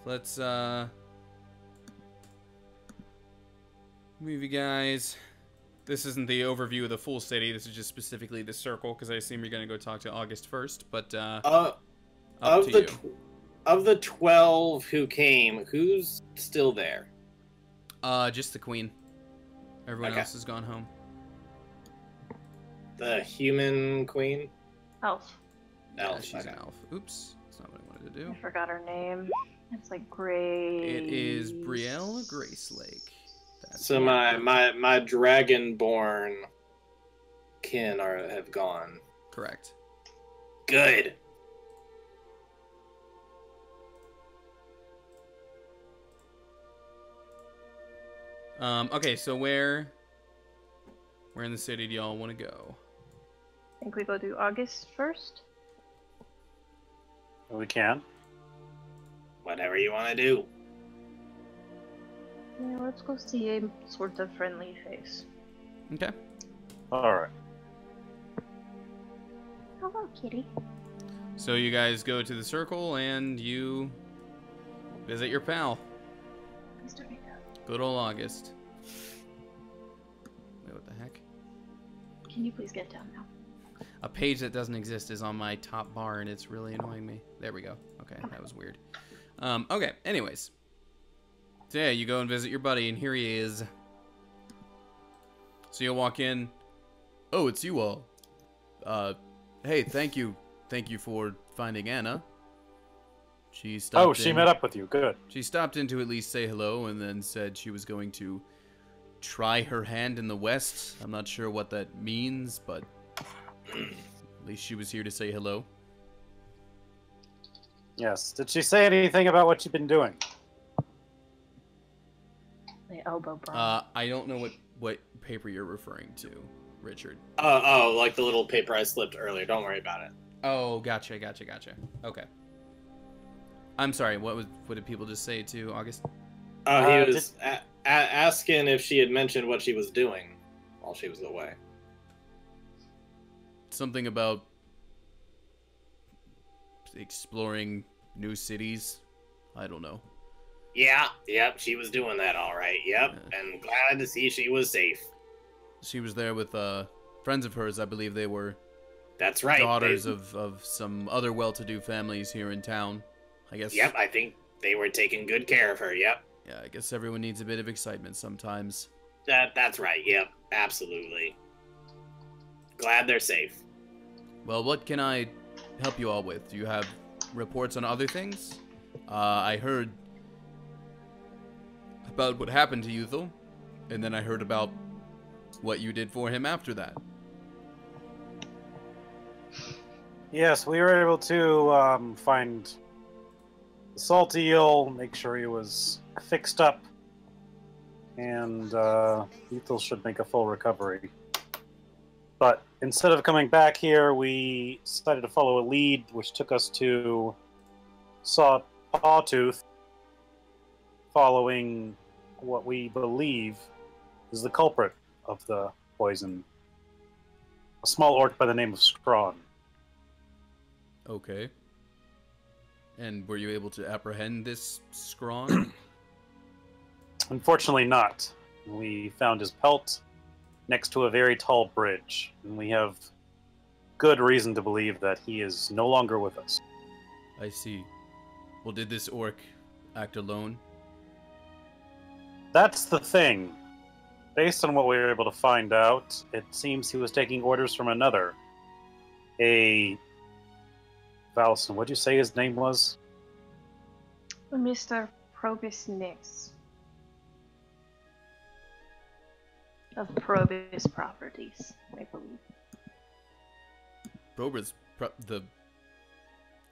Let's move you guys. This isn't the overview of the full city. This is just specifically the circle because I assume you're gonna go talk to August first. But up to you. Of the 12 who came, who's still there? Just the queen. Everyone else has gone home. The human queen? Elf. Yeah, she's an elf. Oops, that's not what I wanted to do. I forgot her name. It's like Grace. It is Brielle Gracelake. So my dragonborn kin have gone. Correct. Good. Okay, so where in the city do y'all want to go? I think we go to August first. We can. Whatever you want to do. Yeah, let's go see a sort of friendly face. Okay. All right. Hello, kitty. So you guys go to the circle and you visit your pal. Please don't make that. Good old August. Wait, what the heck? Can you please get down now? A page that doesn't exist is on my top bar and it's really annoying me. There we go. Okay, that was weird. Okay, anyways. So yeah, you go and visit your buddy and here he is. So you'll walk in. Oh, it's you all. Hey, thank you. Thank you for finding Anna. She stopped Oh, she met up with you. Good. She stopped in to at least say hello and then said she was going to try her hand in the West. I'm not sure what that means, but at least she was here to say hello. Yes. Did she say anything about what you've been doing? The elbow bra. I don't know what paper you're referring to, Richard. Oh, like the little paper I slipped earlier. Don't worry about it. Oh, gotcha. Okay. I'm sorry. What did people just say to August? Oh, he was asking if she had mentioned what she was doing while she was away. Something about exploring new cities. I don't know. Yeah, yep, she was doing that all right. Yep, Yeah. and glad to see she was safe. She was there with friends of hers. I believe they were That's right. daughters of some other well-to-do families here in town. I guess. Yep, I think they were taking good care of her. Yep. Yeah, I guess everyone needs a bit of excitement sometimes. That's right. Yep, absolutely. Glad they're safe. Well, what can I help you all with? Do you have reports on other things? I heard about what happened to Uthal, and then I heard about what you did for him after that. Yes, we were able to find the salty eel, make sure he was fixed up, and Ethel should make a full recovery. But instead of coming back here, we decided to follow a lead, which took us to Sawtooth, following what we believe is the culprit of the poison. A small orc by the name of Scrawn. Okay. And were you able to apprehend this Scrawn? Unfortunately not. We found his pelt next to a very tall bridge, and we have good reason to believe that he is no longer with us. I see. Well, did this orc act alone? That's the thing. Based on what we were able to find out, it seems he was taking orders from another. Valson, what'd you say his name was? Mr. Probus Nix. Of Probus Properties, I believe. Probus, the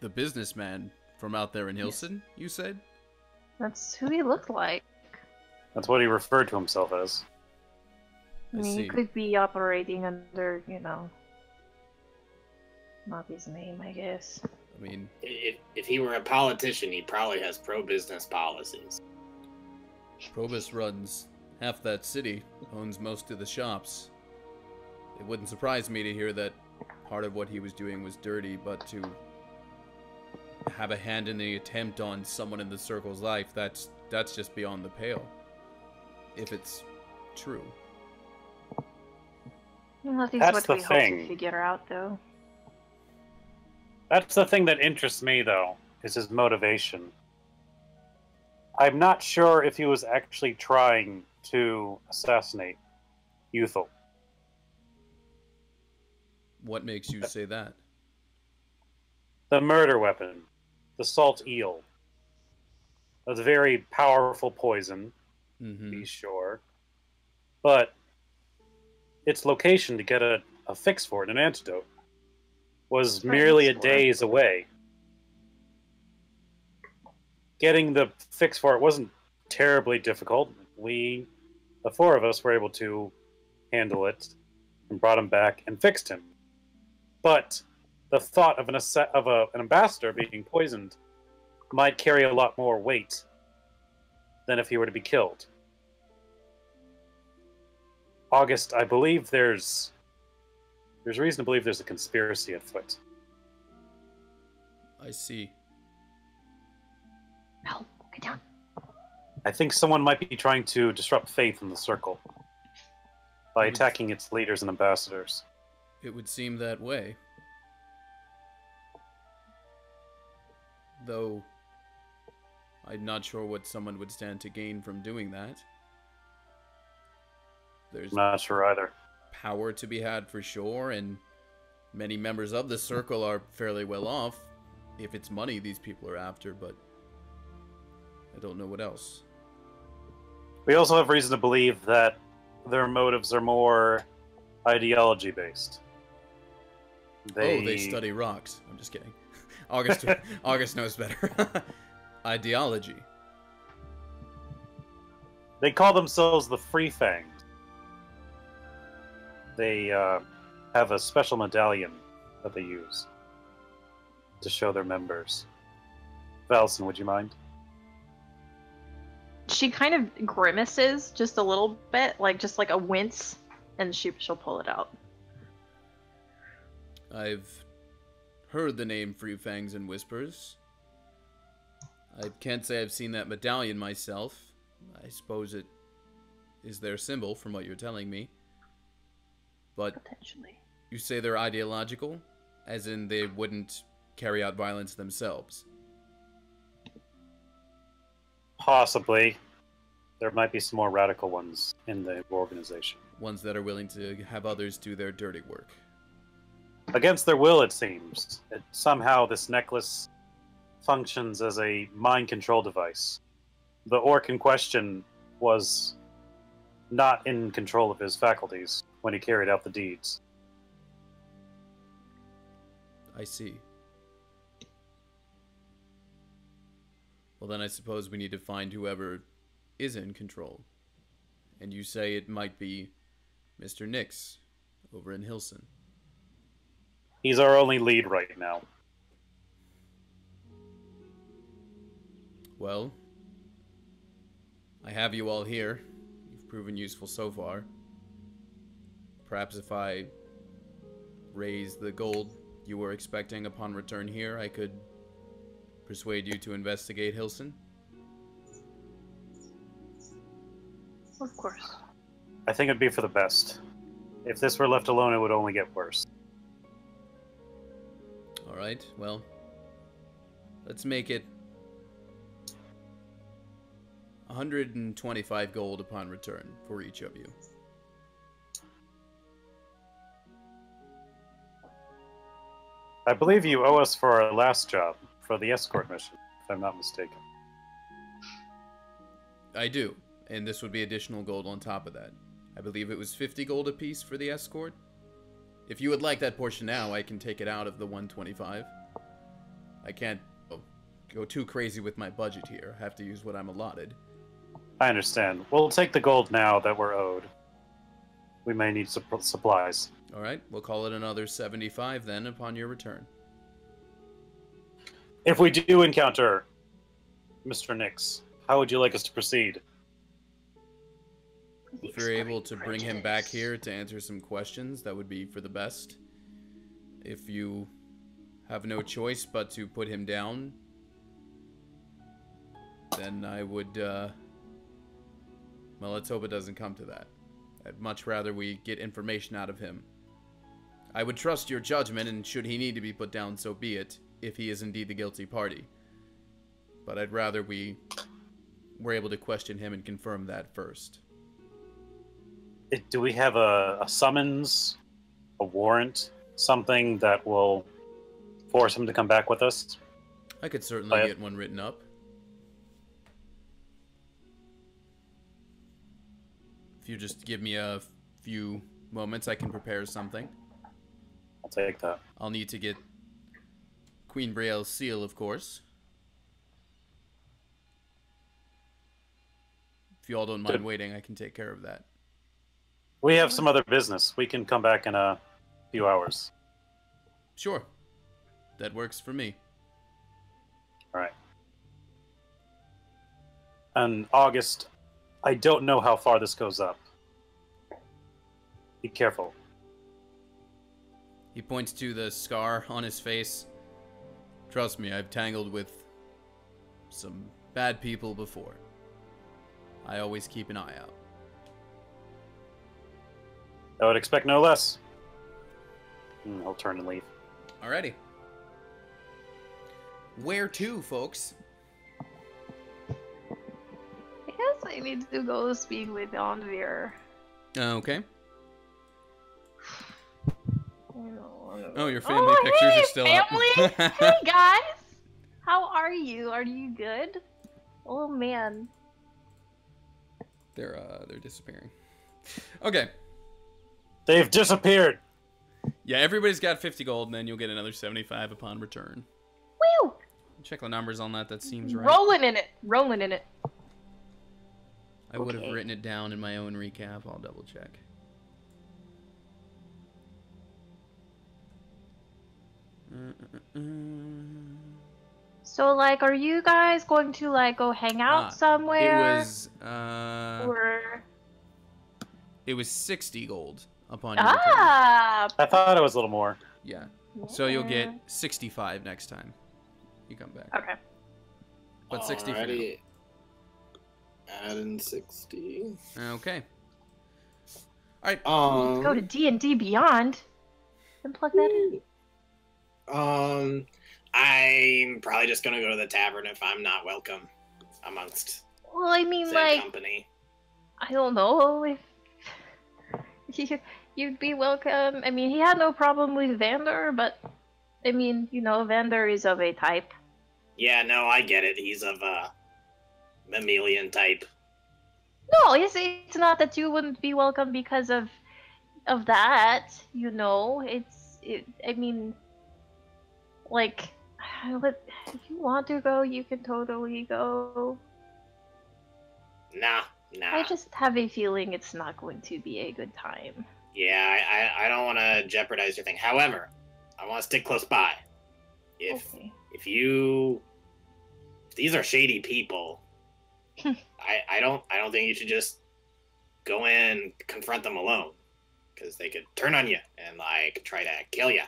businessman from out there in Hilson, you said? That's who he looked like. That's what he referred to himself as. I mean, see. he could be operating under, not his name, I guess. I mean, If he were a politician, he probably has pro-business policies. Probus runs Half that city owns most of the shops. It wouldn't surprise me to hear that part of what he was doing was dirty, but to have a hand in the attempt on someone in the Circle's life, that's just beyond the pale. If it's true. Well, that is That's what the we hope thing. to figure out, though. That's the thing that interests me, though, is his motivation. I'm not sure if he was actually trying to assassinate Youthel. What makes you say that? The murder weapon, the salt eel. That's a very powerful poison, to be sure. But its location to get a fix for it, an antidote, was merely a days away. Getting the fix for it wasn't terribly difficult. The four of us, were able to handle it and brought him back and fixed him. But the thought of an ambassador being poisoned might carry a lot more weight than if he were to be killed. August, I believe there's reason to believe there's a conspiracy afoot. I see. No, get down. I think someone might be trying to disrupt faith in the Circle by attacking its leaders and ambassadors. It would seem that way. Though, I'm not sure what someone would stand to gain from doing that. There's I'm not sure either. power to be had for sure, and many members of the Circle are fairly well off. If it's money these people are after, but I don't know what else. We also have reason to believe that their motives are more ideology-based. They study rocks. I'm just kidding. August knows better. Ideology. They call themselves the Free Fangs. They have a special medallion that they use to show their members. Valson, would you mind? She kind of grimaces just a little bit, just like a wince, and she'll pull it out. I've heard the name Free Fangs in whispers. I can't say I've seen that medallion myself. I suppose it is their symbol from what you're telling me. But Potentially. you say they're ideological? As in they wouldn't carry out violence themselves? Possibly. There might be some more radical ones in the organization. Ones that are willing to have others do their dirty work. Against their will, it seems. Somehow this necklace functions as a mind control device. The orc in question was not in control of his faculties when he carried out the deeds. I see. Well, then I suppose we need to find whoever is in control. And you say it might be Mr. Nix over in Hilson. He's our only lead right now. Well, I have you all here. You've proven useful so far. Perhaps if I raise the gold you were expecting upon return here, I could persuade you to investigate Hilson? Of course. I think it'd be for the best. If this were left alone, it would only get worse. Alright, well, let's make it 125 gold upon return for each of you. I believe you owe us for our last job, for the escort mission, if I'm not mistaken. I do, and this would be additional gold on top of that. I believe it was 50 gold apiece for the escort. If you would like that portion now, I can take it out of the 125. I can't go too crazy with my budget here. I have to use what I'm allotted. I understand. We'll take the gold now that we're owed. We may need supplies. Alright, we'll call it another 75 then upon your return. If we do encounter Mr. Nix, how would you like us to proceed? If you're able to bring him back here to answer some questions, that would be for the best. If you have no choice but to put him down, then I would, well, let's hope it doesn't come to that. I'd much rather we get information out of him. I would trust your judgment, and should he need to be put down, so be it, if he is indeed the guilty party. But I'd rather we were able to question him and confirm that first. Do we have a summons, a warrant, something that will force him to come back with us? I could certainly get one written up. If you just give me a few moments, I can prepare something. I'll take that. I'll need to get Queen Brielle's seal, of course. If you all don't mind waiting, I can take care of that. We have some other business. We can come back in a few hours. Sure. That works for me. All right. And August, I don't know how far this goes up. Be careful. He points to the scar on his face. Trust me, I've tangled with some bad people before. I always keep an eye out. I would expect no less. I'll turn and leave. Alrighty. Where to, folks? I guess I need to go speak with Onvir. Okay. Oh, Oh, your family pictures are still family? up. Hey guys! How are you? Are you good? Oh man. They're disappearing. Okay. They've disappeared. Yeah, everybody's got 50 gold, and then you'll get another 75 upon return. Woo! Check the numbers on that. That seems right. Rolling in it. Rolling in it. I would have written it down in my own recap. I'll double check. So, like, are you guys going to, like, go hang out somewhere? It was 60 gold upon your return. Ah! I thought it was a little more. Yeah. So you'll get 65 next time you come back. Okay. But 60 for now. Alrighty. Add in 60. Okay. Alright. Go to D&D Beyond and plug that in. I'm probably just gonna go to the tavern if I'm not welcome amongst Well, I mean, said like, company. I don't know if you'd be welcome. I mean, he had no problem with Vander, but I mean, you know, Vander is of a type. Yeah, no, I get it. He's of a mammalian type. No, it's not that you wouldn't be welcome because of that. You know, I mean, like, if you want to go, you can totally go. Nah. I just have a feeling it's not going to be a good time. Yeah, I don't want to jeopardize your thing. However, I want to stick close by. If these are shady people, I don't think you should just go in and confront them alone, because they could turn on you and like try to kill you.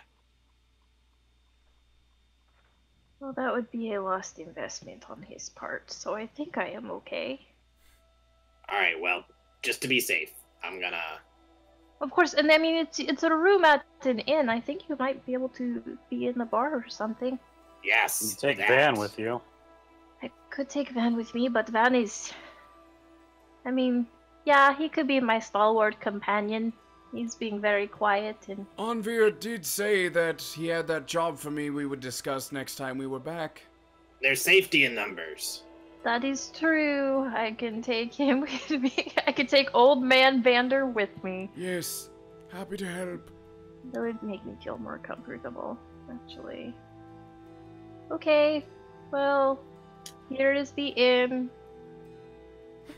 Well, that would be a lost investment on his part, so I think I am okay. All right, well, just to be safe, I'm gonna. Of course, and I mean, it's a room at an inn. I think you might be able to be in the bar or something. Yes. You take Van with you. I could take Van with me, but Van is... I mean, yeah, he could be my stalwart companion. He's being very quiet and... Onvir did say that he had that job for me we would discuss next time we were back. There's safety in numbers. That is true. I can take him with me. I can take old man Vander with me. Yes, happy to help. That would make me feel more comfortable, actually. Okay, well, here is the inn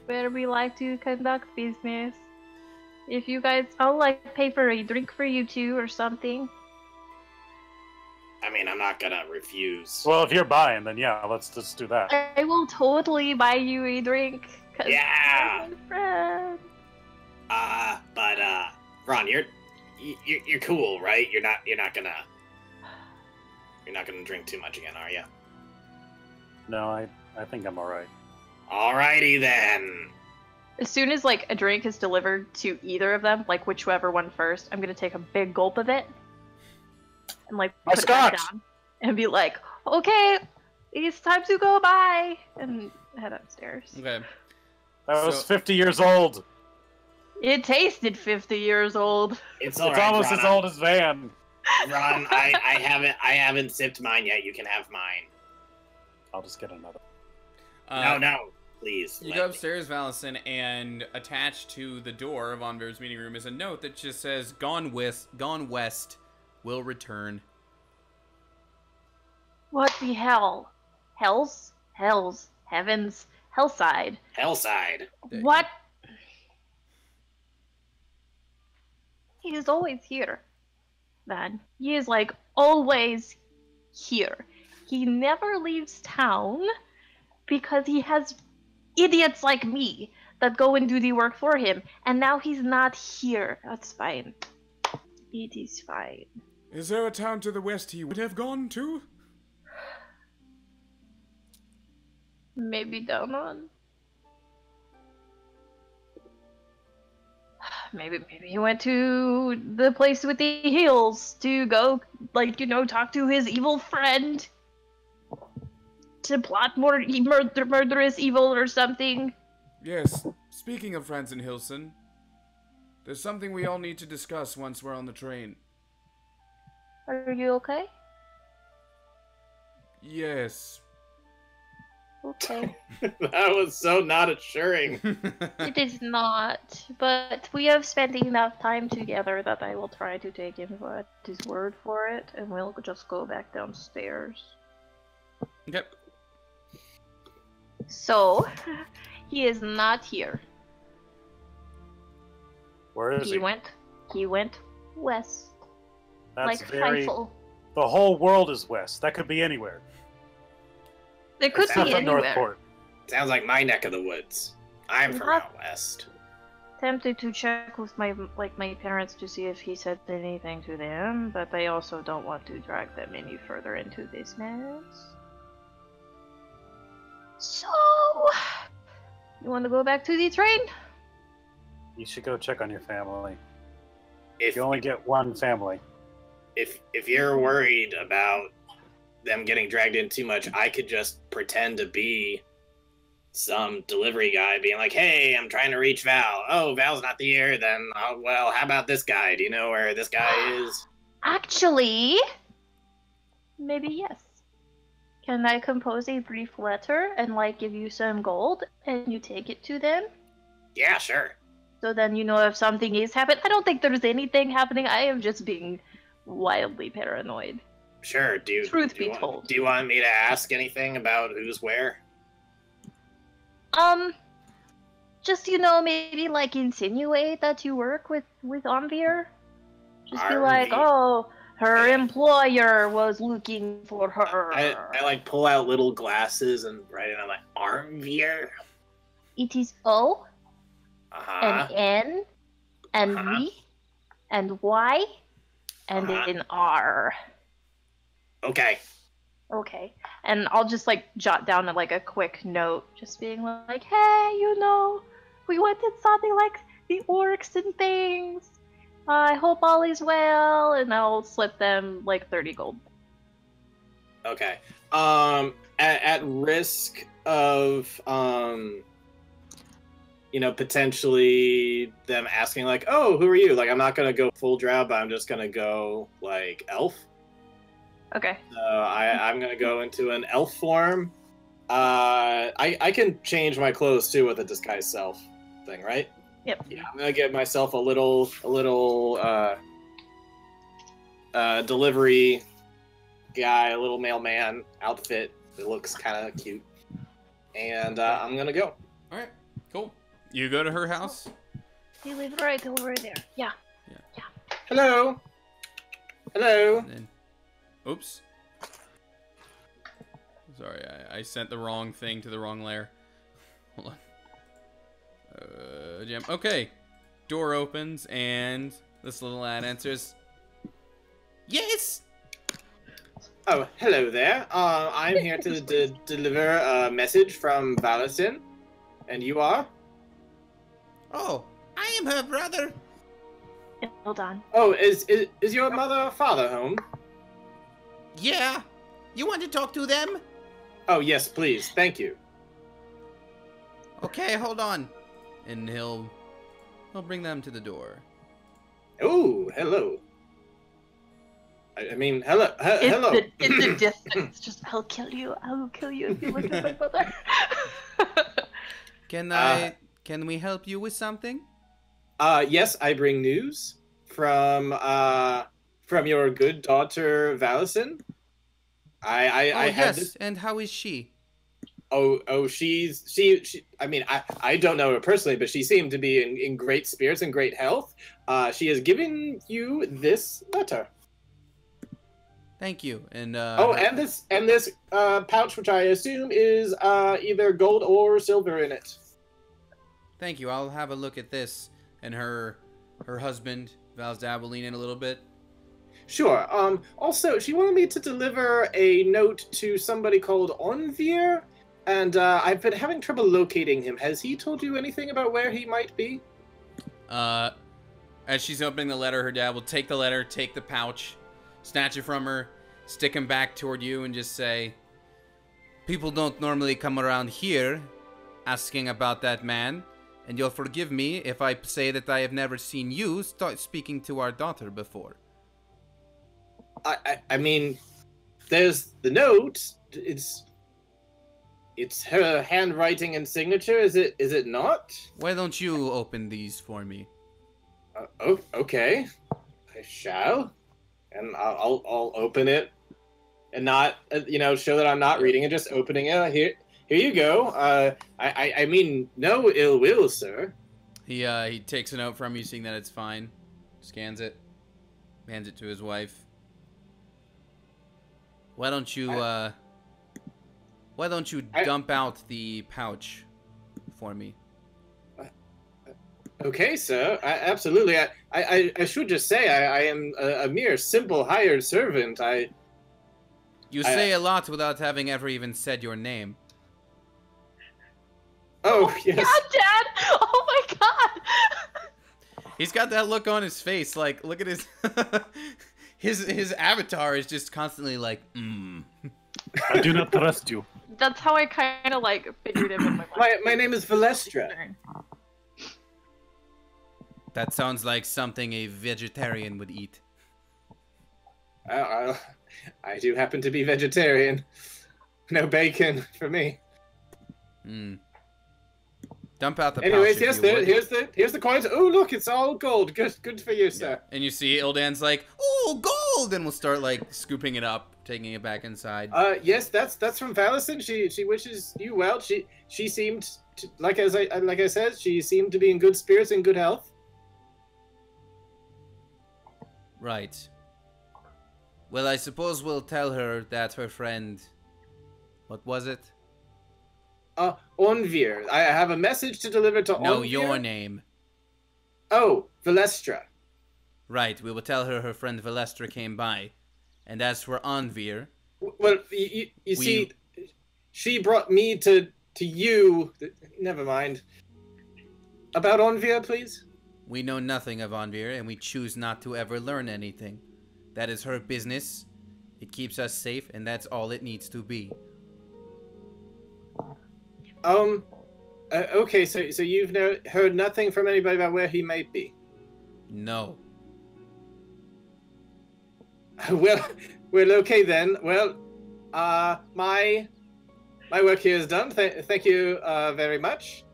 where we like to conduct business. If you guys, I'll like pay for a drink for you two or something. I mean, I'm not gonna refuse. Well, if you're buying, then yeah, let's do that. I will totally buy you a drink. 'Cause Yeah! I'm a friend. But Ron, you're cool, right? You're not gonna drink too much again, are you? No, I think I'm all right. Alrighty then. As soon as like a drink is delivered to either of them, like whichever one first, I'm gonna take a big gulp of it and like My put it back scotch! down and be like, "Okay, it's time to go. Bye," and head upstairs. Okay. That was So- 50 years old. It tasted 50 years old. It's It's alright, almost Ron. as old as Van. Ron, I haven't sipped mine yet. You can have mine. I'll just get another. No, please. You let go me. upstairs, Valison, and attached to the door of Von Bear's meeting room is a note that just says, Gone west, will return. What the hell? Hells, heavens, hellside. Hellside. There you What? He is always here. Then he is like always here. He never leaves town because he has idiots like me that go and do the work for him, and now he's not here. That's fine. It is fine. Is there a town to the west he would have gone to? Maybe down on. Maybe he went to the place with the heels to go, like, talk to his evil friend. To plot more murderous evil or something. Yes, speaking of friends in Hilson, there's something we all need to discuss once we're on the train. Are you okay? Yes. Okay. That was so not assuring. It is not, but we have spent enough time together that I will try to take him at his word for it, and we'll just go back downstairs. Okay. So, he is not here. Where is he? He went west. That's Like very. Feifel. The whole world is west. That could be anywhere. There could Except be for anywhere. Northport. Sounds like my neck of the woods. I'm from Not- out west. Tempted to check with my parents to see if he said anything to them, but I also don't want to drag them any further into this mess. So, you want to go back to the train? You should go check on your family. If You only get one family. if you're worried about them getting dragged in too much, I could just pretend to be some delivery guy being like, hey, I'm trying to reach Val. Oh, Val's not here, then, well, how about this guy? Do you know where this guy is? Actually, maybe yes. Can I compose a brief letter and, give you some gold, and you take it to them? Yeah, sure. So then you know if something is happening. I don't think there's anything happening. I am just being wildly paranoid. Sure. Truth do be you want, told. Do you want me to ask anything about who's where? Just maybe insinuate that you work with Onvir. Just be like, Armvir. oh, her employer was looking for her. I pull out little glasses and write it on my Armvir. It is O Uh-huh. and N and Uh-huh. V and Y and Uh-huh. an R. Okay. Okay. And I'll just jot down a quick note, just being like, hey, we went and saw the orcs and things. I hope all is well, and I'll slip them 30 gold. Okay. At risk of potentially them asking oh, who are you? I'm not gonna go full drow, but I'm just gonna go elf. Okay. I'm gonna go into an elf form. I can change my clothes too with a disguise self thing, right? Yep. Yeah, I'm gonna get myself a little delivery guy, a little mailman outfit that looks kind of cute, and I'm gonna go. All right. Cool. You go to her house. You live right over there. Yeah. Hello. Hello. And then, oops. Sorry, I sent the wrong thing to the wrong layer. Hold on. Jam. Okay. Door opens, and this little lad answers, "Yes." Oh, hello there. I'm here to deliver a message from Valison. And you are? "Oh, I am her brother." Hold on. Oh, is your mother or father home? "Yeah. You want to talk to them?" Oh, yes, please. Thank you. "Okay, hold on." And he'll bring them to the door. Oh, hello. I mean, hello. Hello. It's a distance. Just, I'll kill you. I will kill you if you look at my mother. Can we help you with something? Yes, I bring news from your good daughter Valison. I had Yes. this. And how is she? She. I mean, I don't know her personally, but she seemed to be in great spirits and great health. She has given you this letter. Thank you. And And this pouch, which I assume is either gold or silver in it. thank you. I'll have a look at this. And her husband, Valsdab, will lean in a little bit. Sure. Also, she wanted me to deliver a note to somebody called Onvir, and I've been having trouble locating him. Has he told you anything about where he might be? As she's opening the letter, her dad will take the letter, take the pouch, snatch it from her, stick him back toward you, and just say, "People don't normally come around here asking about that man, and you'll forgive me if I say that I have never seen you start speaking to our daughter before." I mean, there's the note. It's her handwriting and signature. Is it not? Why don't you open these for me? Okay. I shall, and I'll open it, and not show that I'm not reading it. Just opening it. Here you go. I mean no ill will, sir. He takes a note from you, seeing that it's fine, scans it, hands it to his wife. Why don't you dump out the pouch for me? Okay, sir. Absolutely. I should just say I am a mere simple hired servant. You say a lot without having ever even said your name. Oh, yes. God, Dad! Oh my God! He's got that look on his face, like, look at his his avatar is just constantly like, I do not trust you. That's how I kind of like figured him in my mind. My name is Valestra. That sounds like something a vegetarian would eat. I do happen to be vegetarian. No bacon for me. Dump out the Anyways, pouch. yes, here's the coins. Oh, look, it's all gold. Good for you, sir. And you see Ildan's like, "Oh, gold!" and we'll start like scooping it up, taking it back inside. Yes, that's from Valison. She wishes you well. She seemed to, like I said, she seemed to be in good spirits and good health. Right. Well, I suppose we'll tell her that her friend, what was it? Onvir. I have a message to deliver to Onvir. No, your name. Oh, Valestra. Right, we will tell her her friend Valestra came by. And as for Onvir... Well, you see, she brought me to you. Never mind. About Onvir, please? We know nothing of Onvir, and we choose not to ever learn anything. That is her business. It keeps us safe, and that's all it needs to be. Okay, so you've heard nothing from anybody about where he might be? No. Well, okay then. Well, my work here is done. Thank you very much.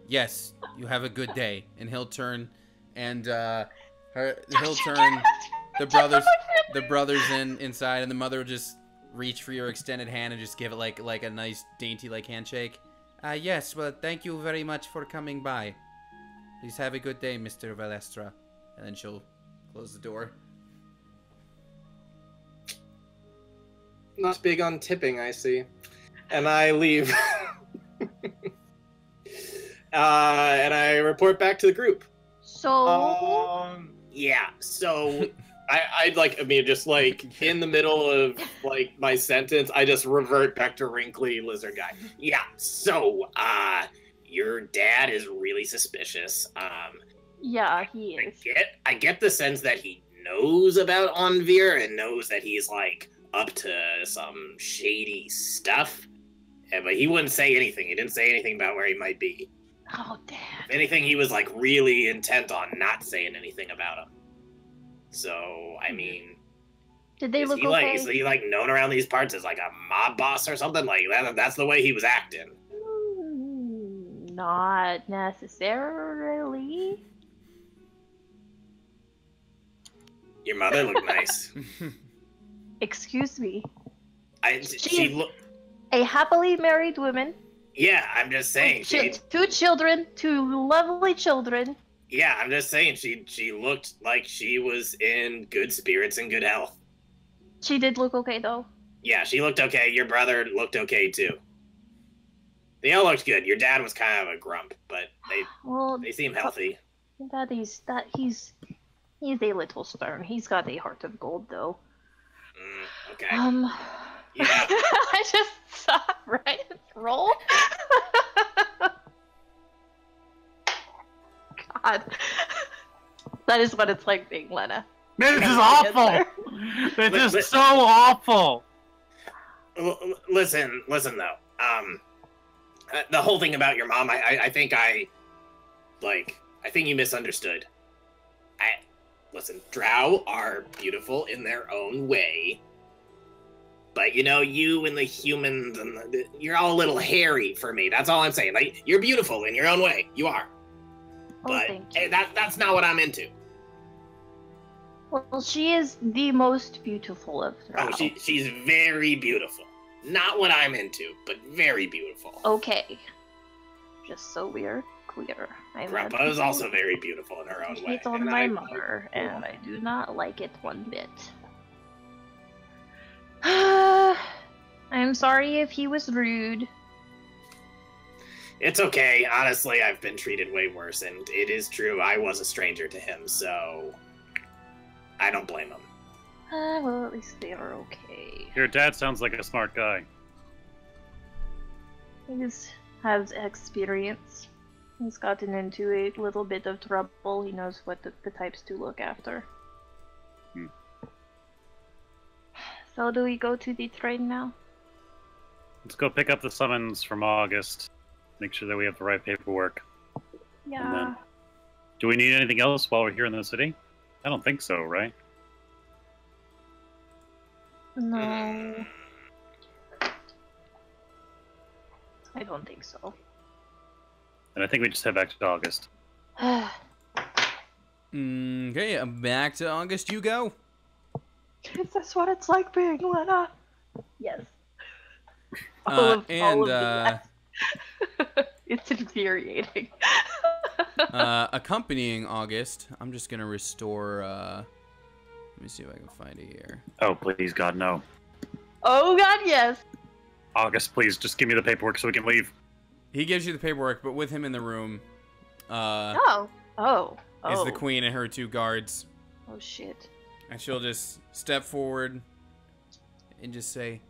Yes, you have a good day. And he'll turn, and he'll turn the brothers inside, and the mother will just reach for your extended hand and just give it like a nice dainty like handshake. Yes, well, thank you very much for coming by. Please have a good day, Mr. Valestra. And then she'll close the door. Not big on tipping, I see. And I leave. And I report back to the group. So Yeah. So I'd like, I mean, just like in the middle of like my sentence, I just revert back to wrinkly lizard guy. Yeah. So, your dad is really suspicious. yeah, he is. I get the sense that he knows about Onvir and knows that he's like up to some shady stuff. Yeah, but he wouldn't say anything. He didn't say anything about where he might be. Oh damn. If anything, he was like really intent on not saying anything about him. So, I mean, Did they look is okay? he like known around these parts as like a mob boss or something? Like that's the way he was acting. Not necessarily. Your mother looked nice. Excuse me. She looked. A happily married woman. Yeah, I'm just saying. Two children, two lovely children. Yeah, I'm just saying. She looked like she was in good spirits and good health. She did look okay though. Yeah, she looked okay. Your brother looked okay too. They all looked good. Your dad was kind of a grump, but they seem healthy. He's a little stern. He's got a heart of gold though. Okay. Yeah. I just saw Ryan roll. God. That is what it's like being Lena. This is awful. This is so awful. Listen though. The whole thing about your mom, I think you misunderstood. Listen, drow are beautiful in their own way. But, you and the humans, you're all a little hairy for me. That's all I'm saying. Like, you're beautiful in your own way. You are. But thank you. that's not what I'm into. Well, she is the most beautiful of drow. Oh, she's very beautiful. Not what I'm into, but very beautiful. Okay. Just so we're clear. Grandpa is also very beautiful in her own way. She's on my mother, and I do not like it one bit. I'm sorry if he was rude. It's okay. Honestly, I've been treated way worse, and it is true. I was a stranger to him, so I don't blame him. Well, at least they are okay. Your dad sounds like a smart guy. He has experience. He's gotten into a little bit of trouble. He knows what the types to look after. So do we go to the train now? Let's go pick up the summons from August. Make sure that we have the right paperwork. Yeah. Do we need anything else while we're here in the city? I don't think so, right? No. I don't think so. And I think we just head back to August. Okay, back to August you go. Is this what it's like being Lena? Yes. It's infuriating. Accompanying August, I'm just gonna restore. Let me see if I can find it here. Oh, please, God, no. Oh God, yes. August, please, just give me the paperwork so we can leave. He gives you the paperwork, but with him in the room, Oh. is the queen and her two guards. Oh shit. And she'll just step forward and just say,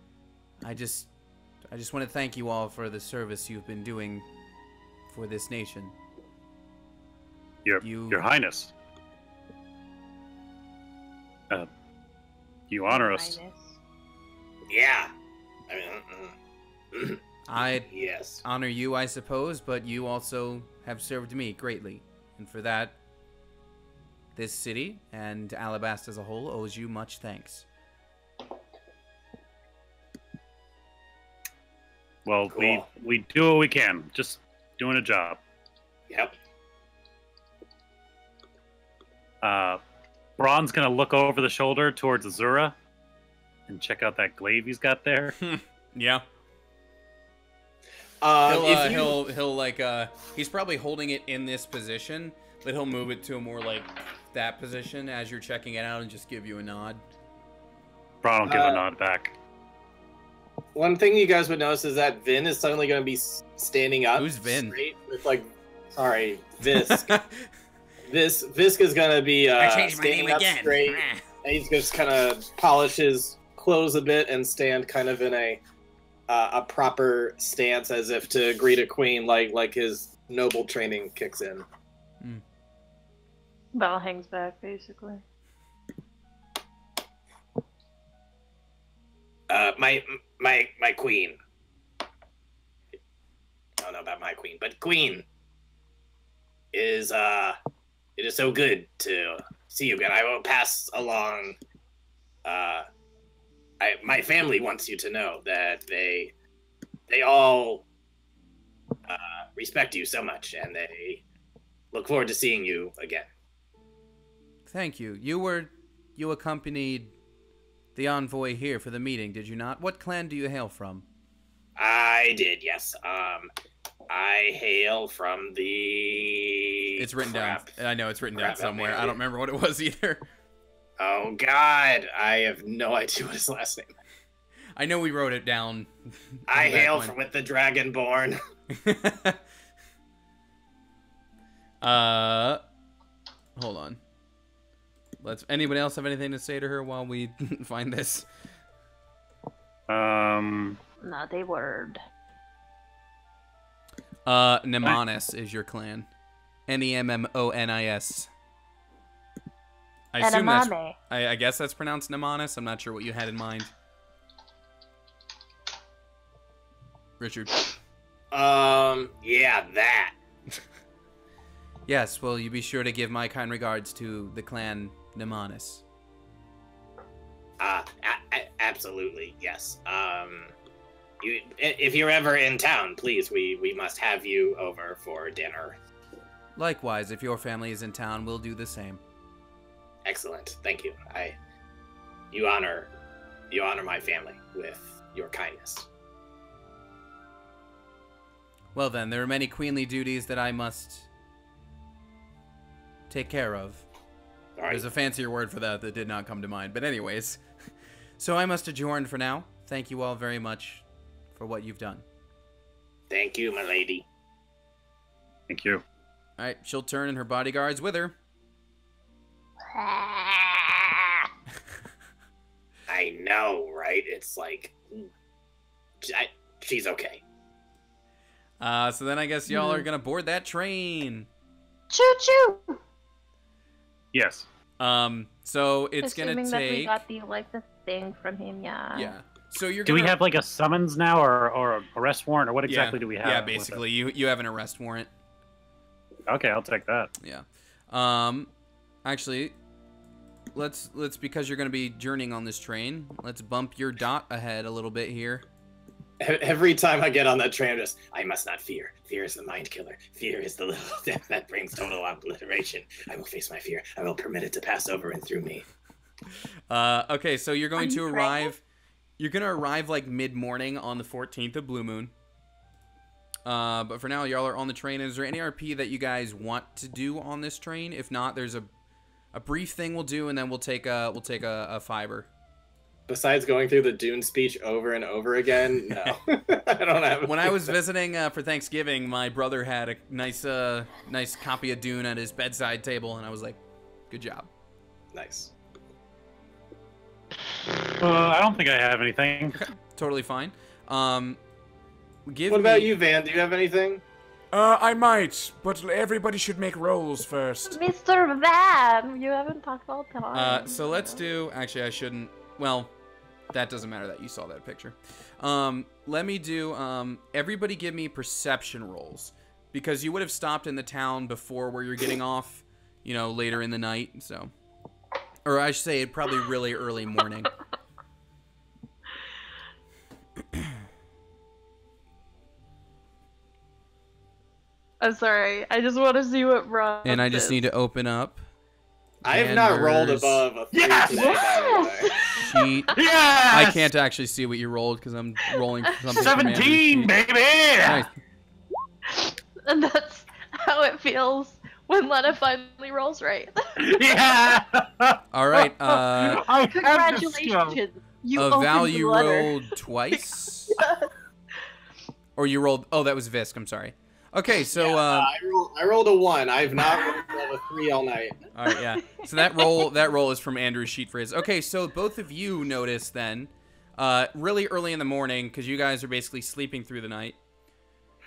I just want to thank you all for the service you've been doing for this nation. Your Highness. You honor us. Yeah. I Yes. honor you, I suppose, but you also have served me greatly. And for that, this city and Alabasta as a whole owes you much thanks. Well, Cool. we do what we can. Just doing a job. Yep. Braun's gonna look over the shoulder towards Azura and check out that glaive he's got there. Yeah. He'll like he's probably holding it in this position, but he'll move it to a more like that position as you're checking it out and just give you a nod. Braun will give a nod back. One thing you guys would notice is that Vin is suddenly going to be standing up. Who's Vin? Straight with like Sorry, Visk. Visk is gonna be I changed my name standing up again. straight, and he's just kind of polish his clothes a bit and stand kind of in a proper stance, as if to greet a queen, like his noble training kicks in. Bell hangs back, basically. My queen. I don't know about my queen, but queen is it is so good to see you again. I will pass along. My family wants you to know that they all respect you so much, and they look forward to seeing you again. Thank you. You accompanied the envoy here for the meeting, did you not? What clan do you hail from? I did, yes. I hail from the... It's written down. I know it's written down Crap, somewhere. man. I don't remember what it was either. Oh, God. I have no idea what his last name is. I know we wrote it down. I hail from with the Dragonborn. Hold on. Anybody else have anything to say to her while we find this? Not a word. Nemonis is your clan. Nemmonis. I assume that's... Edamame. I guess that's pronounced Nemonis. I'm not sure what you had in mind. Richard. Yeah, that. Yes, well, you be sure to give my kind regards to the clan Nemonis. Absolutely, yes. If you're ever in town, please, we must have you over for dinner. Likewise, if your family is in town, we'll do the same. Excellent, thank you. You honor my family with your kindness. Well then, there are many queenly duties that I must take care of. All right. There's a fancier word for that did not come to mind. But anyways, so I must adjourn for now. Thank you all very much for what you've done. Thank you, my lady. Thank you. All right, she'll turn and her bodyguards with her. I know, right? It's like... she's okay. So then I guess y'all are gonna board that train. Choo choo. Yes. So it's Assuming gonna that we take. got the thing from him, yeah. Yeah. So you're. Do Gonna... we have like a summons now, or a arrest warrant, or what exactly do we have? Yeah, with basically, you have an arrest warrant. it? Okay, I'll take that. Yeah. Actually, let's because you're gonna be journeying on this train. Let's bump your dot ahead a little bit here. Every time I get on that train, I must not fear. Fear is the mind killer. Fear is the little death that brings total obliteration. I will face my fear. I will permit it to pass over and through me. Okay, so you're going Are to you arrive. You're gonna arrive like mid-morning on the 14th of Blue Moon. But for now, y'all are on the train. Is there any RP that you guys want to do on this train? If not, there's a brief thing we'll do, and then we'll take a fiber. Besides going through the Dune speech over and over again, no. I don't have. When I was visiting for Thanksgiving, my brother had a nice copy of Dune at his bedside table, and I was like, "Good job." Nice. I don't think I have anything. Totally fine. What about you, Van? Do you have anything? I might, but everybody should make rolls first. Mr. Van, you haven't talked all time. So let's do. Actually, I shouldn't. Well, that doesn't matter that you saw that picture. Let me do. Everybody, give me perception rolls because you would have stopped in the town before where you're getting off. You know, later in the night. So, or I should say, probably really early morning. I'm sorry. I just want to see what Rob And I just is. need to open up. I have not rolled Xander's above a 3 Yes! today, by the way. sheet. Yes! I can't actually see what you rolled because I'm rolling something. from Xander's 17, sheet. baby! Nice. And that's how it feels when Lena finally rolls right. Yeah! All right. I have the skill. Congratulations. You A opened value the letter. rolled twice. Or you rolled. Oh, that was Visk. I'm sorry. Okay, so Yeah, I rolled a 1. I've not rolled above a 3 all night. all right, yeah. So that roll is from Andrew's sheet for his. Okay, so both of you notice then, really early in the morning, because you guys are basically sleeping through the night.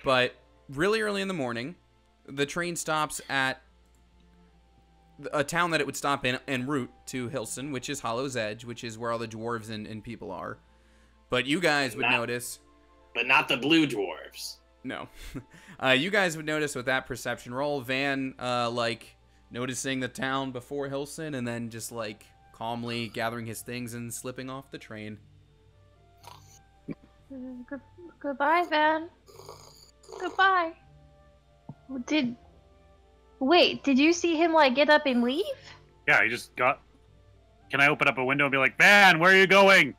But really early in the morning, the train stops at a town that it would stop in en route to Hilson, which is Hollow's Edge, which is where all the dwarves and people are. But you guys would notice. But not the blue dwarves. No. You guys would notice with that perception roll, Van, noticing the town before Hilson and then just, calmly gathering his things and slipping off the train. Goodbye, Van. Goodbye. Wait, did you see him, get up and leave? Yeah, he just got... Can I open up a window and be like, Van, where are you going?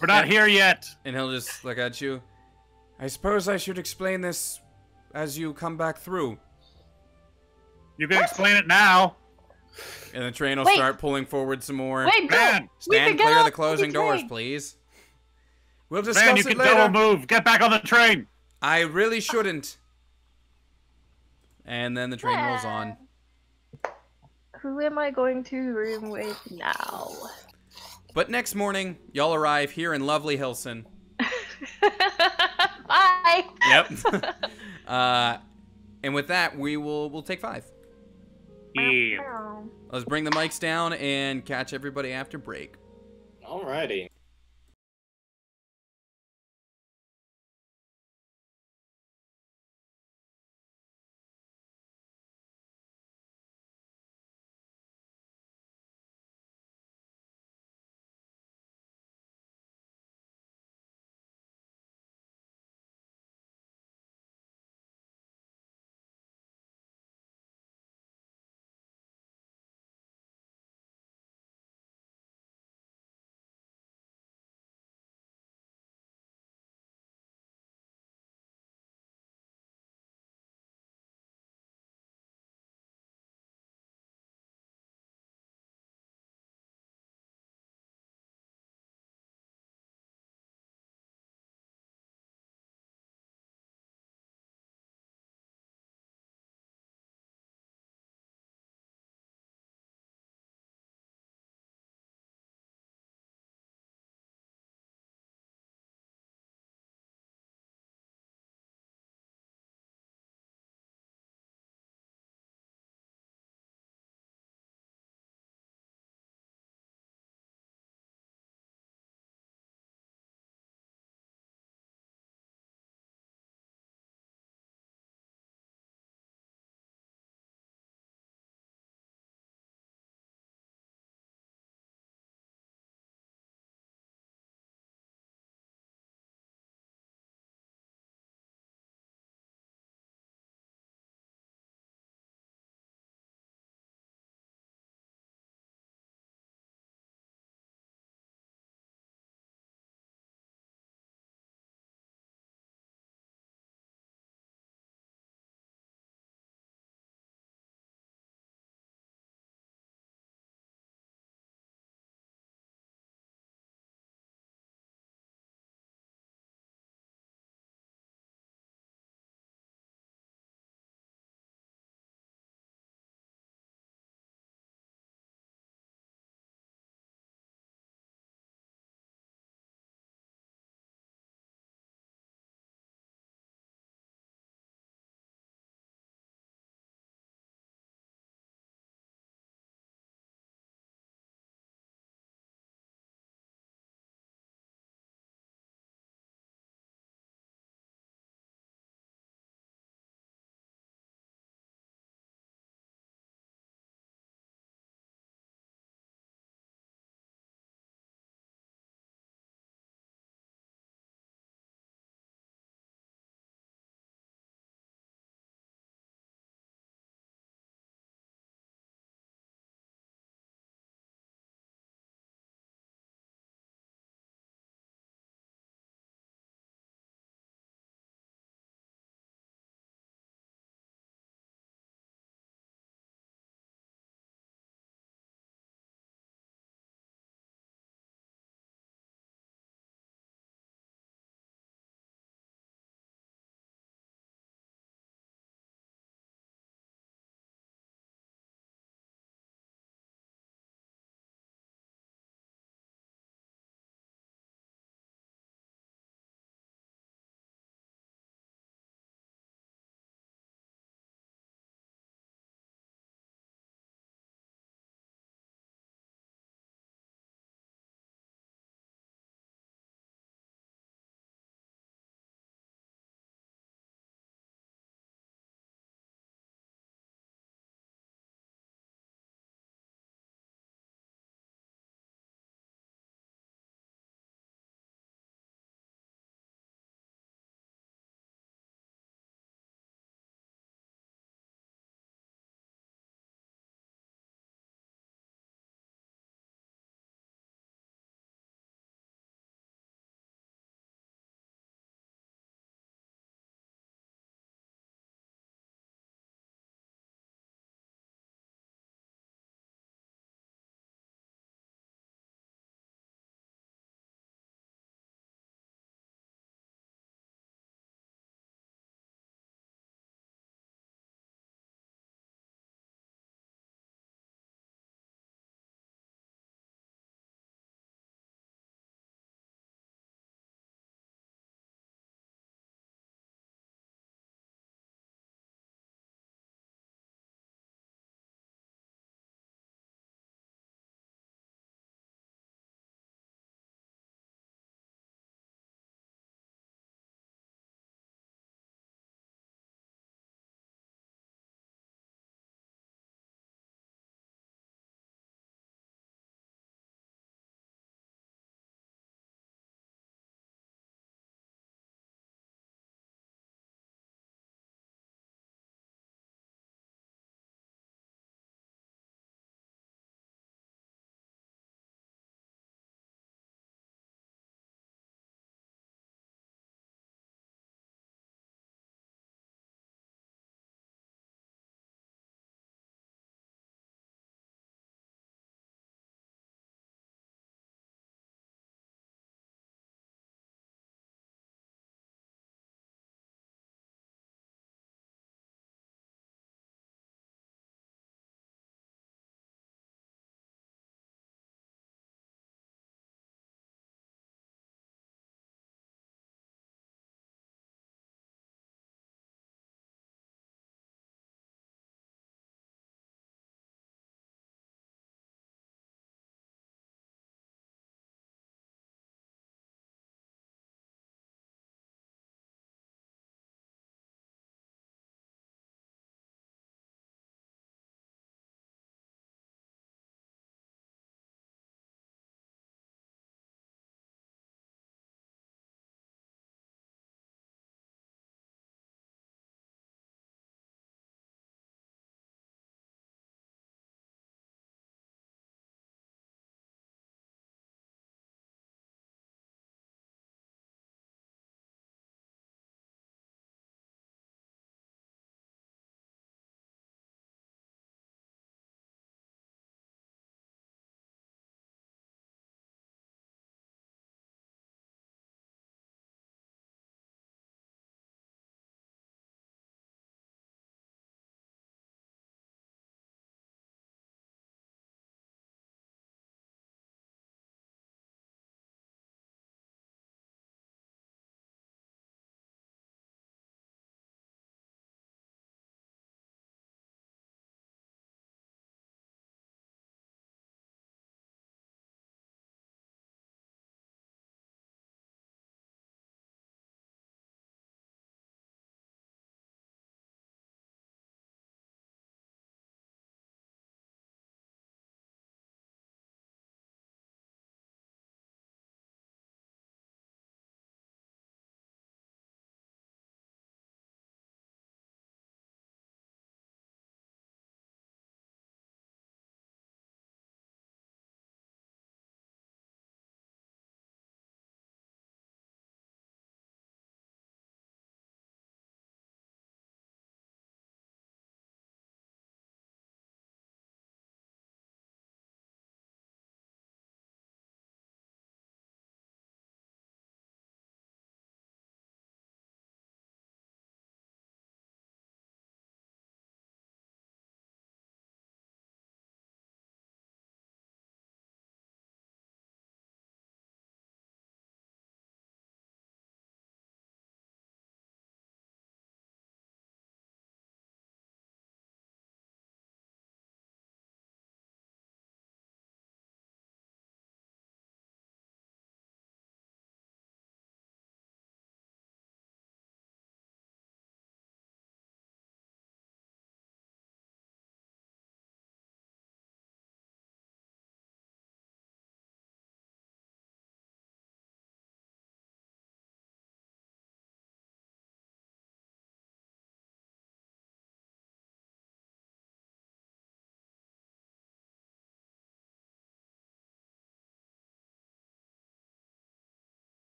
We're not here yet. And he'll just look at you. I suppose I should explain this as you come back through. You can explain it now. And the train will Wait. start pulling forward some more. Wait, Van, Stand get clear of off the the closing doors, train. please. We'll discuss Van, you it can later. double move. Get back on the train. I really shouldn't. And then the train rolls on. Who am I going to room with now? But next morning, y'all arrive here in lovely Hilson. Bye. Yep. And with that, we'll take 5. Yeah. Let's bring the mics down and catch everybody after break. Alrighty.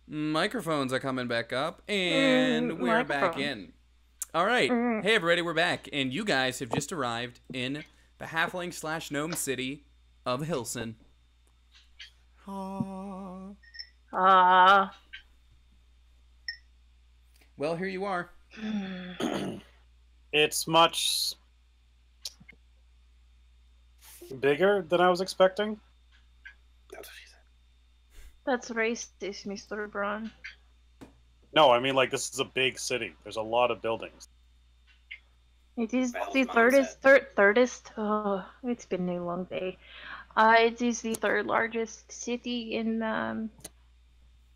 Microphones are coming back up, and we're back microphone. in. All right. Hey, everybody, we're back, and you guys have just arrived in the halfling/gnome city of Hilson. Ah. Well, here you are. It's much bigger than I was expecting. That's what she said. That's racist, Mr. Braun. No, I mean, like, this is a big city. There's a lot of buildings. It is Well, the Mom thirdest. Oh, it's been a long day. It is the third largest city in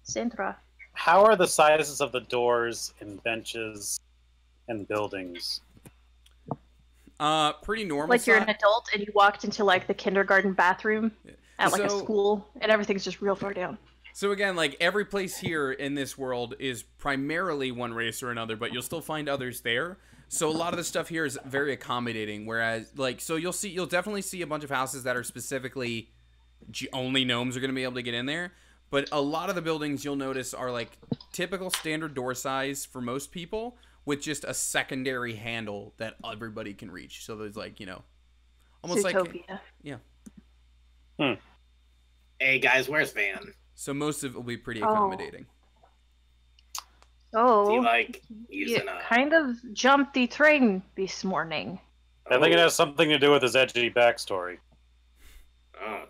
Sentra. How are the sizes of the doors and benches and buildings? Pretty normal. Like you're an adult and you walked into like the kindergarten bathroom at like a So- school, and everything's just real far down. So again, like every place here in this world is primarily one race or another, but you'll still find others there. So a lot of the stuff here is very accommodating. Whereas, like, so you'll definitely see a bunch of houses that are specifically only gnomes are going to be able to get in there. But a lot of the buildings you'll notice are like typical standard door size for most people, with just a secondary handle that everybody can reach. So there's like, almost like Zootopia. Hey guys, where's Van? So most of it will be pretty Oh. accommodating. Oh, Do you like you using a? kind of jumped the train this morning. I think it has something to do with his edgy backstory. Oh.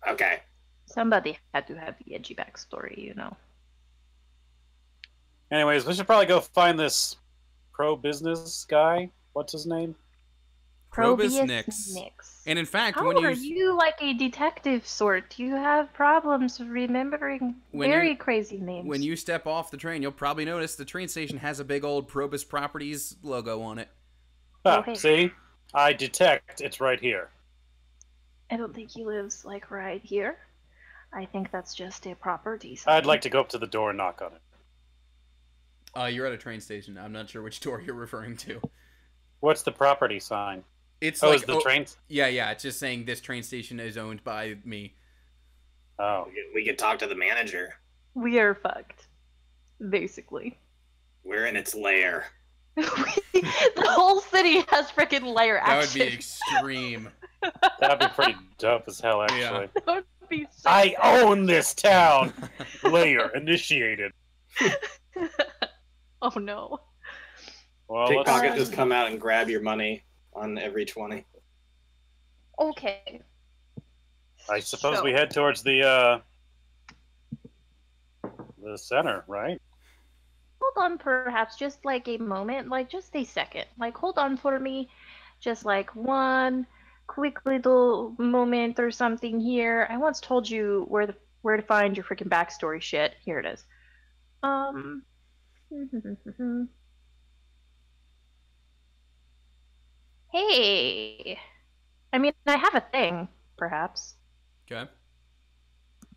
Okay. Somebody had to have the edgy backstory, Anyways, we should probably go find this pro-business guy. What's his name? Probus Nix. And in fact, How when are you like a detective sort? You have problems remembering When very you- crazy names. when you step off the train, you'll probably notice the train station has a big old Probus Properties logo on it. Ah, Okay. see? I detect. It's right here. I don't think he lives like right here. I think that's just a property sign. I'd like to go up to the door and knock on it. You're at a train station. I'm not sure which door you're referring to. What's the property sign? It's Oh, like is the train? Yeah. It's just saying this train station is owned by me. Oh. We could talk to the manager. We are fucked, basically. We're in its lair. The whole city has freaking layer That would action. be extreme. That'd be pretty dope as hell, actually. Yeah. That would be so I bad. own this town! Layer initiated. Oh no. Well, Pickpocket let's... just come out and grab your money on every 20. Okay. I suppose So- we head towards the center, right? Hold on, perhaps just like a moment, like just a second. Like, hold on for me, just like one quick little moment or something here. I once told you where to find your freaking backstory shit. Here it is. Hey, I mean, I have a thing, perhaps. Okay.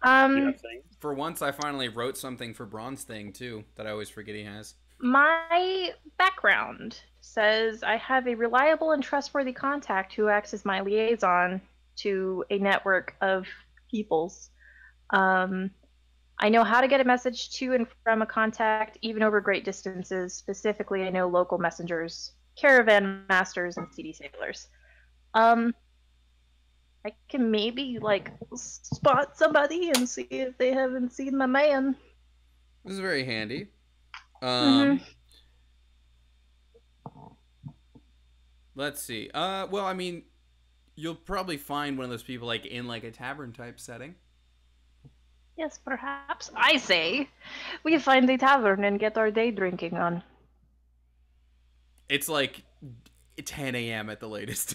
Yeah, thing. For once, I finally wrote something for Braun's thing too that I always forget he has. My background says I have a reliable and trustworthy contact who acts as my liaison to a network of peoples. I know how to get a message to and from a contact, even over great distances. Specifically, I know local messengers, caravan masters, and CD sailors. I can maybe, like, spot somebody and see if they haven't seen my man. This is very handy. Mhm. Let's see. Well, I mean, you'll probably find one of those people like in like a tavern type setting. Yes, perhaps. I say, we find a tavern and get our day drinking on. It's like 10 a.m. at the latest.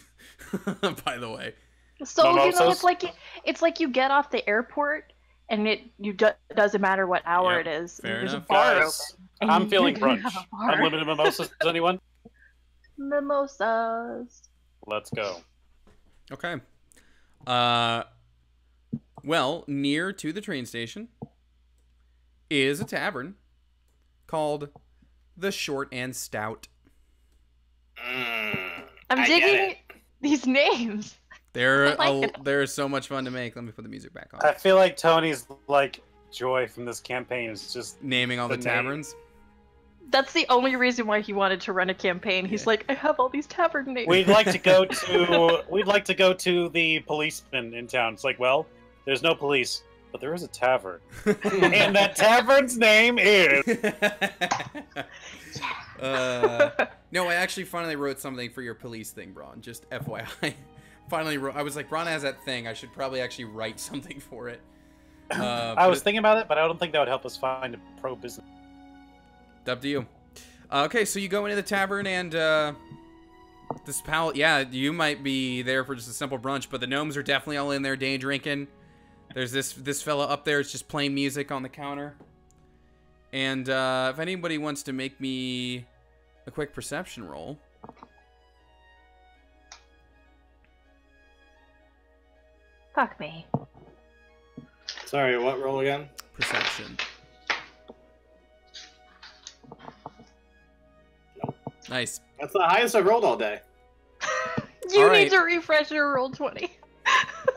By the way. So Mimosas? it's like you get off the airport and doesn't matter what hour Yep, it is. fair There's enough. a bar Guys, open. and I'm you're feeling gonna brunch. have a bar. Unlimited mimosas, anyone? Mimosas. Let's go. Okay. Well, near to the train station is a tavern called the Short and Stout. Mm, I'm I get digging it. these names. They're I like it. they're so much fun to make. Let me put the music back on. I feel like Tony's like joy from this campaign is just Naming all the name. taverns. That's the only reason why he wanted to run a campaign. He's Yeah. like, I have all these tavern names. We'd like to go to the policeman in town. It's like, well, there's no police, but there is a tavern. And that tavern's name is No, I actually finally wrote something for your police thing, Braun. Just FYI. Finally wrote. I was like, Braun has that thing. I should probably actually write something for it. I was thinking about it, but I don't think that would help us find a pro business. Up to you. Okay, so you go into the tavern and this pal. Yeah, you might be there for just a simple brunch, but the gnomes are definitely all in there day drinking. There's this fella up there. It's just playing music on the counter. And if anybody wants to make me a quick perception roll. Fuck me. Sorry, what roll again? Perception. Nice. That's the highest I've rolled all day. You All right. need to refresh your roll 20.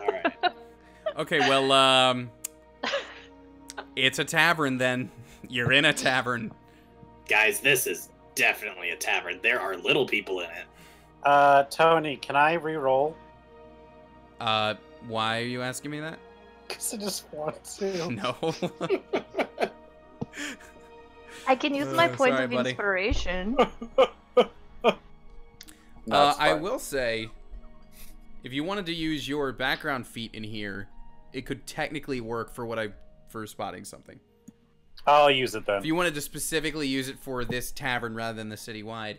All right. Okay, well, it's a tavern then. You're in a tavern. Guys, this is definitely a tavern. There are little people in it. Tony, can I re-roll? Why are you asking me that? Because I just want to. No. I can use my point sorry, of buddy. inspiration. I will say, if you wanted to use your background feat in here, it could technically work for spotting something. I'll use it then. If you wanted to specifically use it for this tavern rather than the citywide.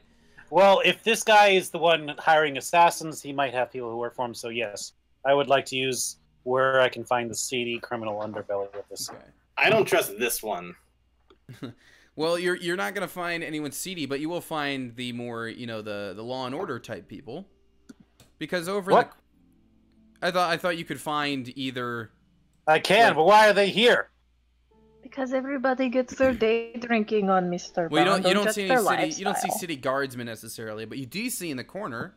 Well, if this guy is the one hiring assassins, he might have people who work for him. So yes, I would like to use where I can find the seedy criminal underbelly of this. Okay. I don't trust this one. Well, you're not gonna find anyone seedy, but you will find the more the Law and Order type people, because What? I thought you could find either. I can, but why are they here? Because everybody gets their day drinking on Mr. Well, Bond. you don't judge see their any city lifestyle. city guardsmen necessarily, but you do see in the corner.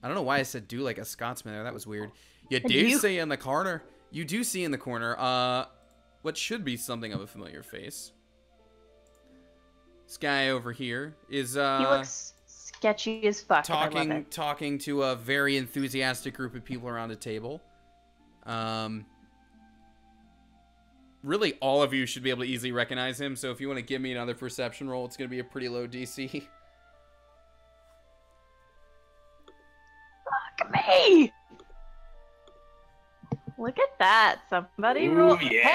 I don't know why I said do like a Scotsman there. That was weird. You do see in the corner. You do see in the corner. What should be something of a familiar face. This guy over here is He looks sketchy as fuck. and I love it. talking to a very enthusiastic group of people around a table. Really, all of you should be able to easily recognize him. So if you want to give me another perception roll, it's going to be a pretty low DC. Fuck me! Look at that. Somebody Ooh, roll. yeah.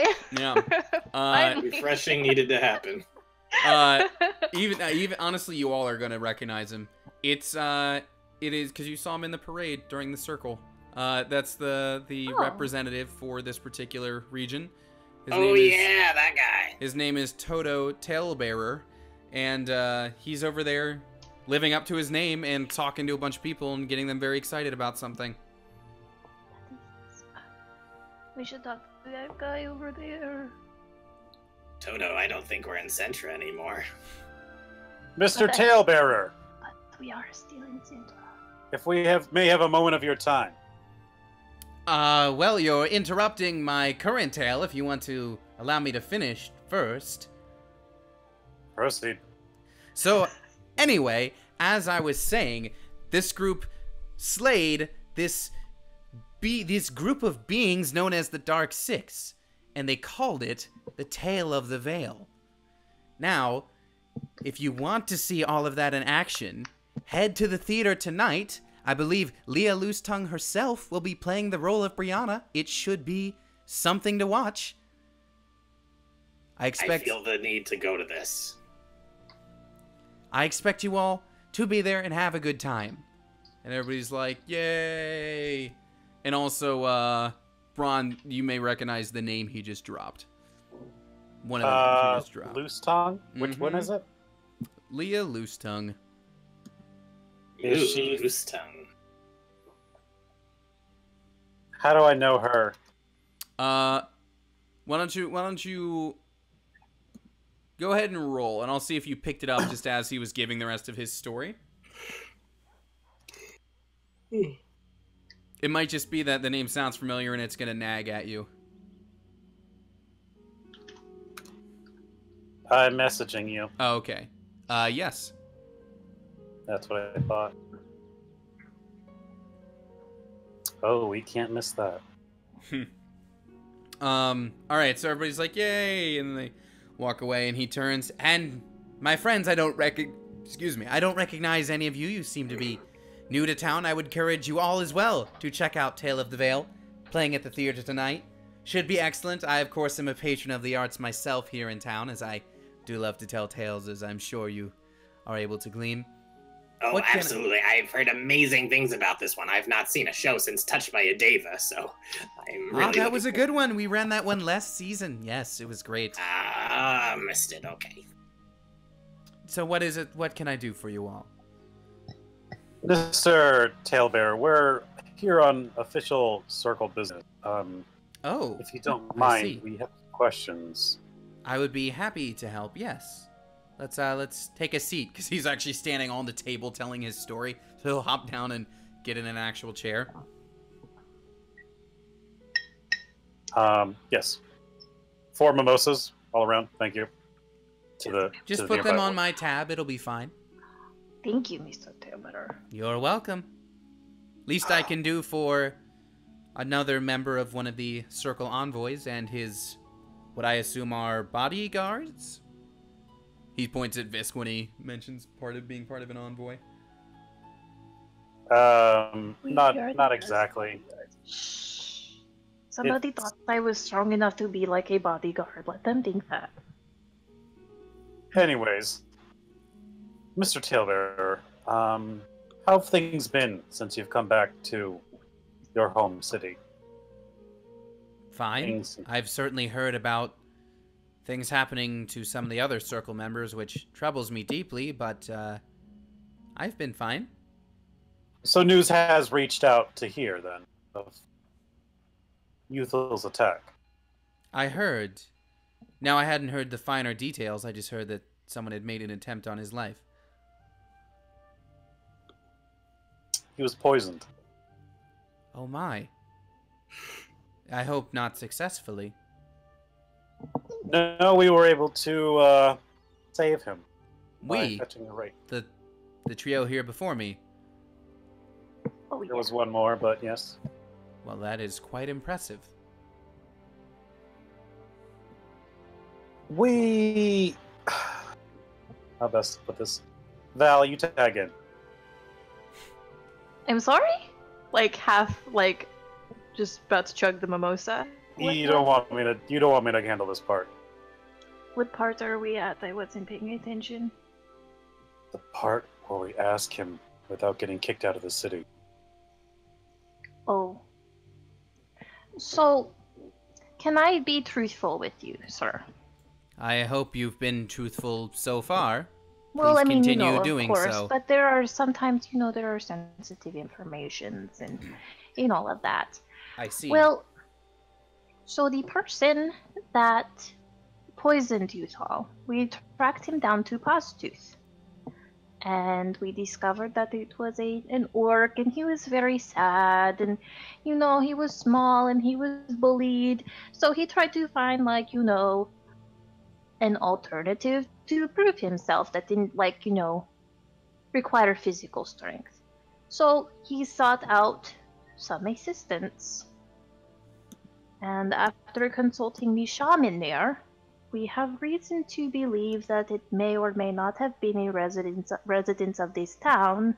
Hey! Yeah. Finally. Refreshing needed to happen. Even honestly, you all are going to recognize him. It is because you saw him in the parade during the circle. That's the Oh. representative for this particular region. His Oh name is- yeah, that guy. His name is Toto Tailbearer, and he's over there living up to his name and talking to a bunch of people and getting them very excited about something. We should talk to that guy over there. Toto, I don't think we're in Sentra anymore. Mr. But Tailbearer, But we are still in Sentra. if we may have a moment of your time. Well, you're interrupting my current tale if you want to allow me to finish first. Proceed. So, anyway, as I was saying, this group slayed this group of beings known as the Dark Six, and they called it the Tale of the Veil. Now, if you want to see all of that in action, head to the theater tonight. I believe Leah Loosetongue herself will be playing the role of Brianna. It should be something to watch. I feel the need to go to this. I expect you all to be there and have a good time. And everybody's like, yay! And also, Braun, you may recognize the name he just dropped. One of the names he just dropped. Loose tongue? Which one Mhm. is it? Leah Loosetongue. Is Ooh, she- loose tongue. How do I know her? Why don't you go ahead and roll, and I'll see if you picked it up just as he was giving the rest of his story. It might just be that the name sounds familiar and it's gonna nag at you. I'm messaging you. Oh, okay. Yes. That's what I thought. Oh, we can't miss that. All right, so everybody's like, yay, and they walk away, and he turns, and my friends, I don't recognize any of you. You seem to be new to town. I would encourage you all as well to check out Tale of the Veil, playing at the theater tonight. Should be excellent. I, of course, am a patron of the arts myself here in town, as I do love to tell tales, as I'm sure you are able to glean. Oh, What can I- absolutely. I've heard amazing things about this one. I've not seen a show since Touched by a Deva, so I'm really that was a good one. We ran that one last season. Yes, it was great. Ah, missed it. Okay. So what is it? What can I do for you all? Mr. Tailbearer, we're here on official circle business. Oh, If you don't I mind, see. we have questions. I would be happy to help. Yes. Let's take a seat, because he's actually standing on the table telling his story. So he'll hop down and get in an actual chair. Yes. 4 mimosas all around. Thank you. Just to the put them nearby- on my tab. It'll be fine. Thank you, Mr. Tailbearer. You're welcome. Least I can do for another member of one of the Circle Envoys and his, what I assume are bodyguards? He points at Visk when he mentions being part of an envoy. Not exactly. Shh. Somebody thought I was strong enough to be like a bodyguard. Let them think that. Anyways, Mr. Tailbearer, how have things been since you've come back to your home city? Fine. Things- I've certainly heard about things happening to some of the other Circle members, which troubles me deeply, but I've been fine. So news has reached out to here, then, of Euthel's attack. I heard. Now, I hadn't heard the finer details. I just heard that someone had made an attempt on his life. He was poisoned. Oh my. I hope not successfully. No, we were able to save him by We, fetching the right. the trio here before me. Oh, There yeah. was one more, but yes. Well, that is quite impressive. We... How best to put this? Val, you tag in. I'm sorry? Like, half, like, just about to chug the mimosa? You don't want me to handle this part. What part are we at? I wasn't paying attention. The part where we ask him without getting kicked out of the city. Oh. So, can I be truthful with you, sir? I hope you've been truthful so far. Well, Please I mean, continue of doing course, so. but there are sometimes, there are sensitive informations and, all of that. I see. Well, so the person that poisoned Utah, we tracked him down to Pastooth. And we discovered that it was an orc, and he was very sad, and, he was small, and he was bullied. So he tried to find, an alternative to prove himself that didn't, require physical strength. So he sought out some assistance. And after consulting the shaman there, we have reason to believe that it may or may not have been a resident of this town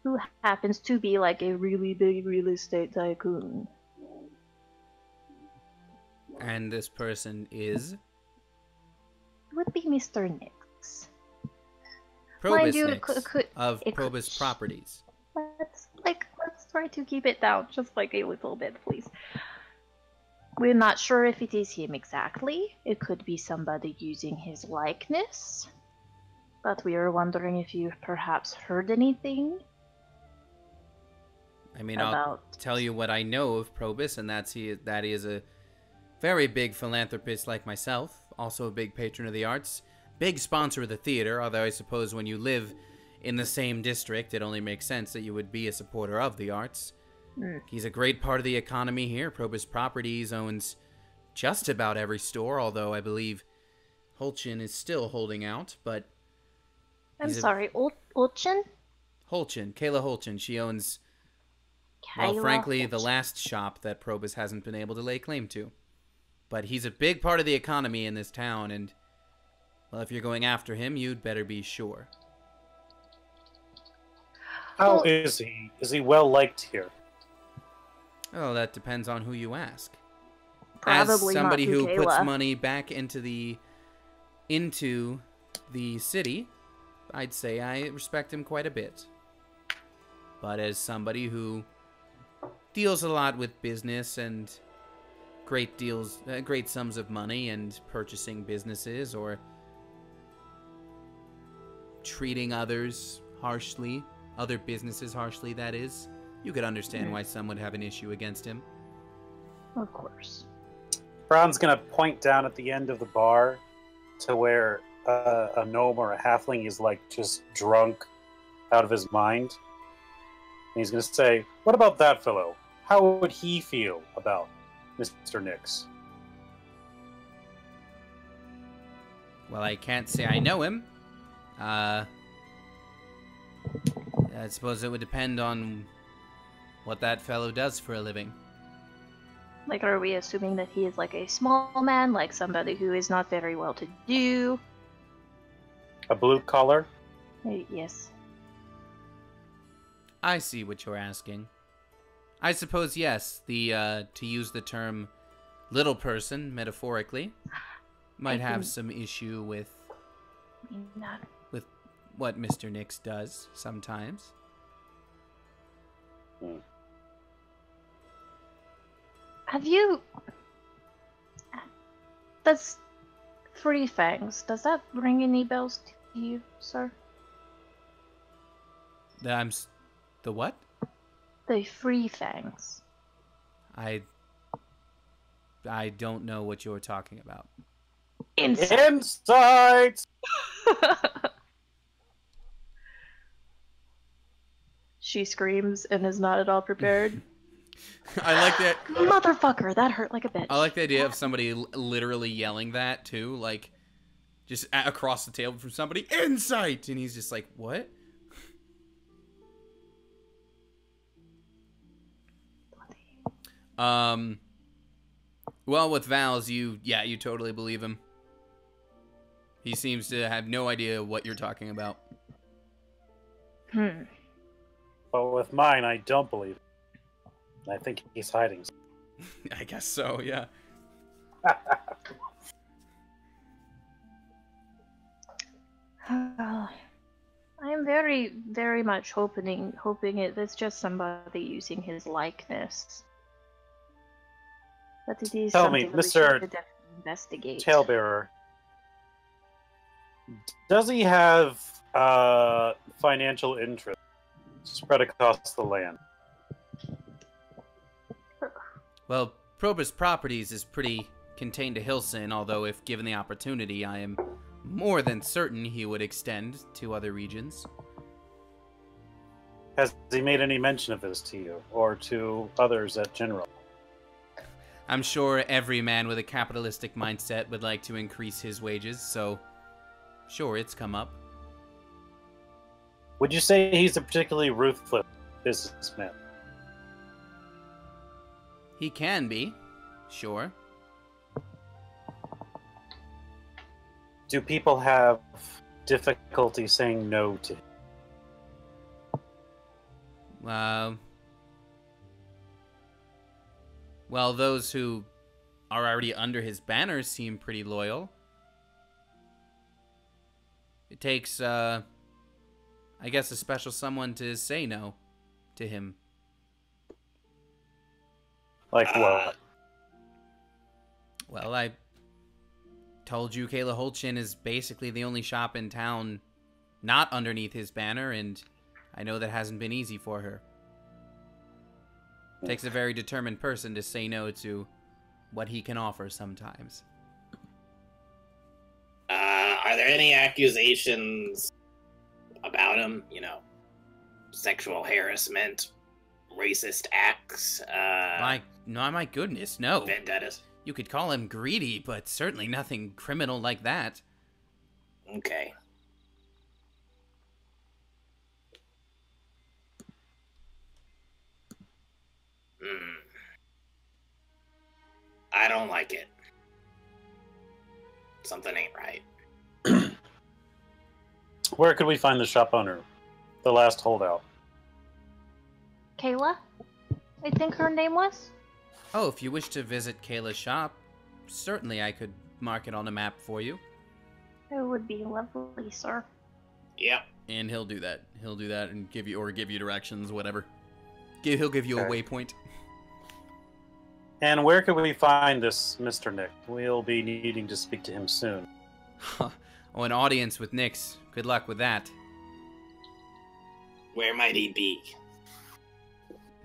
who happens to be like a really big real estate tycoon. And this person is It would be Mr. Nix. Probus you, Nix of it could- Probus Properties. Let's try to keep it down just a little bit, please. We're not sure if it is him exactly. It could be somebody using his likeness. But we are wondering if you perhaps heard anything I mean, I'll about... tell you what I know of Probus, and that he is a very big philanthropist like myself, also a big patron of the arts, big sponsor of the theater, although I suppose when you live in the same district, it only makes sense that you would be a supporter of the arts. He's a great part of the economy here. Probus Properties owns just about every store, although I believe Holchin is still holding out, but I'm he's sorry, Ulchin? Holchin, Kayla Holchin. She owns, well, Kayla frankly, the Holchin. last shop that Probus hasn't been able to lay claim to. But he's a big part of the economy in this town, and, well, if you're going after him, you'd better be sure. How Well- is he? Is he well liked here? Oh, that depends on who you ask. Probably As somebody not who to puts Kayla. money back into the city, I'd say I respect him quite a bit. But as somebody who deals a lot with business and great sums of money and purchasing businesses or treating others harshly, other businesses harshly, that is, you could understand why some would have an issue against him. Of course. Brown's gonna point down at the end of the bar to where a gnome or a halfling is like just drunk out of his mind. And he's gonna say, "What about that fellow? How would he feel about Mr. Nix?" Well, I can't say I know him. I suppose it would depend on what that fellow does for a living. Like, are we assuming that he is like a small man, like somebody who is not very well to do? A blue collar? Yes. I see what you're asking. I suppose, yes, to use the term little person, metaphorically, might have some issue with Not. what Mr. Nix does sometimes. Have you... That's... Free Fangs. Does that ring any bells to you, sir? The what? The Free Fangs. I don't know what you're talking about. Insight! She screams and is not at all prepared. I like that. Motherfucker, that hurt like a bitch. I like the idea of somebody literally yelling that too, like just across the table from somebody. Insight, and he's just like, "What?" Well, with Val's, you totally believe him. He seems to have no idea what you're talking about. But with mine, I don't believe it. I think he's hiding. I guess so, yeah. I am very, very much hoping it's just somebody using his likeness. But it is Tell me, something that we Mr. should definitely investigate. Talebearer, does he have financial interest spread across the land? Well, Probus Properties is pretty contained to Hilson, although if given the opportunity, I am more than certain he would extend to other regions. Has he made any mention of this to you, or to others at General? I'm sure every man with a capitalistic mindset would like to increase his wages, so sure, it's come up. Would you say he's a particularly ruthless businessman? He can be, sure. Do people have difficulty saying no to him? Well, those who are already under his banner seem pretty loyal. It takes, I guess, a special someone to say no to him. Like what? Well, I told you Kayla Holchin is basically the only shop in town not underneath his banner, and I know that hasn't been easy for her. Takes a very determined person to say no to what he can offer sometimes. Are there any accusations about him? You know, sexual harassment, racist acts, My goodness, no. vendettas? You could call him greedy, but certainly nothing criminal like that. Okay. Hmm. I don't like it. Something ain't right. Where could we find the shop owner? The last holdout. Kayla? I think her name was? Oh, if you wish to visit Kayla's shop, certainly I could mark it on a map for you. It would be lovely, sir. Yep. And he'll do that. He'll do that and give you directions, whatever. He'll give you a Okay. waypoint. And where could we find this Mr. Nick? We'll be needing to speak to him soon. Oh, an audience with Nyx. Good luck with that. Where might he be?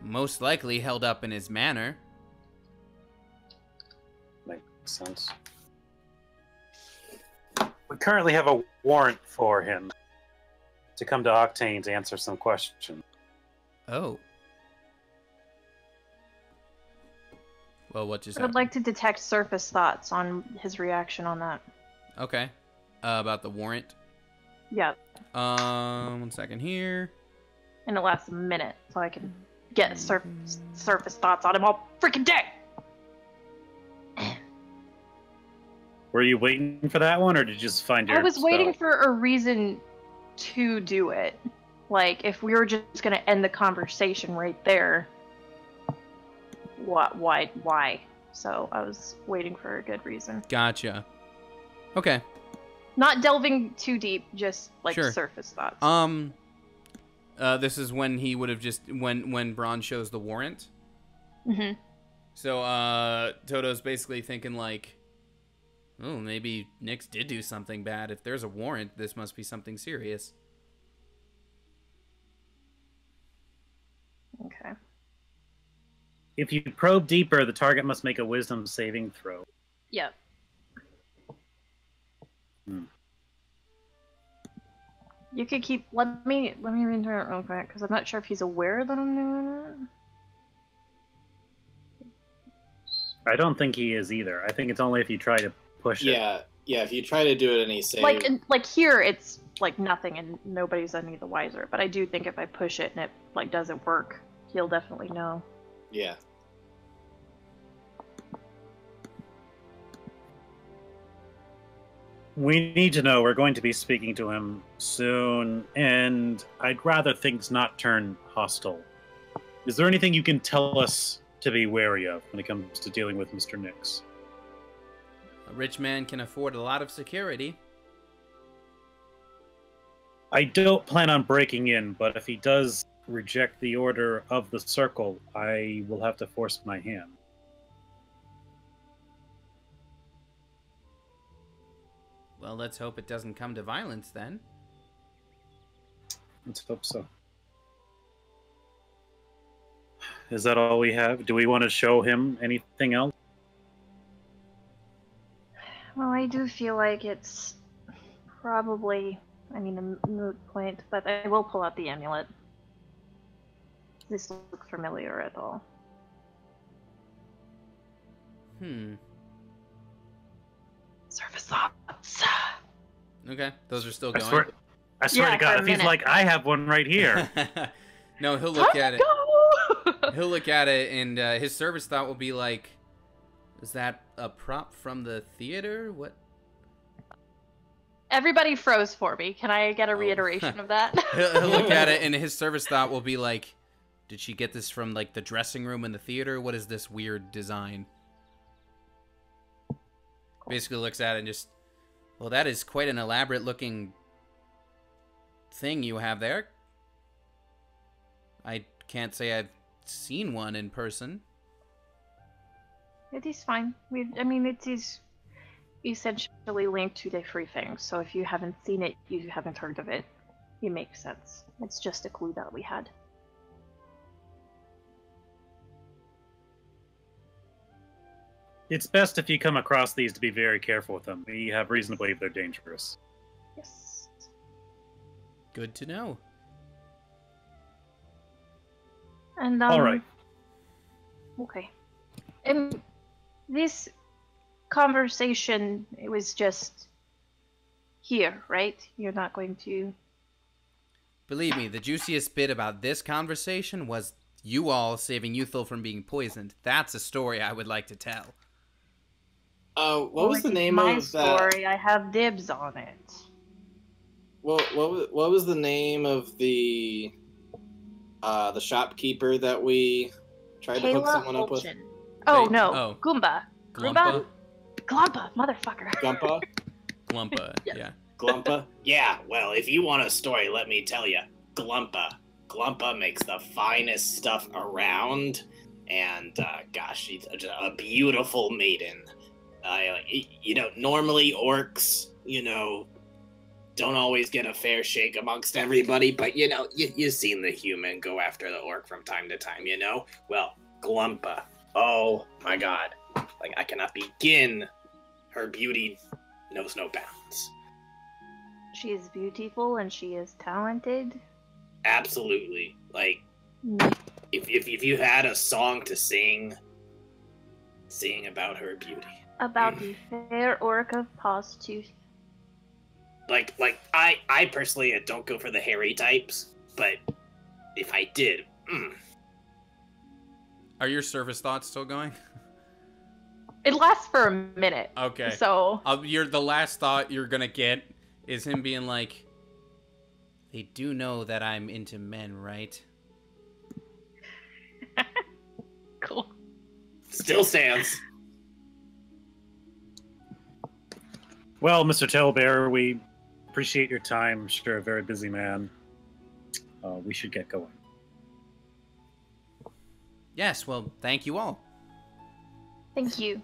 Most likely held up in his manor. Makes sense. We currently have a warrant for him to come to Octane to answer some questions. Oh. Well, what just I would happened? like to detect surface thoughts on his reaction on that. Okay. About the warrant. Yeah, 1 second here. and it lasts a minute, so I can get surface thoughts on him all freaking day. Were you waiting for that one, or did you just find your I was waiting spell? for a reason to do it. Like, if we were just gonna end the conversation right there, why? So I was waiting for a good reason. Gotcha. Okay. Not delving too deep, just like Sure. surface thoughts. This is when he would have just when Braun shows the warrant. Mm-hmm. So Toto's basically thinking like, oh, maybe Nyx did do something bad. If there's a warrant, this must be something serious. Okay. If you probe deeper, the target must make a wisdom saving throw. Yep. You could keep. Let me read through it real quick because I'm not sure if he's aware that I'm doing I don't think he is either. I think it's only if you try to push it. Yeah. If you try to do it and he it. say Like here, it's like nothing and nobody's any the wiser. But I do think if I push it and it like doesn't work, he'll definitely know. yeah. We need to know. We're going to be speaking to him soon, and I'd rather things not turn hostile. Is there anything you can tell us to be wary of when it comes to dealing with Mr. Nyx? A rich man can afford a lot of security. I don't plan on breaking in, but if he does reject the order of the circle, I will have to force my hand. Well, let's hope it doesn't come to violence then. Let's hope so. Is that all we have? Do we want to show him anything else? Well, I do feel like it's probably, a moot point, but I will pull out the amulet. Does this look familiar at all? Surface thoughts. Okay, those are still I going. swear Yeah, to God, for a if he's minute. like, I have one right here. No, he'll look at it. Go! He'll look at it, and his service thought will be like, "Is that a prop from the theater? What?" Everybody froze for me. Can I get a Oh. reiteration of that? He'll look at it, and his service thought will be like, "Did she get this from like the dressing room in the theater? What is this weird design?" Basically, looks at it and just, well, that is quite an elaborate looking thing you have there. I can't say I've seen one in person. It is fine. It is essentially linked to the free things, so if you haven't seen it, you haven't heard of it. It makes sense. It's just a clue that we had. It's best if you come across these to be very careful with them. We have reason to believe they're dangerous. Yes. Good to know. And All right. Okay. This conversation, it was just here, right? You're not going to. Believe me, the juiciest bit about this conversation was you all saving Youthful from being poisoned. That's a story I would like to tell. What was the name my of that? story? I have dibs on it. What was the name of the shopkeeper that we tried to hook Kayla someone up with? Holchin. Oh Wait, no, oh. Goomba. Glumpa? Glumpa, motherfucker. Gumpa? Glumpa, Yes. yeah. Glumpa? Yeah, well, if you want a story, let me tell you. Glumpa. Glumpa makes the finest stuff around, and gosh, she's a beautiful maiden. Normally orcs, don't always get a fair shake amongst everybody, but you've seen the human go after the orc from time to time, Well, Glumpa, oh my god, like I cannot begin. Her beauty knows no bounds. She is beautiful and she is talented. Absolutely. Like, Mm. if you had a song to sing about her beauty. About the fair orc of Pawstooth. Like I personally don't go for the hairy types, but if I did, Are your surface thoughts still going? It lasts for a minute. Okay. So The last thought you're gonna get is him being like, they do know that I'm into men, right? cool. still stands. Well, Mr. Tailbearer, we appreciate your time. Sure, a very busy man. We should get going. Yes, well, thank you all. Thank you.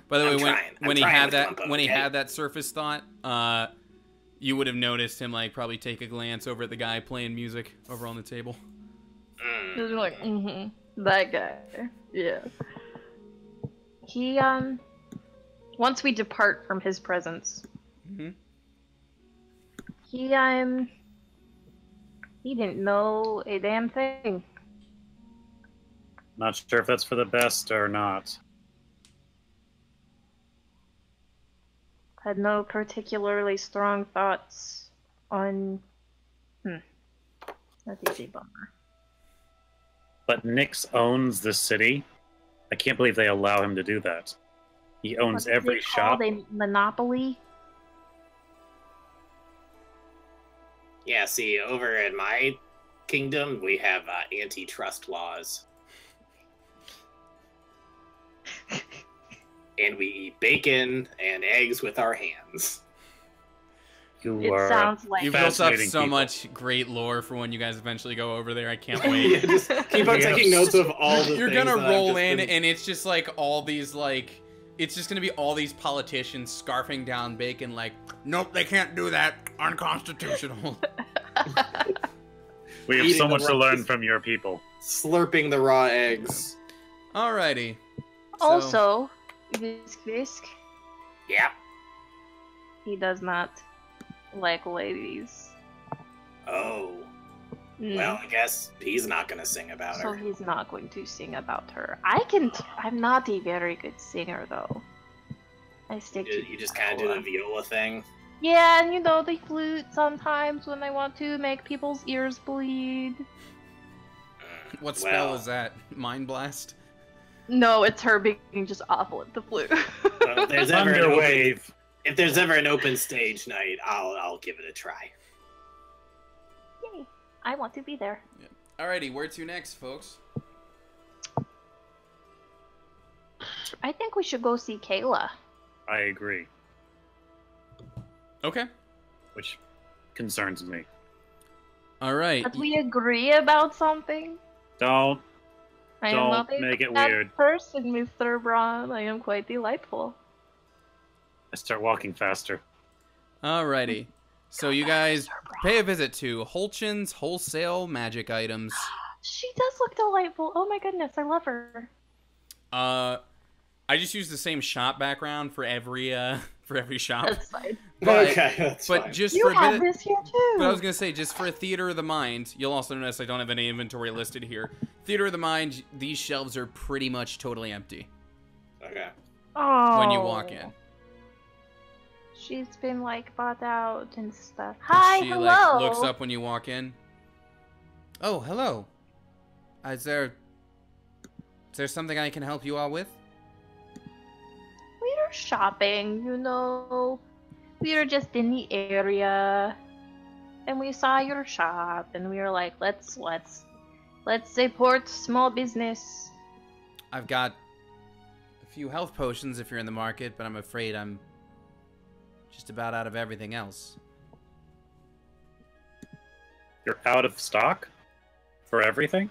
By the way, I'm when he trying had with that Glumpa, when he okay? had that surface thought, you would have noticed him like probably take a glance over at the guy playing music over on the table. Just like, that guy. Yeah. He, once we depart from his presence, Mm-hmm. he didn't know a damn thing. Not sure if that's for the best or not. Had no particularly strong thoughts on. That's a bummer. But Nyx owns this city. I can't believe they allow him to do that. He owns every shop. A monopoly. Yeah, see, over in my kingdom, we have antitrust laws. And we eat bacon and eggs with our hands. It sounds like You've built up fascinating so people. much great lore for when you guys eventually go over there. I can't Yeah, wait. just keep on taking notes of all the You're things gonna that I've roll just in, been- and it's just like all these like. It's just gonna be all these politicians scarfing down bacon like, nope, they can't do that. Unconstitutional. We have Eating so the much to raw- learn from your people. slurping the raw eggs. Alrighty. So- Also, Visk, Yeah. he does not like ladies. Oh. Mm. Well, I guess he's not gonna sing about So her. he's not going to sing about her. I'm not a very good singer though. I stick to You just kind of do the viola thing. Yeah, and the flute sometimes when I want to make people's ears bleed. What spell Well, is that? Mind blast? No, it's her being just awful at the flute. if there's ever an Thunderwave. if there's ever an open stage night, I'll give it a try. Yay! I want to be there. Alrighty, where to next, folks? I think we should go see Kayla. I agree. Okay. Which concerns me. Alright. But we agree about something. Don't I am Don't not a make it bad weird. person, Mr. Braun. I am quite delightful. I start walking faster. Alrighty. So you guys pay a visit to Holchin's Wholesale Magic Items. She does look delightful. Oh my goodness, I love her. I just use the same shop background for every shop. That's fine. But, Okay, that's but fine. just You for a have bit. this here too. But I was gonna say, just for a theater of the mind, you'll also notice I don't have any inventory listed here. Theater of the mind, these shelves are pretty much totally empty Okay. Oh. when you walk in. She's been like bought out and stuff. Hi, she hello. like looks up when you walk in. Oh, hello. Is there something I can help you all with? We were shopping, you know. We were just in the area, and we saw your shop, and we were like, let's support small business. I've got a few health potions if you're in the market, but I'm afraid I'm just about out of everything else. You're out of stock for everything?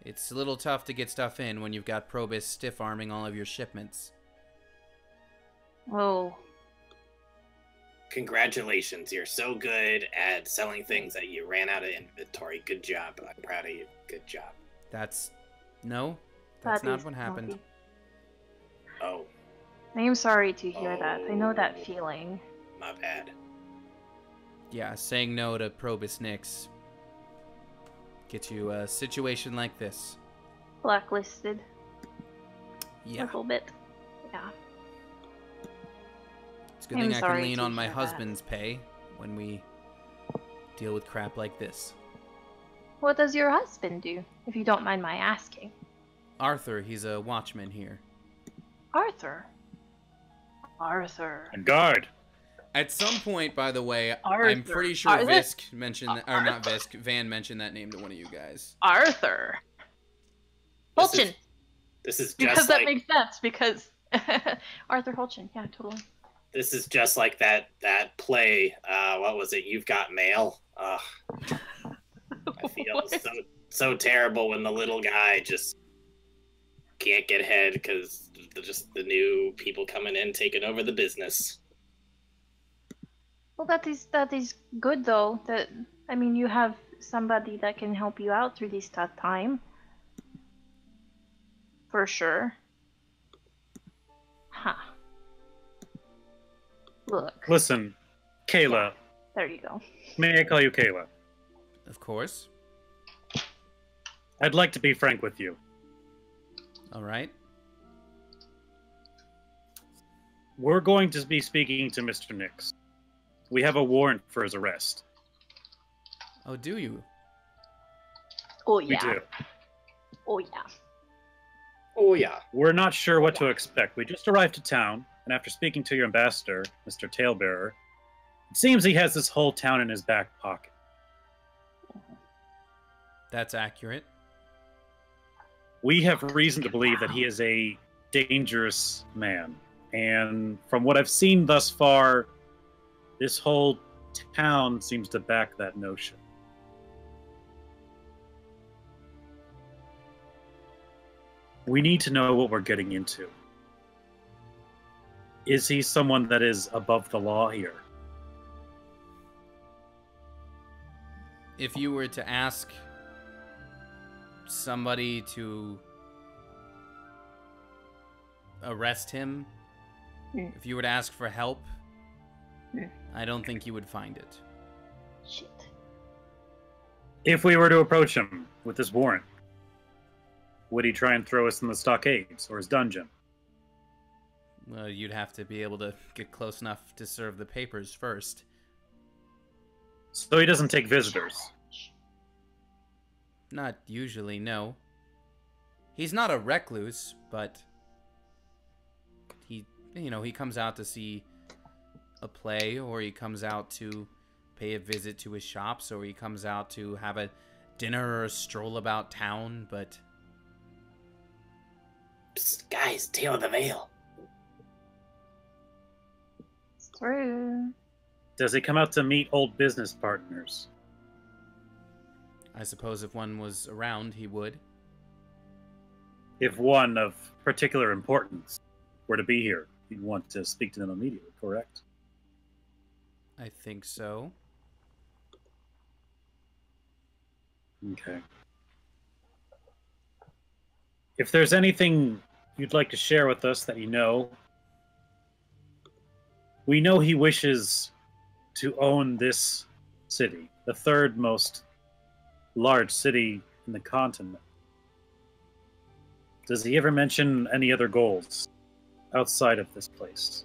It's a little tough to get stuff in when you've got Probus stiff-arming all of your shipments. Oh, Congratulations, you're so good at selling things that you ran out of inventory. Good job. I'm proud of you. Good job. That's not that what is happened. naughty. Oh, I'm sorry to hear that. I know that feeling. my bad. Yeah, saying no to Probus Nix gets you a situation like this. Blacklisted a Yeah, little bit. Yeah. it's a good I'm thing I can sorry lean to on my hear that. husband's pay when we deal with crap like this. What does your husband do, if you don't mind my asking? Arthur, he's a watchman here. Arthur. And guard. At some point, by the way, Arthur. I'm pretty sure Arthur. Visk mentioned, or not Visk, Van mentioned that name to one of you guys. Arthur. This is- Hulchin. This is Because just that like makes sense, because Arthur Hulchin, yeah, totally. this is just like that play. What was it? You've Got Mail. Ugh, I feel What? so terrible when the little guy just can't get ahead because just the new people coming in taking over the business. Well, that is good though. That I mean, you have somebody that can help you out through this tough time. For sure. Huh. Look. Listen, Kayla. There you go. May I call you Kayla? Of course. I'd like to be frank with you. All right. We're going to be speaking to Mr. Nix. We have a warrant for his arrest. Oh, do you? Oh We yeah. do. Oh yeah. Oh yeah. We're not sure what to expect. We just arrived to town, and after speaking to your ambassador, Mr. Tailbearer, it seems he has this whole town in his back pocket. That's accurate. We have reason to believe that he is a dangerous man. And from what I've seen thus far, this whole town seems to back that notion. We need to know what we're getting into. Is he someone that is above the law here? If you were to ask somebody to arrest him, Mm. if you were to ask for help, Mm. I don't think you would find it. Shit. If we were to approach him with this warrant, would he try and throw us in the stockades or his dungeon? Well, you'd have to be able to get close enough to serve the papers first. So he doesn't take visitors. Not usually, no. He's not a recluse, but he comes out to see a play, or he comes out to pay a visit to his shops, or he comes out to have a dinner or a stroll about town, but Psst, guys, Tale of the Veil. It's true. Does he come out to meet old business partners? I suppose if one was around, he would. If one of particular importance were to be here, you'd want to speak to them immediately, correct? I think so. Okay. If there's anything you'd like to share with us that you know, we know he wishes to own this city, the third most large city in the continent. Does he ever mention any other goals outside of this place?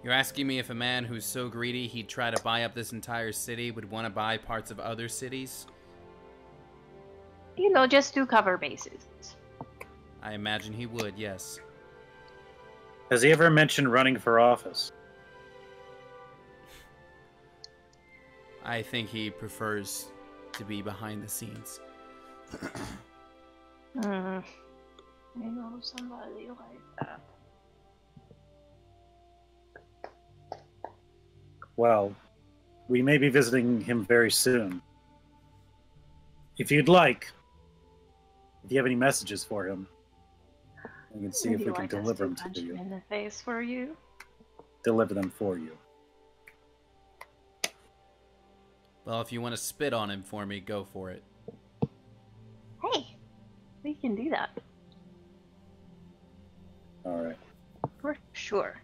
You're asking me if a man who's so greedy he'd try to buy up this entire city would want to buy parts of other cities? You know, just to cover bases. I imagine he would, yes. Has he ever mentioned running for office? I think he prefers to be behind the scenes. I know somebody like that. Well, we may be visiting him very soon. If you'd like, if you have any messages for him, we can see if we can deliver them to you. In the face for you. Deliver them for you. Well, if you want to spit on him for me, go for it. Hey, we can do that. All right. For sure.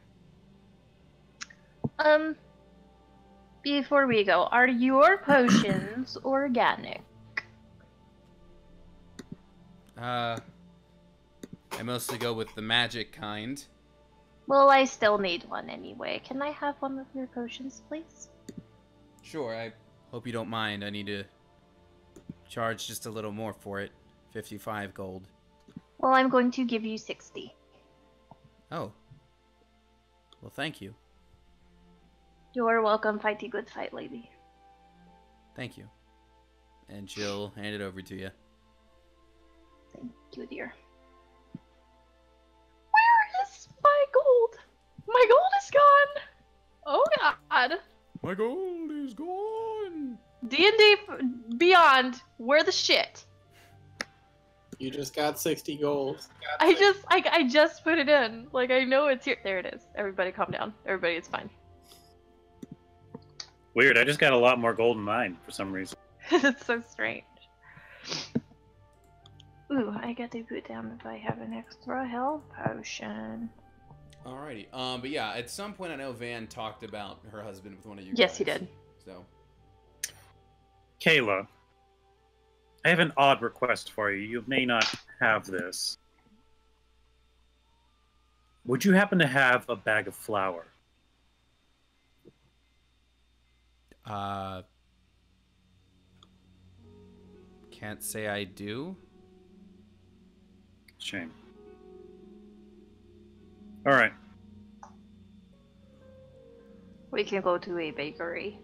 Before we go, are your potions organic? I mostly go with the magic kind. Well, I still need one anyway. Can I have one of your potions, please? Sure, I hope you don't mind. I need to charge just a little more for it. 55 gold. Well, I'm going to give you 60. Oh. Well, thank you. You're welcome. Fighty good fight, lady. Thank you. And she'll hand it over to you. Thank you, dear. Where is my gold? My gold is gone! Oh god. My gold is gone. D&D Beyond, where the shit? You just got 60 gold. I just put it in. Like, I know it's here. There it is. Everybody calm down. Everybody, it's fine. Weird, I just got a lot more gold in mine for some reason. It's so strange. Ooh, I get to put down if I have an extra health potion. Alrighty. But yeah, at some point I know Van talked about her husband with one of you guys. Yes, he did. So. Kayla, I have an odd request for you. You may not have this. Would you happen to have a bag of flour? Can't say I do. Shame. All right. We can go to a bakery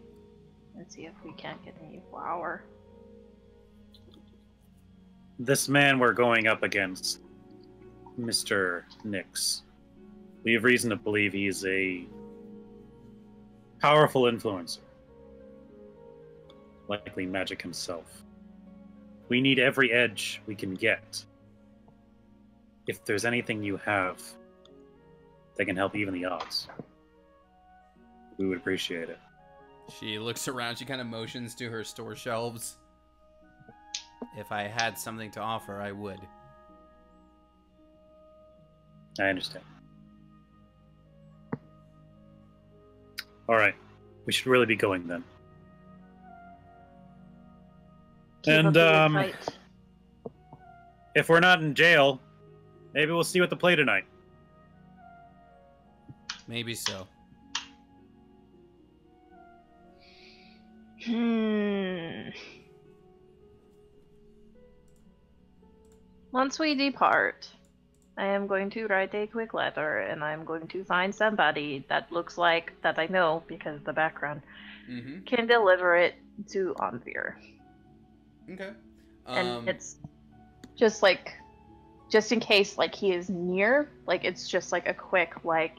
and see if we can't get any flour. This man we're going up against, Mr. Nix, we have reason to believe he's a powerful influencer. Likely magic himself. We need every edge we can get. If there's anything you have that can help even the odds, we would appreciate it. She looks around, she kind of motions to her store shelves. If I had something to offer, I would. I understand. Alright. We should really be going then. Keep up And, the good fight. if we're not in jail, maybe we'll see you at the play tonight. Maybe so. Once we depart, I am going to write a quick letter, and I'm going to find somebody that looks like, that I know, because of the background, can deliver it to Onvir. Okay. And it's just like, just in case, like, he is near, like, it's just like a quick, like,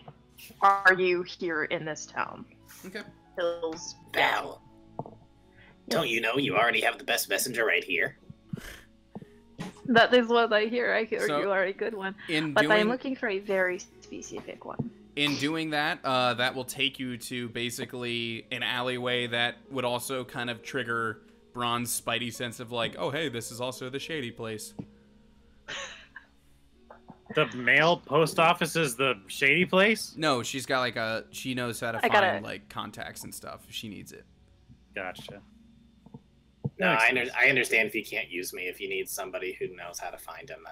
are you here in this town? Okay. Hills. Val, don't you know you already have the best messenger right here? That is what I hear. I hear So, you are a good one. In But doing, I'm looking for a very specific one. In doing that, that will take you to basically an alleyway that would also kind of trigger Braun's spidey sense of like, oh hey, this is also the shady place. The mail post office is the shady place? No, she's got like a, she knows how to find like contacts and stuff if she needs it. Gotcha. No, I understand if you can't use me, if you need somebody who knows how to find him.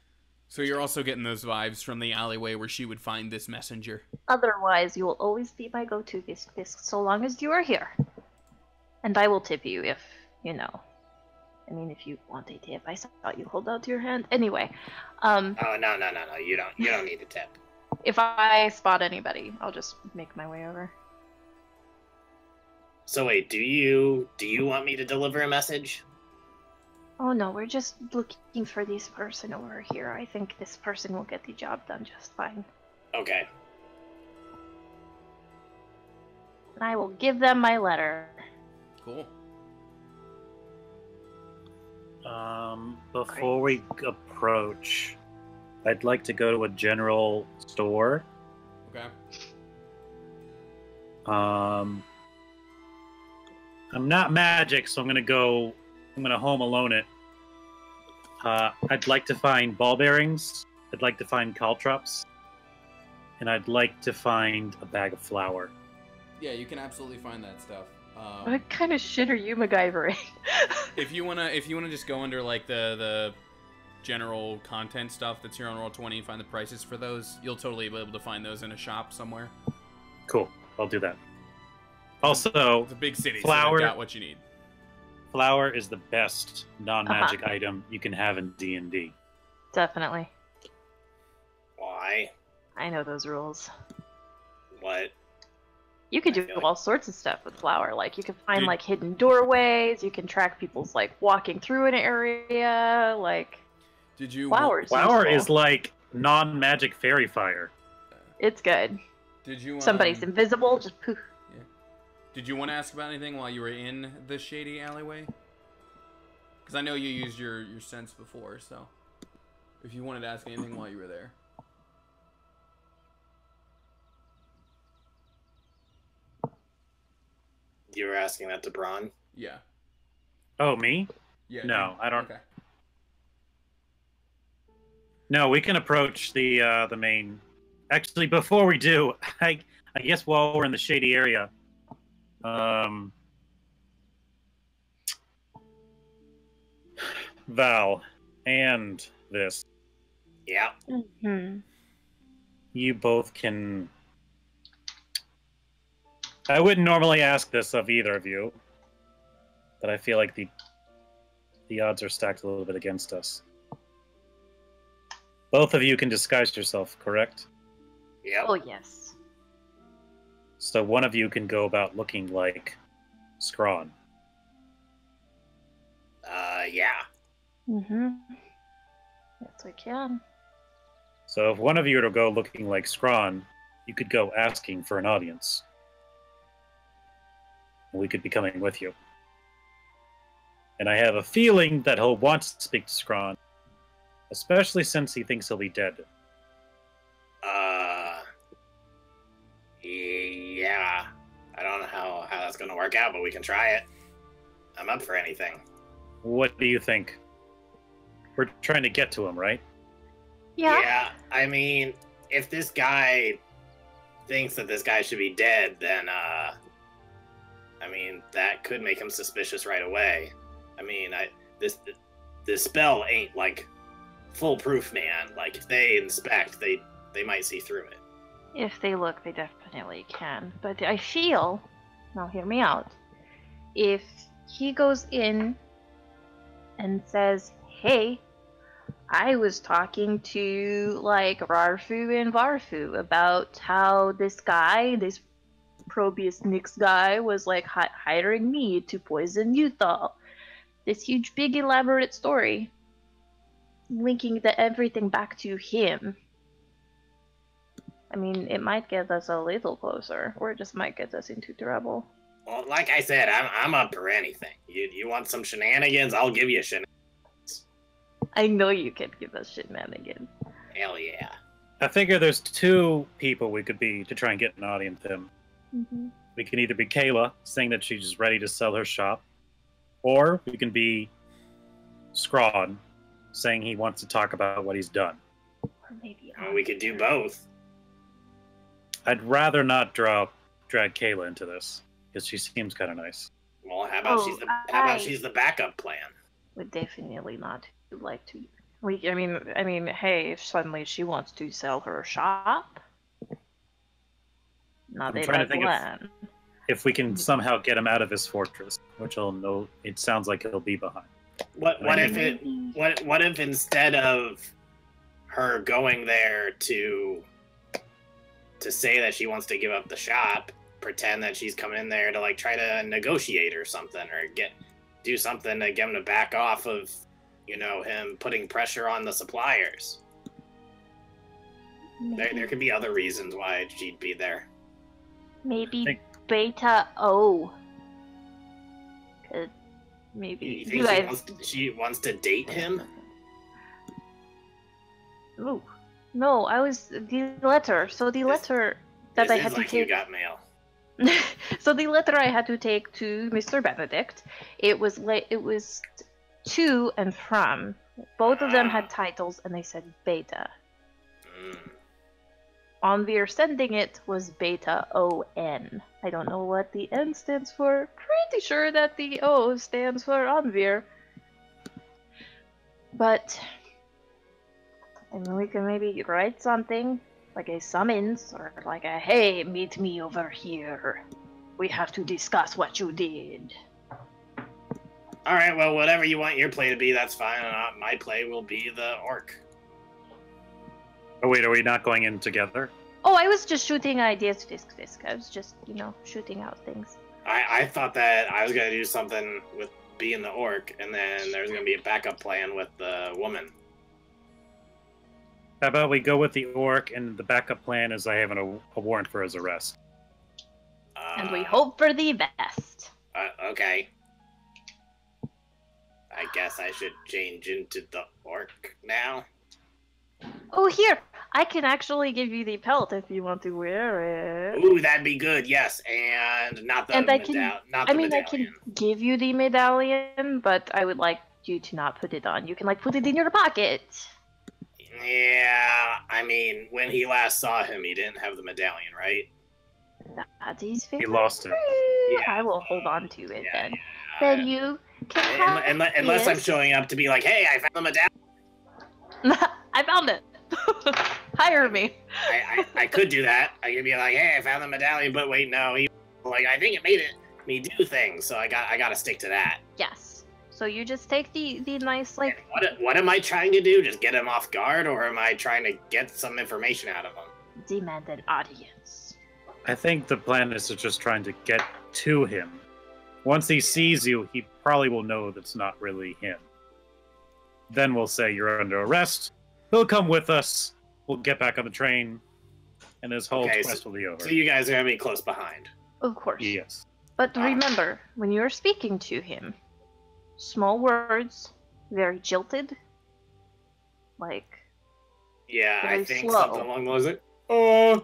So you're also getting those vibes from the alleyway where she would find this messenger. Otherwise, you will always be my go-to Fisk so long as you are here. And I will tip you if, you know. I mean, if you want a tip. I saw you hold out your hand. Anyway, Oh no. You don't need a tip. if I spot anybody, I'll just make my way over. So wait, do you want me to deliver a message? Oh no, we're just looking for this person over here. I think this person will get the job done just fine. Okay. And I will give them my letter. Cool. Before we approach, I'd like to go to a general store. Okay. I'm not magic, so I'm gonna home alone it. I'd like to find ball bearings. I'd like to find caltrops. And I'd like to find a bag of flour. Yeah, you can absolutely find that stuff. What kind of shit are you MacGyvering? If you wanna just go under like the general content stuff that's here on Roll20 and find the prices for those, you'll totally be able to find those in a shop somewhere. Cool. I'll do that. Also, It's a big city, flour, so you got what you need. flour is the best non-magic item you can have in D&D. Definitely. Why? I know those rules. What? You could I do feel like- all sorts of stuff with flour. Like, you can find, Dude. like, hidden doorways. You can track people's, like, walking through an area. Like, Did you flour's Flour useful. is like non-magic fairy fire. It's good. Did you Somebody's invisible, just poof. Did you want to ask about anything while you were in the shady alleyway? Because I know you used your sense before, so if you wanted to ask anything while you were there. You were asking that to Braun? Yeah. Oh, me? Yeah. No, I don't. Okay. No, we can approach the main. Actually, before we do, I guess while we're in the shady area, Val and this, Yeah. Mm-hmm. you both can. I wouldn't normally ask this of either of you, but I feel like the odds are stacked a little bit against us. Both of you can disguise yourself, correct? Yep. Oh, yes. So one of you can go about looking like Scrawn. Yeah. Mm-hmm. Yes, I can. So if one of you were to go looking like Scrawn, you could go asking for an audience. And we could be coming with you. And I have a feeling that he'll want to speak to Scrawn, especially since he thinks he'll be dead. Yeah. I don't know how that's gonna work out, but we can try it. I'm up for anything. What do you think? We're trying to get to him, right? Yeah. I mean, if this guy thinks that this guy should be dead, then I mean, that could make him suspicious right away. I mean, this spell ain't like foolproof, man. Like if they inspect, they might see through it. If they look, they definitely can. But I feel, now hear me out, if he goes in and says, hey, I was talking to, like, Rarfu and Varfu about how this guy, this Probus Nix guy, was, like, hiring me to poison Uthal. This huge, big, elaborate story. Linking everything back to him. I mean, it might get us a little closer, or it just might get us into trouble. Well, like I said, I'm up for anything. You want some shenanigans? I'll give you shenanigans. I know you can give us shenanigans. Hell yeah. I figure there's two people we could be to try and get an audience with him. Mm-hmm. We can either be Kayla, saying that she's ready to sell her shop, or we can be Scrawn, saying he wants to talk about what he's done. Or maybe I mean, we could do both. I'd rather not drag Kayla into this, because she seems kind of nice. Well, how about Oh, she's the backup plan? would definitely not like to I mean, hey, if suddenly she wants to sell her shop, not I'm a trying to bad think plan. if we can somehow get him out of his fortress, which I'll know. It sounds like he'll be behind. What if it? What if instead of her going there to say that she wants to give up the shop, pretend that she's coming in there to like try to negotiate or something, or do something to get him to back off of, him putting pressure on the suppliers. There could be other reasons why she'd be there. Maybe Beta O. Maybe You you think guys. she wants to date him? Ooh. No, I was the letter. So the letter that I This had is to like you take. got mail. So the letter I had to take to Mr. Benedict, it was to and from. Both of them had titles, and they said Beta. Onvir sending it was Beta ON. I don't know what the N stands for. Pretty sure that the O stands for Onvir. But I mean, we can maybe write something like a summons or like a "Hey, meet me over here. We have to discuss what you did." All right, well, whatever you want your play to be, that's fine. My play will be the orc. Oh wait, are we not going in together? Oh, I was just shooting ideas, Fisk. I was just, shooting out things. I thought that I was gonna do something with being the orc, and then there's gonna be a backup plan with the woman. How about we go with the orc, and the backup plan is I have a warrant for his arrest. And we hope for the best. Okay. I guess I should change into the orc now. Oh, here! I can actually give you the pelt if you want to wear it. Ooh, that'd be good. Yes, and not the medallion. I can give you the medallion, but I would like you to not put it on. You can put it in your pocket. Yeah, I mean, when he last saw him, he didn't have the medallion, right? That is very He lost it. Yeah. I will hold on to it then. Then you can have unless I'm showing up to be like, hey, I found the medallion. I found it. Hire me. I could do that. I could be like, hey, I found the medallion, but wait, no. I think it made me do things, so I got to stick to that. Yes. So you just take the nice What am I trying to do? Just get him off guard, or am I trying to get some information out of him? Demand an audience. I think the plan is to just trying to get to him. Once he sees you, he probably will know that's not really him. Then we'll say you're under arrest. He'll come with us. We'll get back on the train, and his whole quest will be over. So you guys are gonna be close behind. Of course. Yes. But remember, when you're speaking to him, small words, very jilted, Yeah, I think slow. something along those lines.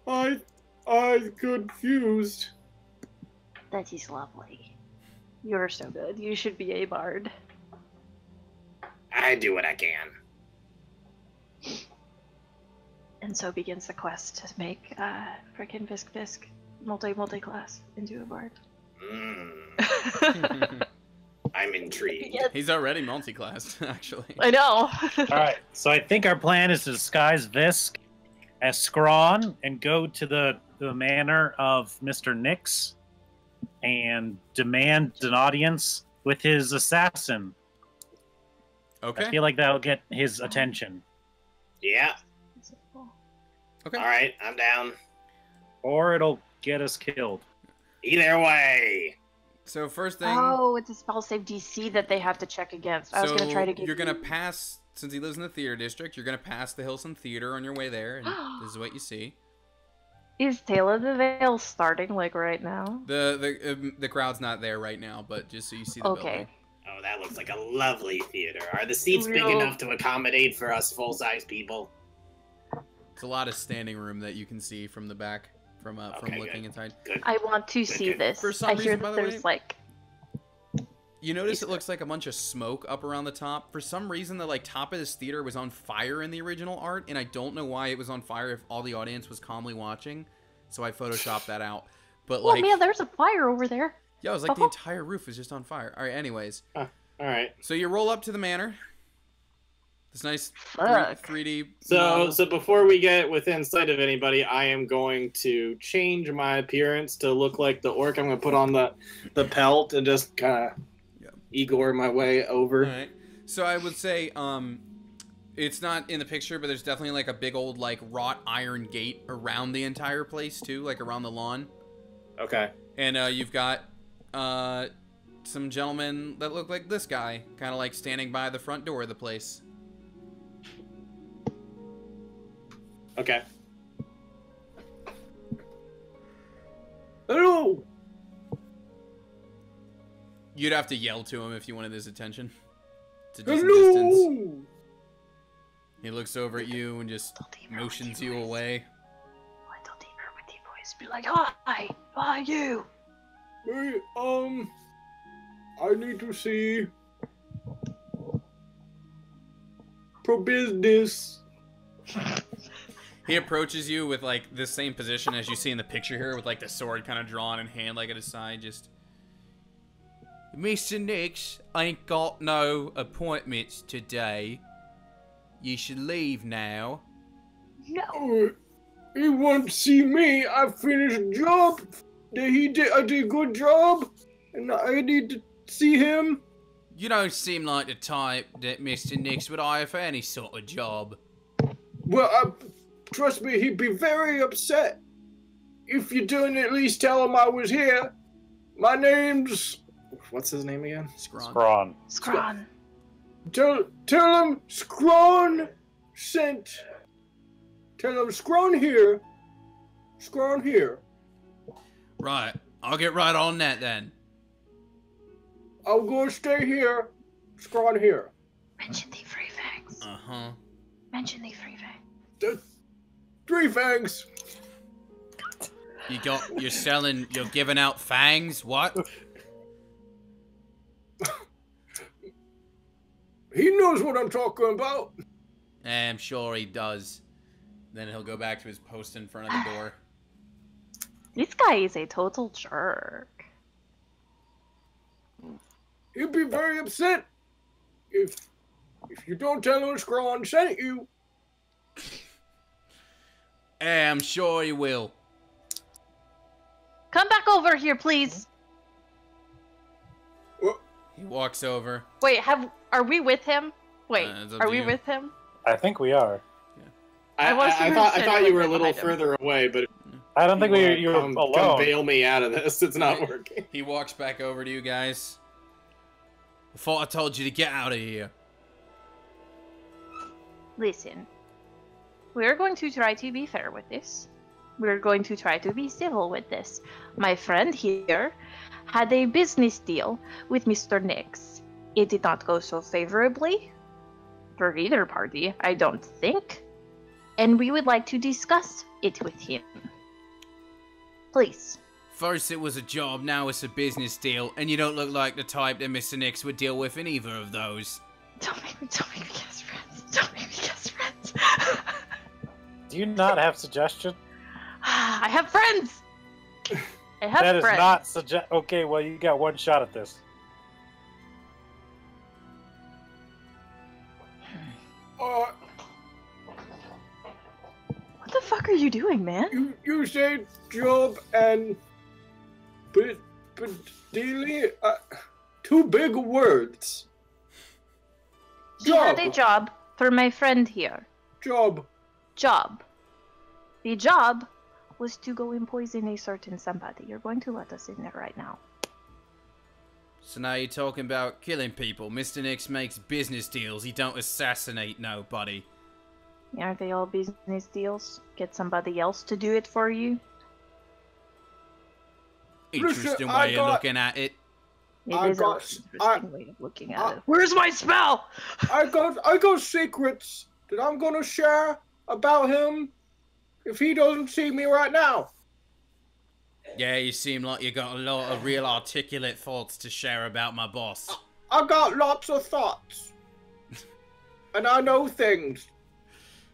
But I'm confused. That is lovely. You're so good. You should be a bard. I do what I can. And so begins the quest to make frickin' Fisk multi-class into a bard. I'm intrigued. He's already multi-classed, actually. I know. Alright, so I think our plan is to disguise Visk as Scrawn and go to the manor of Mr. Nix and demand an audience with his assassin. Okay. I feel like that'll get his attention. Yeah. Okay. All right, I'm down. Or it'll get us killed. Either way. So first thing. Oh, it's a spell save DC that they have to check against. I was gonna try to get. You're gonna pass, since he lives in the theater district. You're gonna pass the Hilson Theater on your way there, and this is what you see. Is Tale of the Veil starting right now? The crowd's not there right now, but just so you see the building. Oh, that looks like a lovely theater. Are the seats big enough to accommodate for us full-size people? It's a lot of standing room that you can see from the back, from looking inside. Good. I want to see this. For some I reason, hear by that the there's way, you notice it looks like a bunch of smoke up around the top. For some reason, the top of this theater was on fire in the original art, and I don't know why it was on fire if all the audience was calmly watching. So I photoshopped that out. But man, there's a fire over there. Yeah, it was like the entire roof was just on fire. All right, anyways. All right. So you roll up to the manor. This nice Fuck. 3D. So, model. so before we get within sight of anybody, I am going to change my appearance to look like the orc. I'm going to put on the pelt and just kind of Igor my way over. All right. So I would say, it's not in the picture, but there's definitely like a big old like wrought iron gate around the entire place too, like around the lawn. Okay. And you've got some gentlemen that look like this guy, kind of like standing by the front door of the place. Okay. Hello. You'd have to yell to him if you wanted his attention. To decent distance. Hello. He looks over at you and just motions you away. Little deeper with the voice. Be like, hi, you. Hey, I need to see pro business. He approaches you with like the same position as you see in the picture here, with like the sword kind of drawn in hand, like at his side. Just, Mr. Nix ain't got no appointments today. You should leave now. No. He won't see me. I finished job. I did a good job, and I need to see him. You don't seem like the type that Mr. Nix would hire for any sort of job. Well, trust me, he'd be very upset if you didn't at least tell him I was here. My name's... What's his name again? Scrawn. Scrawn. Tell him Scrawn sent. Tell him Scrawn here. Scrawn here. Right, I'll get right on that then. I'll go stay here. Scrawn here. Mention the free fangs. Uh-huh. Mention the free fangs. The three fangs. You're giving out fangs? What? He knows what I'm talking about. I'm sure he does. Then he'll go back to his post in front of the door. This guy is a total jerk. He'd be very upset if you don't tell him Scrawn sent you. I'm sure he will. Come back over here, please. He walks over. Wait, are we with him? Wait, it's up are to we you. with him? I think we are. I thought you were a little further away, but I don't think you're come alone. bail me out of this. It's not working. He walks back over to you guys. I thought I told you to get out of here. Listen, we're going to try to be fair with this. We're going to try to be civil with this. My friend here had a business deal with Mr. Nix. It did not go so favorably for either party, I don't think. And we would like to discuss it with him. Please. First it was a job, now it's a business deal, and you don't look like the type that Mr. Nix would deal with in either of those. Don't make me guess friends. Don't make me guess friends. Do you not have suggestion? I have friends. I have That is friends. not suggest. Okay, well you got one shot at this. What the fuck are you doing, man? You said job and but daily two big words. He had a job for my friend here. Job. The job was to go and poison a certain somebody. You're going to let us in there right now. So now you're talking about killing people. Mr. Nix makes business deals. He don't assassinate nobody. Aren't they all business deals? Get somebody else to do it for you? Interesting way of looking at it. It is an interesting way of looking at it. Where's my spell? I got secrets that I'm gonna share about him if he doesn't see me right now. Yeah, you seem like you got a lot of real articulate thoughts to share about my boss. I got lots of thoughts. And I know things.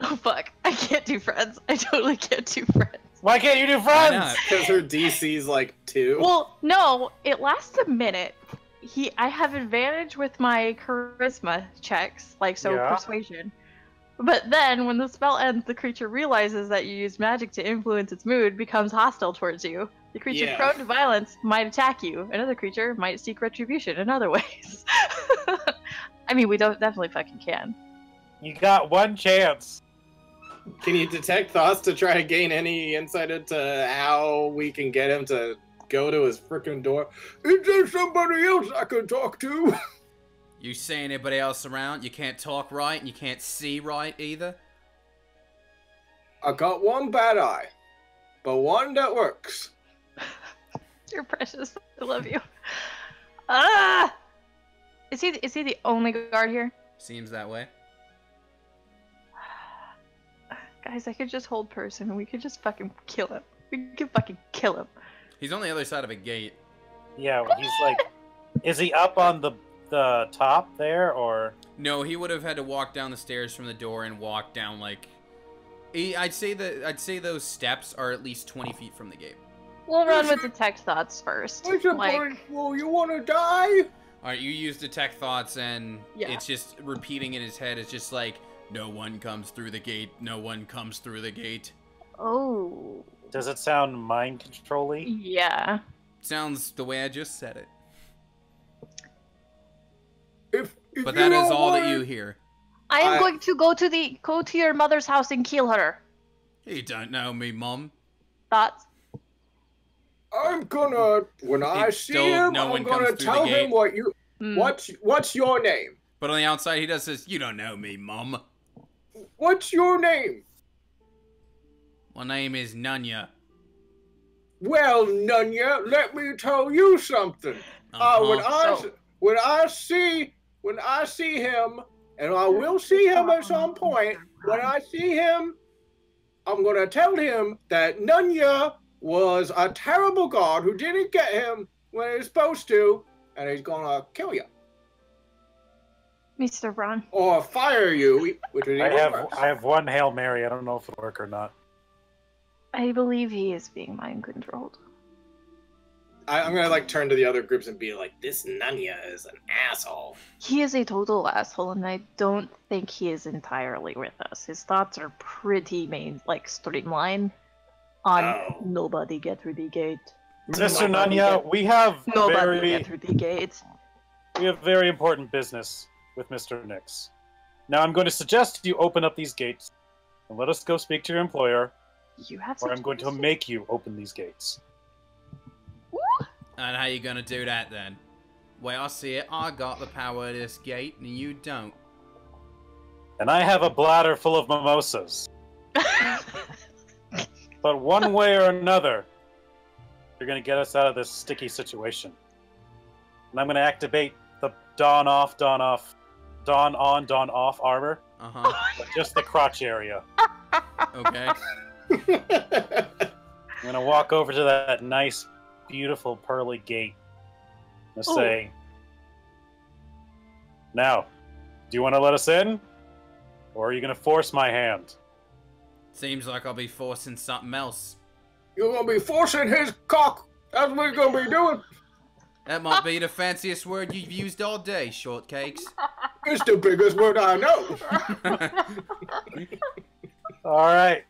Oh fuck, I can't do friends. I totally can't do friends. Why can't you do Why friends? not? Because her DC's like 2. Well, no, it lasts a minute. I have advantage with my charisma checks, like so Yeah. persuasion. But then when the spell ends, the creature realizes that you used magic to influence its mood, becomes hostile towards you. The creature Yeah. prone to violence might attack you. Another creature might seek retribution in other ways. I mean, we definitely fucking can. You got one chance. Can you detect thoughts to try to gain any insight into how we can get him to go to his freaking door? Is there somebody else I can talk to? You see anybody else around? You can't talk right and you can't see right either? I got one bad eye, but one that works. You're precious. I love you. Ah! Is he the only guard here? Seems that way. Guys, I could just hold person and we could just fucking kill him. We could fucking kill him. He's on the other side of a gate. Yeah, he's like, is he up on the top there, or? No, he would have had to walk down the stairs from the door and walk down like. I'd say those steps are at least 20 feet from the gate. We'll run with detect thoughts first. What's your point? Well, you want to die? All right, you use detect thoughts, and Yeah. it's just repeating in his head. It's just like, no one comes through the gate. No one comes through the gate. Oh. Does it sound mind control-y? Yeah. Sounds the way I just said it. If But you that is don't all that wanna- you hear. I am going to go to your mother's house and kill her. You don't know me, Mom. Thoughts? I'm gonna when I see still him, no I'm one gonna comes through the tell him gate. what you what's your name? But on the outside, he does this, you don't know me, Mom. What's your name? My name is Nunya. Well, Nunya, let me tell you something. Uh-huh. When I see him, and I will see him at some point. When I see him, I'm gonna tell him that Nunya was a terrible god who didn't get him when he was supposed to, and he's gonna kill you Mr. Ron. or fire you, which is even worse. I have one Hail Mary. I don't know if it'll work or not. I believe he is being mind controlled. I'm gonna like turn to the other groups and be like, "This Nunya is an asshole." He is a total asshole, and I don't think he is entirely with us. His thoughts are pretty streamlined on nobody get through the gate. Mr. Nobody Nunya, we have Nobody get through the gate. very important business with Mr. Nix. Now I'm going to suggest you open up these gates and let us go speak to your employer, You have or I'm going to make you open these gates. And how you gonna do that then? Way I see it, I got the power of this gate, and you don't. And I have a bladder full of mimosas. But one way or another, you're going to get us out of this sticky situation. And I'm going to activate the dawn on, dawn off armor. Uh-huh. But just the crotch area. Okay. I'm going to walk over to that nice, beautiful, pearly gate. And say, now, do you want to let us in? Or are you going to force my hand? Seems like I'll be forcing something else. You're gonna be forcing his cock. That's what you're gonna be doing. That might be the fanciest word you've used all day, shortcakes. It's the biggest word I know. All right.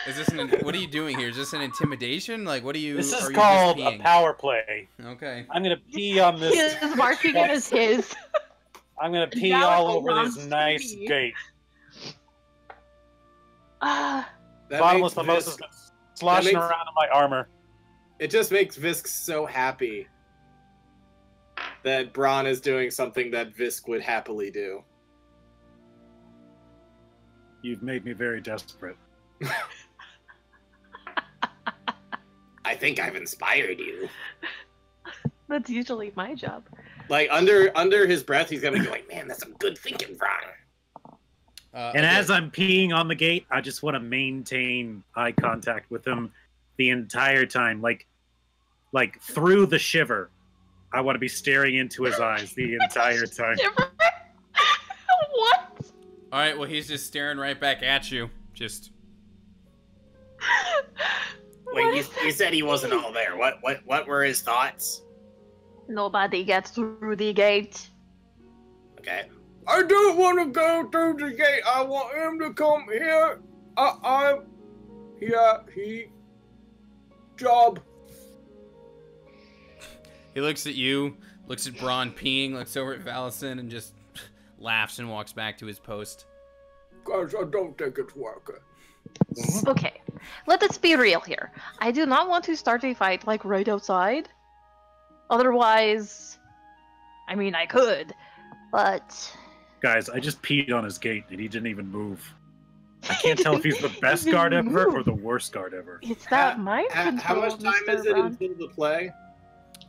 Is this what are you doing here? Is this an intimidation? Like, what are you? This is are you called just a peeing? power play. Okay. I'm gonna pee on this. His marking it as his. I'm gonna pee Now it all over this belongs to nice me. gate. Ah, That Bottomless makes mimosas Visk- been sloshing makes- around in my armor. It just makes Visk so happy that Braun is doing something that Visk would happily do. You've made me very desperate. I think I've inspired you. that's usually my job. Like under his breath, he's gonna be like, "Man, that's some good thinking, Braun." And as I'm peeing on the gate, I just want to maintain eye contact with him the entire time, like through the shiver. I want to be staring into his eyes the entire time. What? All right. Well, he's just staring right back at you. Just. Wait, you said he wasn't all there. What were his thoughts? Nobody gets through the gate. Okay. I don't want to go through the gate. I want him to come here. He job. He looks at you, looks at Braun peeing, looks over at Valison, and just laughs and walks back to his post. Guys, I don't think it's working. Okay, let us be real here. I do not want to start a fight like right outside. Otherwise, I mean, I could, but Guys, I just peed on his gate and he didn't even move. I can't tell if he's the best guard ever or the worst guard ever. It's that mind control. How much time Mr. is it Ron. until the play?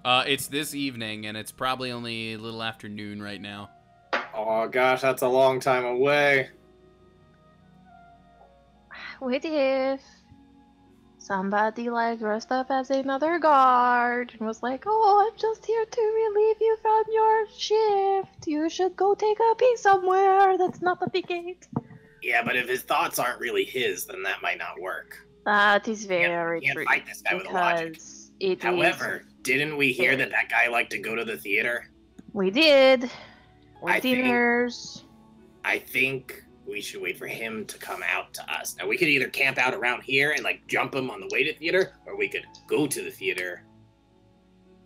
It's this evening, and it's probably only a little after noon right now. Oh gosh, that's a long time away. What if somebody like dressed up as another guard and was like, "Oh, I'm just here to relieve you from your shift. You should go take a pee somewhere that's not at the gate." Yeah, but if his thoughts aren't really his, then that might not work. That is very can't true. fight this guy with a logic. Because it However, is- didn't we hear that guy liked to go to the theater? we did. I think- Dinners. I think we should wait for him to come out to us. Now, we could either camp out around here and, like, jump him on the way to theater, or we could go to the theater.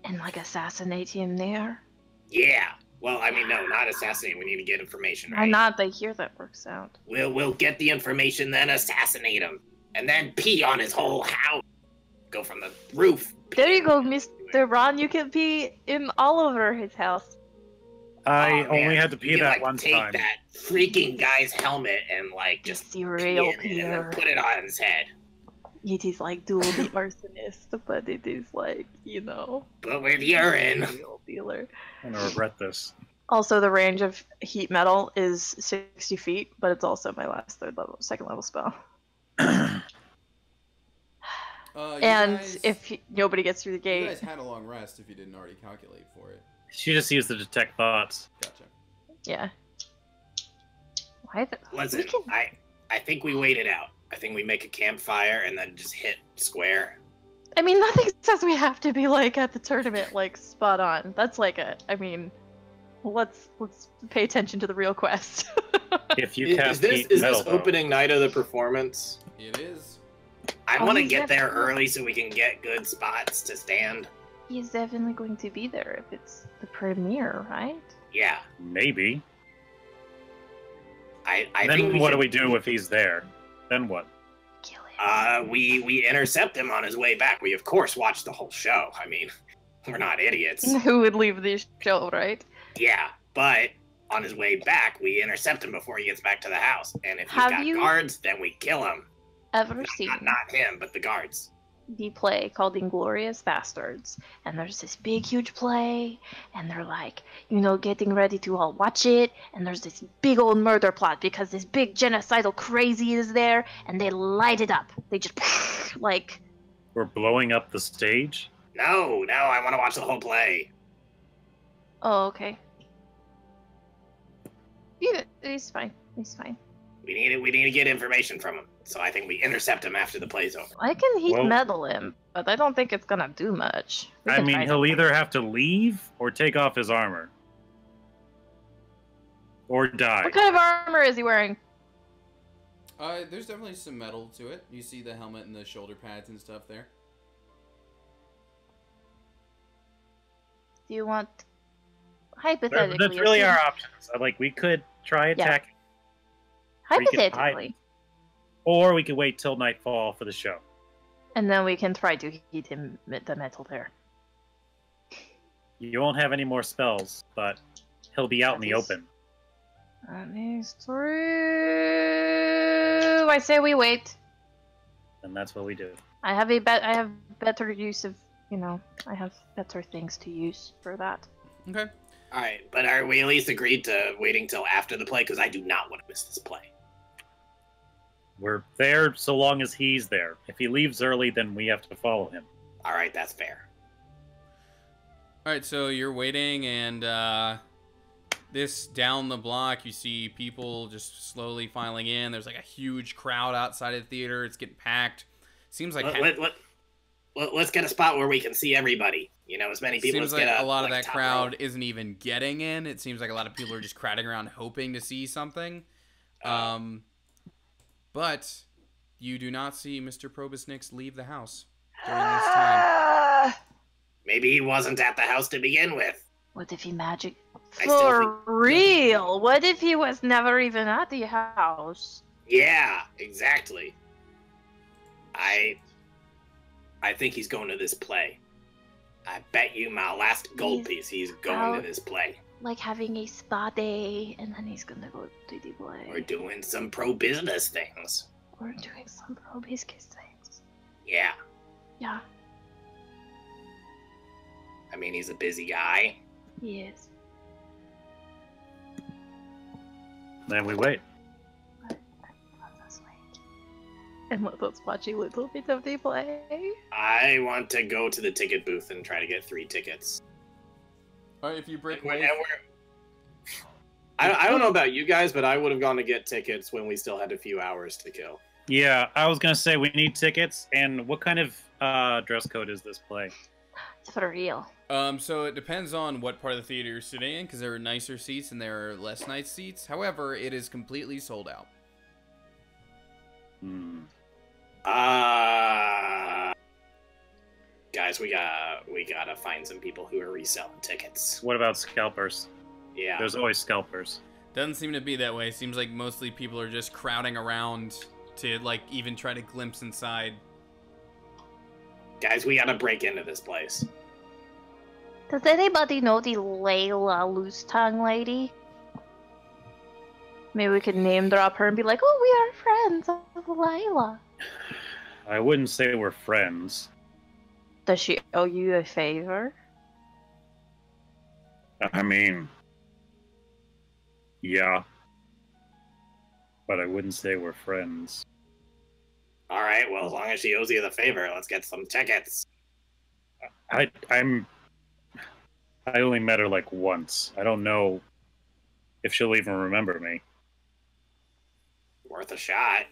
And like assassinate him there. Yeah. Well, I mean, no, not assassinate. We need to get information, Why right? not? They hear that works out. We'll get the information, then assassinate him. And then pee on his whole house. Go from the roof. There you go, Mr. Ron. You can pee in all over his house. I Oh, man. only had to You pee could, that like, one take time. that freaking guy's helmet and, like, just pee Serial in it and then peer. put it on his head. It is like Duel the Arsonist, but it is like, you know, But with urine. serial dealer. I'm gonna regret this. Also, the range of heat metal is 60 feet, but it's also my last second level spell. And if nobody gets through the You guys gate, had a long rest if you didn't already calculate for it. She just used to detect thoughts. Gotcha. yeah. Why the? Listen, we can- I think we wait it out. I think we make a campfire and then just hit square. I mean, nothing says we have to be like at the tournament, like spot on. That's like I mean, let's pay attention to the real quest. If you Is cast this heat is metal, this though. opening night of the performance? It is. I Oh, want to yeah. get there early so we can get good spots to stand. He's definitely going to be there if it's the premiere, right? Yeah, Maybe. I Then think we what should, do we do if he's there? Then what? Kill him. We intercept him on his way back. We of course watch the whole show. I mean, we're not idiots. Who would leave the show, right? Yeah, but on his way back, we intercept him before he gets back to the house. And if he's Have got you- guards, then we kill him. Ever seen Not him, but the guards. the play called Inglorious Bastards? And there's this big, huge play, and they're like, you know, getting ready to all watch it, and there's this big old murder plot because this big genocidal crazy is there, and they light it up. They just like, We're blowing up the stage? No, I want to watch the whole play. oh, okay. Yeah, he's fine. He's fine. We need to get information from him. So I think we intercept him after the play's over. I can heat Well- metal him, but I don't think it's gonna do much. We I can mean, try he'll that. either have to leave or take off his armor. Or die. What kind of armor is he wearing? There's definitely some metal to it. You see the helmet and the shoulder pads and stuff there. Do you want hypothetically? That's really if you- our options. Like, we could try attacking, we could hide. hypothetically, or we could wait till nightfall for the show. and then we can try to heat him the metal there. You won't have any more spells, but he'll be out in the That is- open. That is true. I say we wait. And that's what we do. I have better use of, you know, I have better things to use for that. Okay. All right, but are we at least agreed to waiting till after the play? Because I do not want to miss this play. We're there so long as he's there. If he leaves early, then we have to follow him. All right, that's fair. All right, so you're waiting, and this down the block, you see people just slowly filing in. There's like a huge crowd outside of the theater. It's getting packed. Seems like let's get a spot where we can see everybody. You know, as many people Seems as like get a lot of like, that top crowd row. isn't even getting in. It seems like a lot of people are just crowding around hoping to see something. But you do not see Mr. Probus Nix leave the house during this time. Maybe he wasn't at the house to begin with. What if he magic? I still For think- real? What if he was never even at the house? Yeah, exactly. I think he's going to this play. I bet you my last gold piece he's going to this play. Like having a spa day, and then he's gonna go to the play. Or doing some pro-business things. Or doing some pro business things. Yeah. Yeah, I mean, he's a busy guy. he is. Then we wait. Let us wait. And let us watch a little bit of the play. I want to go to the ticket booth and try to get 3 tickets. All right, if you break And away, we're- I don't know about you guys, but I would have gone to get tickets when we still had a few hours to kill. Yeah, I was gonna say we need tickets. And what kind of dress code is this play? It's for real. So it depends on what part of the theater you're sitting in, because there are nicer seats and there are less nice seats. However, it is completely sold out. Guys, we gotta find some people who are reselling tickets. What about scalpers? Yeah. There's always scalpers. Doesn't seem to be that way. Seems like mostly people are just crowding around to, like, even try to glimpse inside. Guys, we gotta break into this place. Does anybody know the Layla loose tongue lady? Maybe we could name drop her and be like, oh, we are friends of Layla. I wouldn't say we're friends. Does she owe you a favor? I mean, yeah. But I wouldn't say we're friends. All right, well, as long as she owes you the favor, let's get some tickets. I only met her like once. I don't know if she'll even remember me. Worth a shot.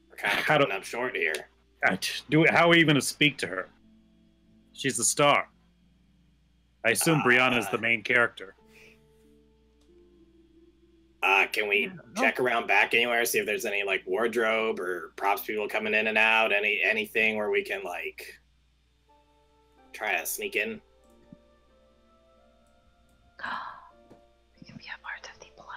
We're kind of How do- coming up short here. How are we even to speak to her? She's the star. I assume Brianna's the main character. Can we check around back anywhere, see if there's any like wardrobe or props people coming in and out, anything where we can like try to sneak in? We can be a part of the play.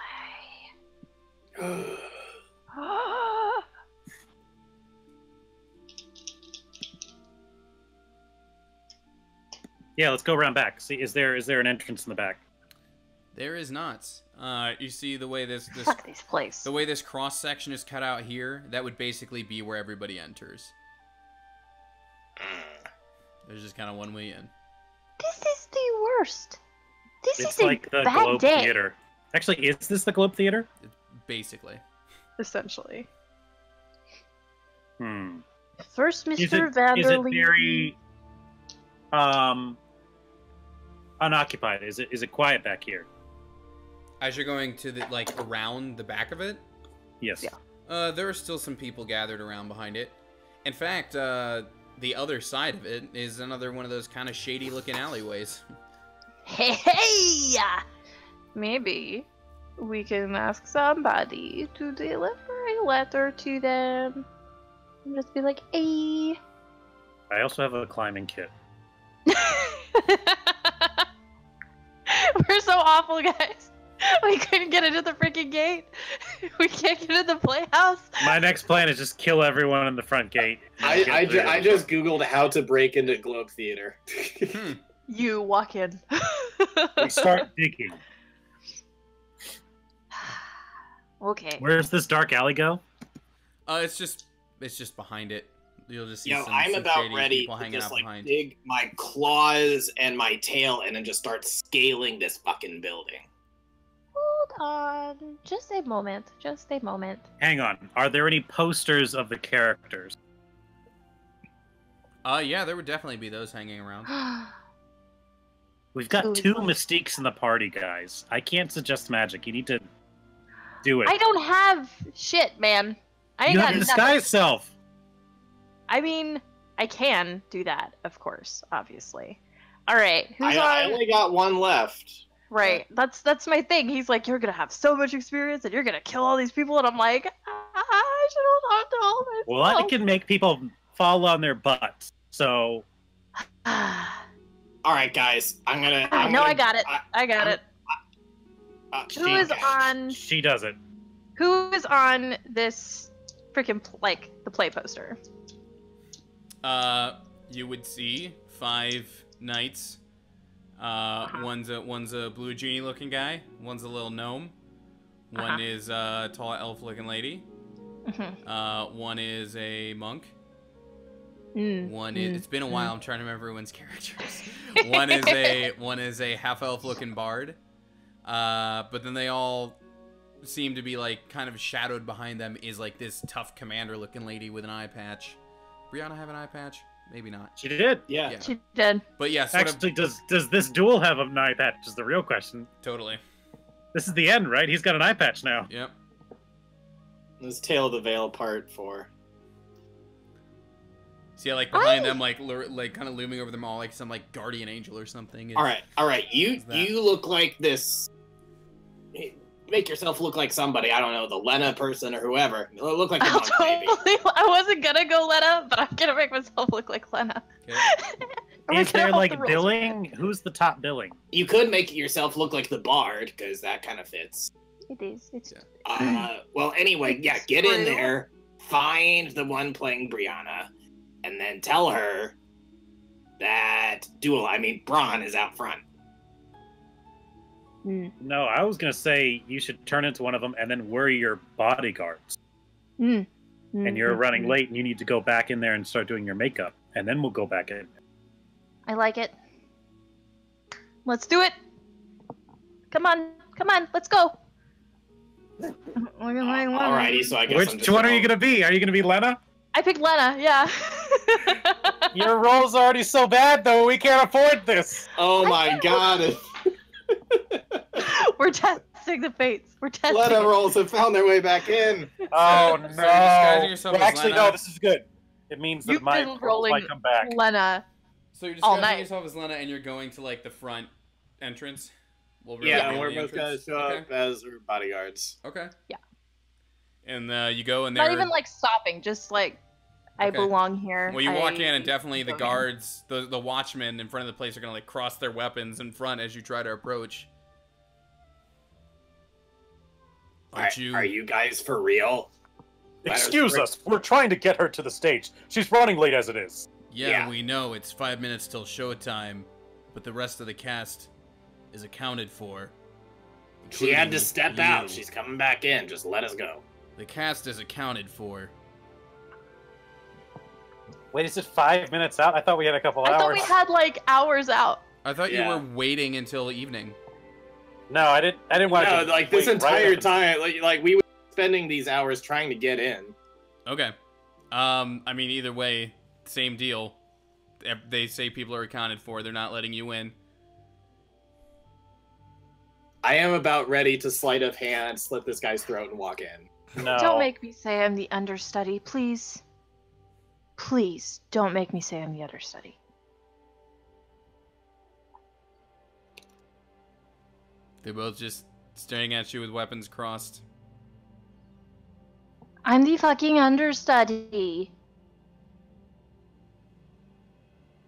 Yeah, let's go around back. See, is there an entrance in the back? There is not. You see the way this Fuck this place. the way this cross section is cut out here. That would basically be where everybody enters. There's just kind of one way in. This is the worst. This It's is like a the bad Globe day. Theater. Actually, is this the Globe Theater? Basically. Essentially. First, Is Mr. it Vanderlee. very unoccupied? Is it quiet back here? As you're going to the around the back of it, Yes. Yeah. there are still some people gathered around behind it. In fact, the other side of it is another one of those kind of shady-looking alleyways. Hey! Maybe we can ask somebody to deliver a letter to them. And just be like, hey. I also have a climbing kit. We're so awful, guys. We couldn't get into the freaking gate. We can't get into the playhouse. My next plan is just kill everyone in the front gate. I just googled how to break into Globe Theater. You walk in. We start digging. Okay. Where's this dark alley go? It's just behind it. You'll just see Yo, some I'm about shady ready people to hanging just out like behind. dig my claws and my tail in and just start scaling this fucking building. Hold on. Just a moment. Just a moment. Hang on. Are there any posters of the characters? Yeah, there would definitely be those hanging around. We've got Ooh. 2 Mystiques in the party, guys. I can't suggest magic. You need to do it. I don't have shit, man. I ain't You got have your nothing. disguise self. I mean, I can do that, of course, obviously. All right, who's I on? only got one left. Right, that's my thing. He's like, you're gonna have so much experience, and you're gonna kill all these people, and I'm like, I should hold on to all myself. Well, I can make people fall on their butts. So All right, guys. I'm gonna. I got it. I got it. Who is on? she does it. Who is on this freaking like the play poster? You would see 5 knights. One's a blue genie looking guy. One's a little gnome. One is a tall elf looking lady. One is a monk. One is. It's been a while. I'm trying to remember everyone's characters. One is a half elf looking bard. But then they all seem to be like kind of shadowed behind them is like this tough commander looking lady with an eye patch. Brianna have an eye patch? Maybe not. She did. Yeah. She did. But yeah, Actually, does this duel have an eye patch? Is the real question. Totally. This is the end, right? He's got an eye patch now. Yep. This tail of the veil part 4. See, like behind them, like kind of looming over them all, like some like guardian angel or something. All right. You look like this. Make yourself look like somebody. I don't know, the Lena person or whoever. Look like the monk, maybe. I wasn't gonna go Lena, but I'm gonna make myself look like Lena. Okay. Is there like billing? Who's the top billing? You could make yourself look like the bard, because that kind of fits. It is. It's. Well, anyway, yeah, get in there, find the one playing Brianna, and then tell her that Braun is out front. No, I was gonna say you should turn into one of them and then worry your bodyguards. And you're running late and you need to go back in there and start doing your makeup. And then we'll go back in. I like it. Let's do it. Come on, let's go. Alrighty, so I guess Which one are you gonna be? Are you gonna be Lena? I picked Lena, yeah. Your roll's already so bad though, we can't afford this. Oh my god. We're testing the fates. We're testing. Lena rolls have found their way back in. Oh So no! disguising yourself as Actually, Lena. no. This is good. It means that You've my been roll rolling might come back. Lena. So you're all disguising night. yourself as Lena, and you're going to like the front entrance. We'll Yeah, reveal we're the both gonna entrance. show up as our bodyguards. Okay. Yeah. And you go in Not there. even like stopping, just like I Okay. belong here. Well, you walk in, and I definitely the belong here. guards, the watchmen in front of the place are gonna like cross their weapons in front as you try to approach. Are you guys for real? Excuse us. We're trying to get her to the stage. She's running late as it is. Yeah, we know it's 5 minutes till showtime, but the rest of the cast is accounted for. She had to including step you. out. She's coming back in. Just let us go. The cast is accounted for. Wait, is it 5 minutes out? I thought we had a couple I hours. thought we had like hours out. I thought Yeah. you were waiting until evening. No, I didn't want No, to. like this wait entire right up- time, like we were spending these hours trying to get in. Okay. I mean, either way, same deal. They say people are accounted for. They're not letting you in. I am about ready to sleight of hand, slit this guy's throat, and walk in. No. Don't make me say I'm the understudy, please. Please, don't make me say I'm the understudy. They're both just staring at you with weapons crossed. I'm the fucking understudy.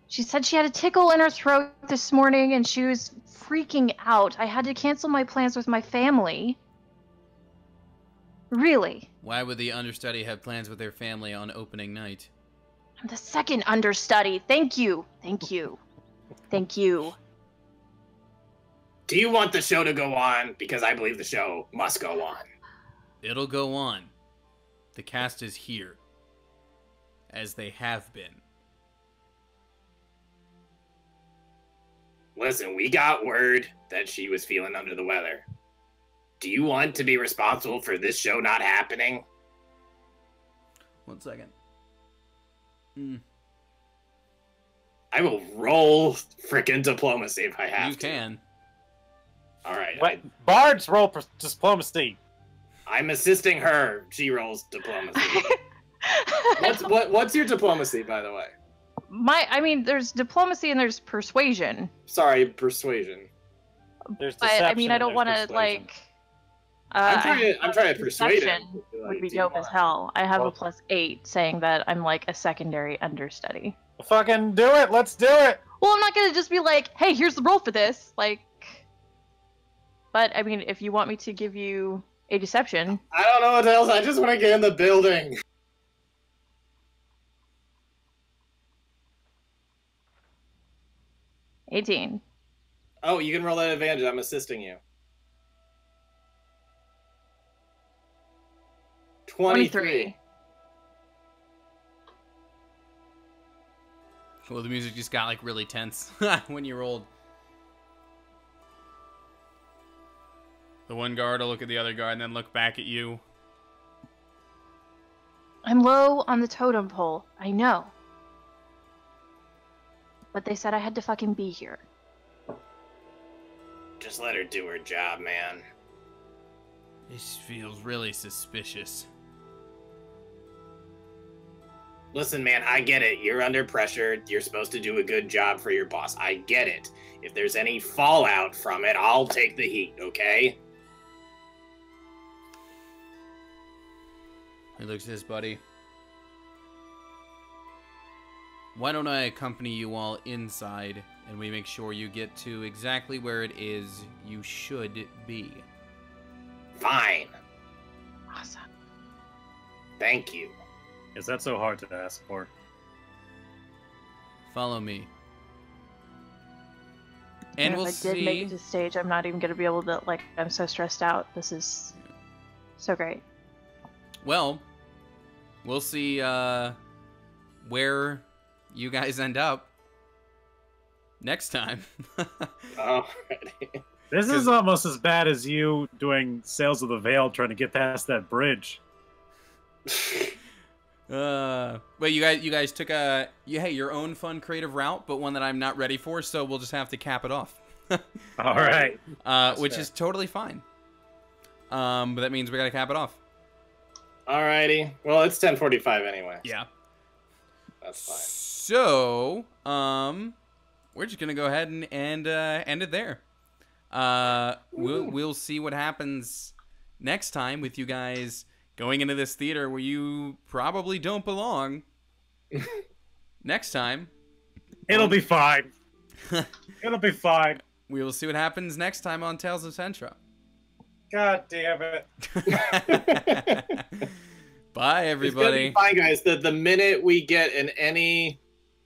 She said she had a tickle in her throat this morning and she was freaking out. I had to cancel my plans with my family. Really? Why would the understudy have plans with their family on opening night? I'm the second understudy. Thank you. Thank you. Thank you. Do you want the show to go on? Because I believe the show must go on. It'll go on. The cast is here. As they have been. Listen, we got word that she was feeling under the weather. Do you want to be responsible for this show not happening? 1 second. I will roll frickin' diplomacy if I have You to. can. Alright. What? Bards roll diplomacy. I'm assisting her. She rolls diplomacy. What's your diplomacy, by the way? I mean, there's diplomacy and there's persuasion. Sorry, persuasion. There's But deception. I mean, I and don't there's want to persuasion. like. I'm trying to persuade him. Deception would be dope as hell. I have a +8 saying that I'm like a secondary understudy. Fucking do it. Let's do it. Well, I'm not gonna just be like, hey, here's the roll for this. Like, but I mean, if you want me to give you a deception, I don't know what else. I just want to get in the building. $18. Oh, you can roll that advantage. I'm assisting you. 23. Well, the music just got like really tense when you rolled. The one guard will look at the other guard and then look back at you. I'm low on the totem pole. I know. But they said I had to fucking be here. Just let her do her job, man. This feels really suspicious. Listen, man, I get it. You're under pressure. You're supposed to do a good job for your boss. I get it. If there's any fallout from it, I'll take the heat, okay? He looks at his buddy. Why don't I accompany you all inside and we make sure you get to exactly where it is you should be? Fine. Awesome. Thank you. Is that so hard to ask for? Follow me. And we'll if I did make it see. to stage, I'm not even gonna be able to, like, I'm so stressed out. This is so great. Well, we'll see where you guys end up next time. Alrighty. This is almost as bad as you doing Sales of the Veil trying to get past that bridge. Well, you guys took your own fun creative route, but one that I'm not ready for, so we'll just have to cap it off. All right. Which is totally fine. But that means we gotta cap it off. Alrighty. Well, it's 10:45 anyway. Yeah. That's fine. So, we're just gonna go ahead and end it there. We'll see what happens next time with you guys going into this theater where you probably don't belong. Next time. It'll be fine. It'll be fine. We will see what happens next time on Tales of Sentra. God damn it. Bye, It's gonna everybody. be fine, guys. The minute we get in any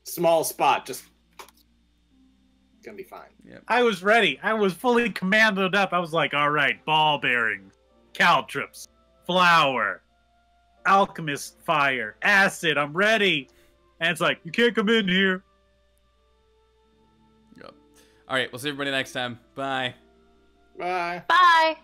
small spot, just it's gonna be fine. I was ready. I was fully commanded up. I was like, all right, ball bearings, caltrops, flour, alchemist fire, acid. I'm ready. And it's like, you can't come in here. Yep. All right, we'll see everybody next time. Bye. Bye. Bye!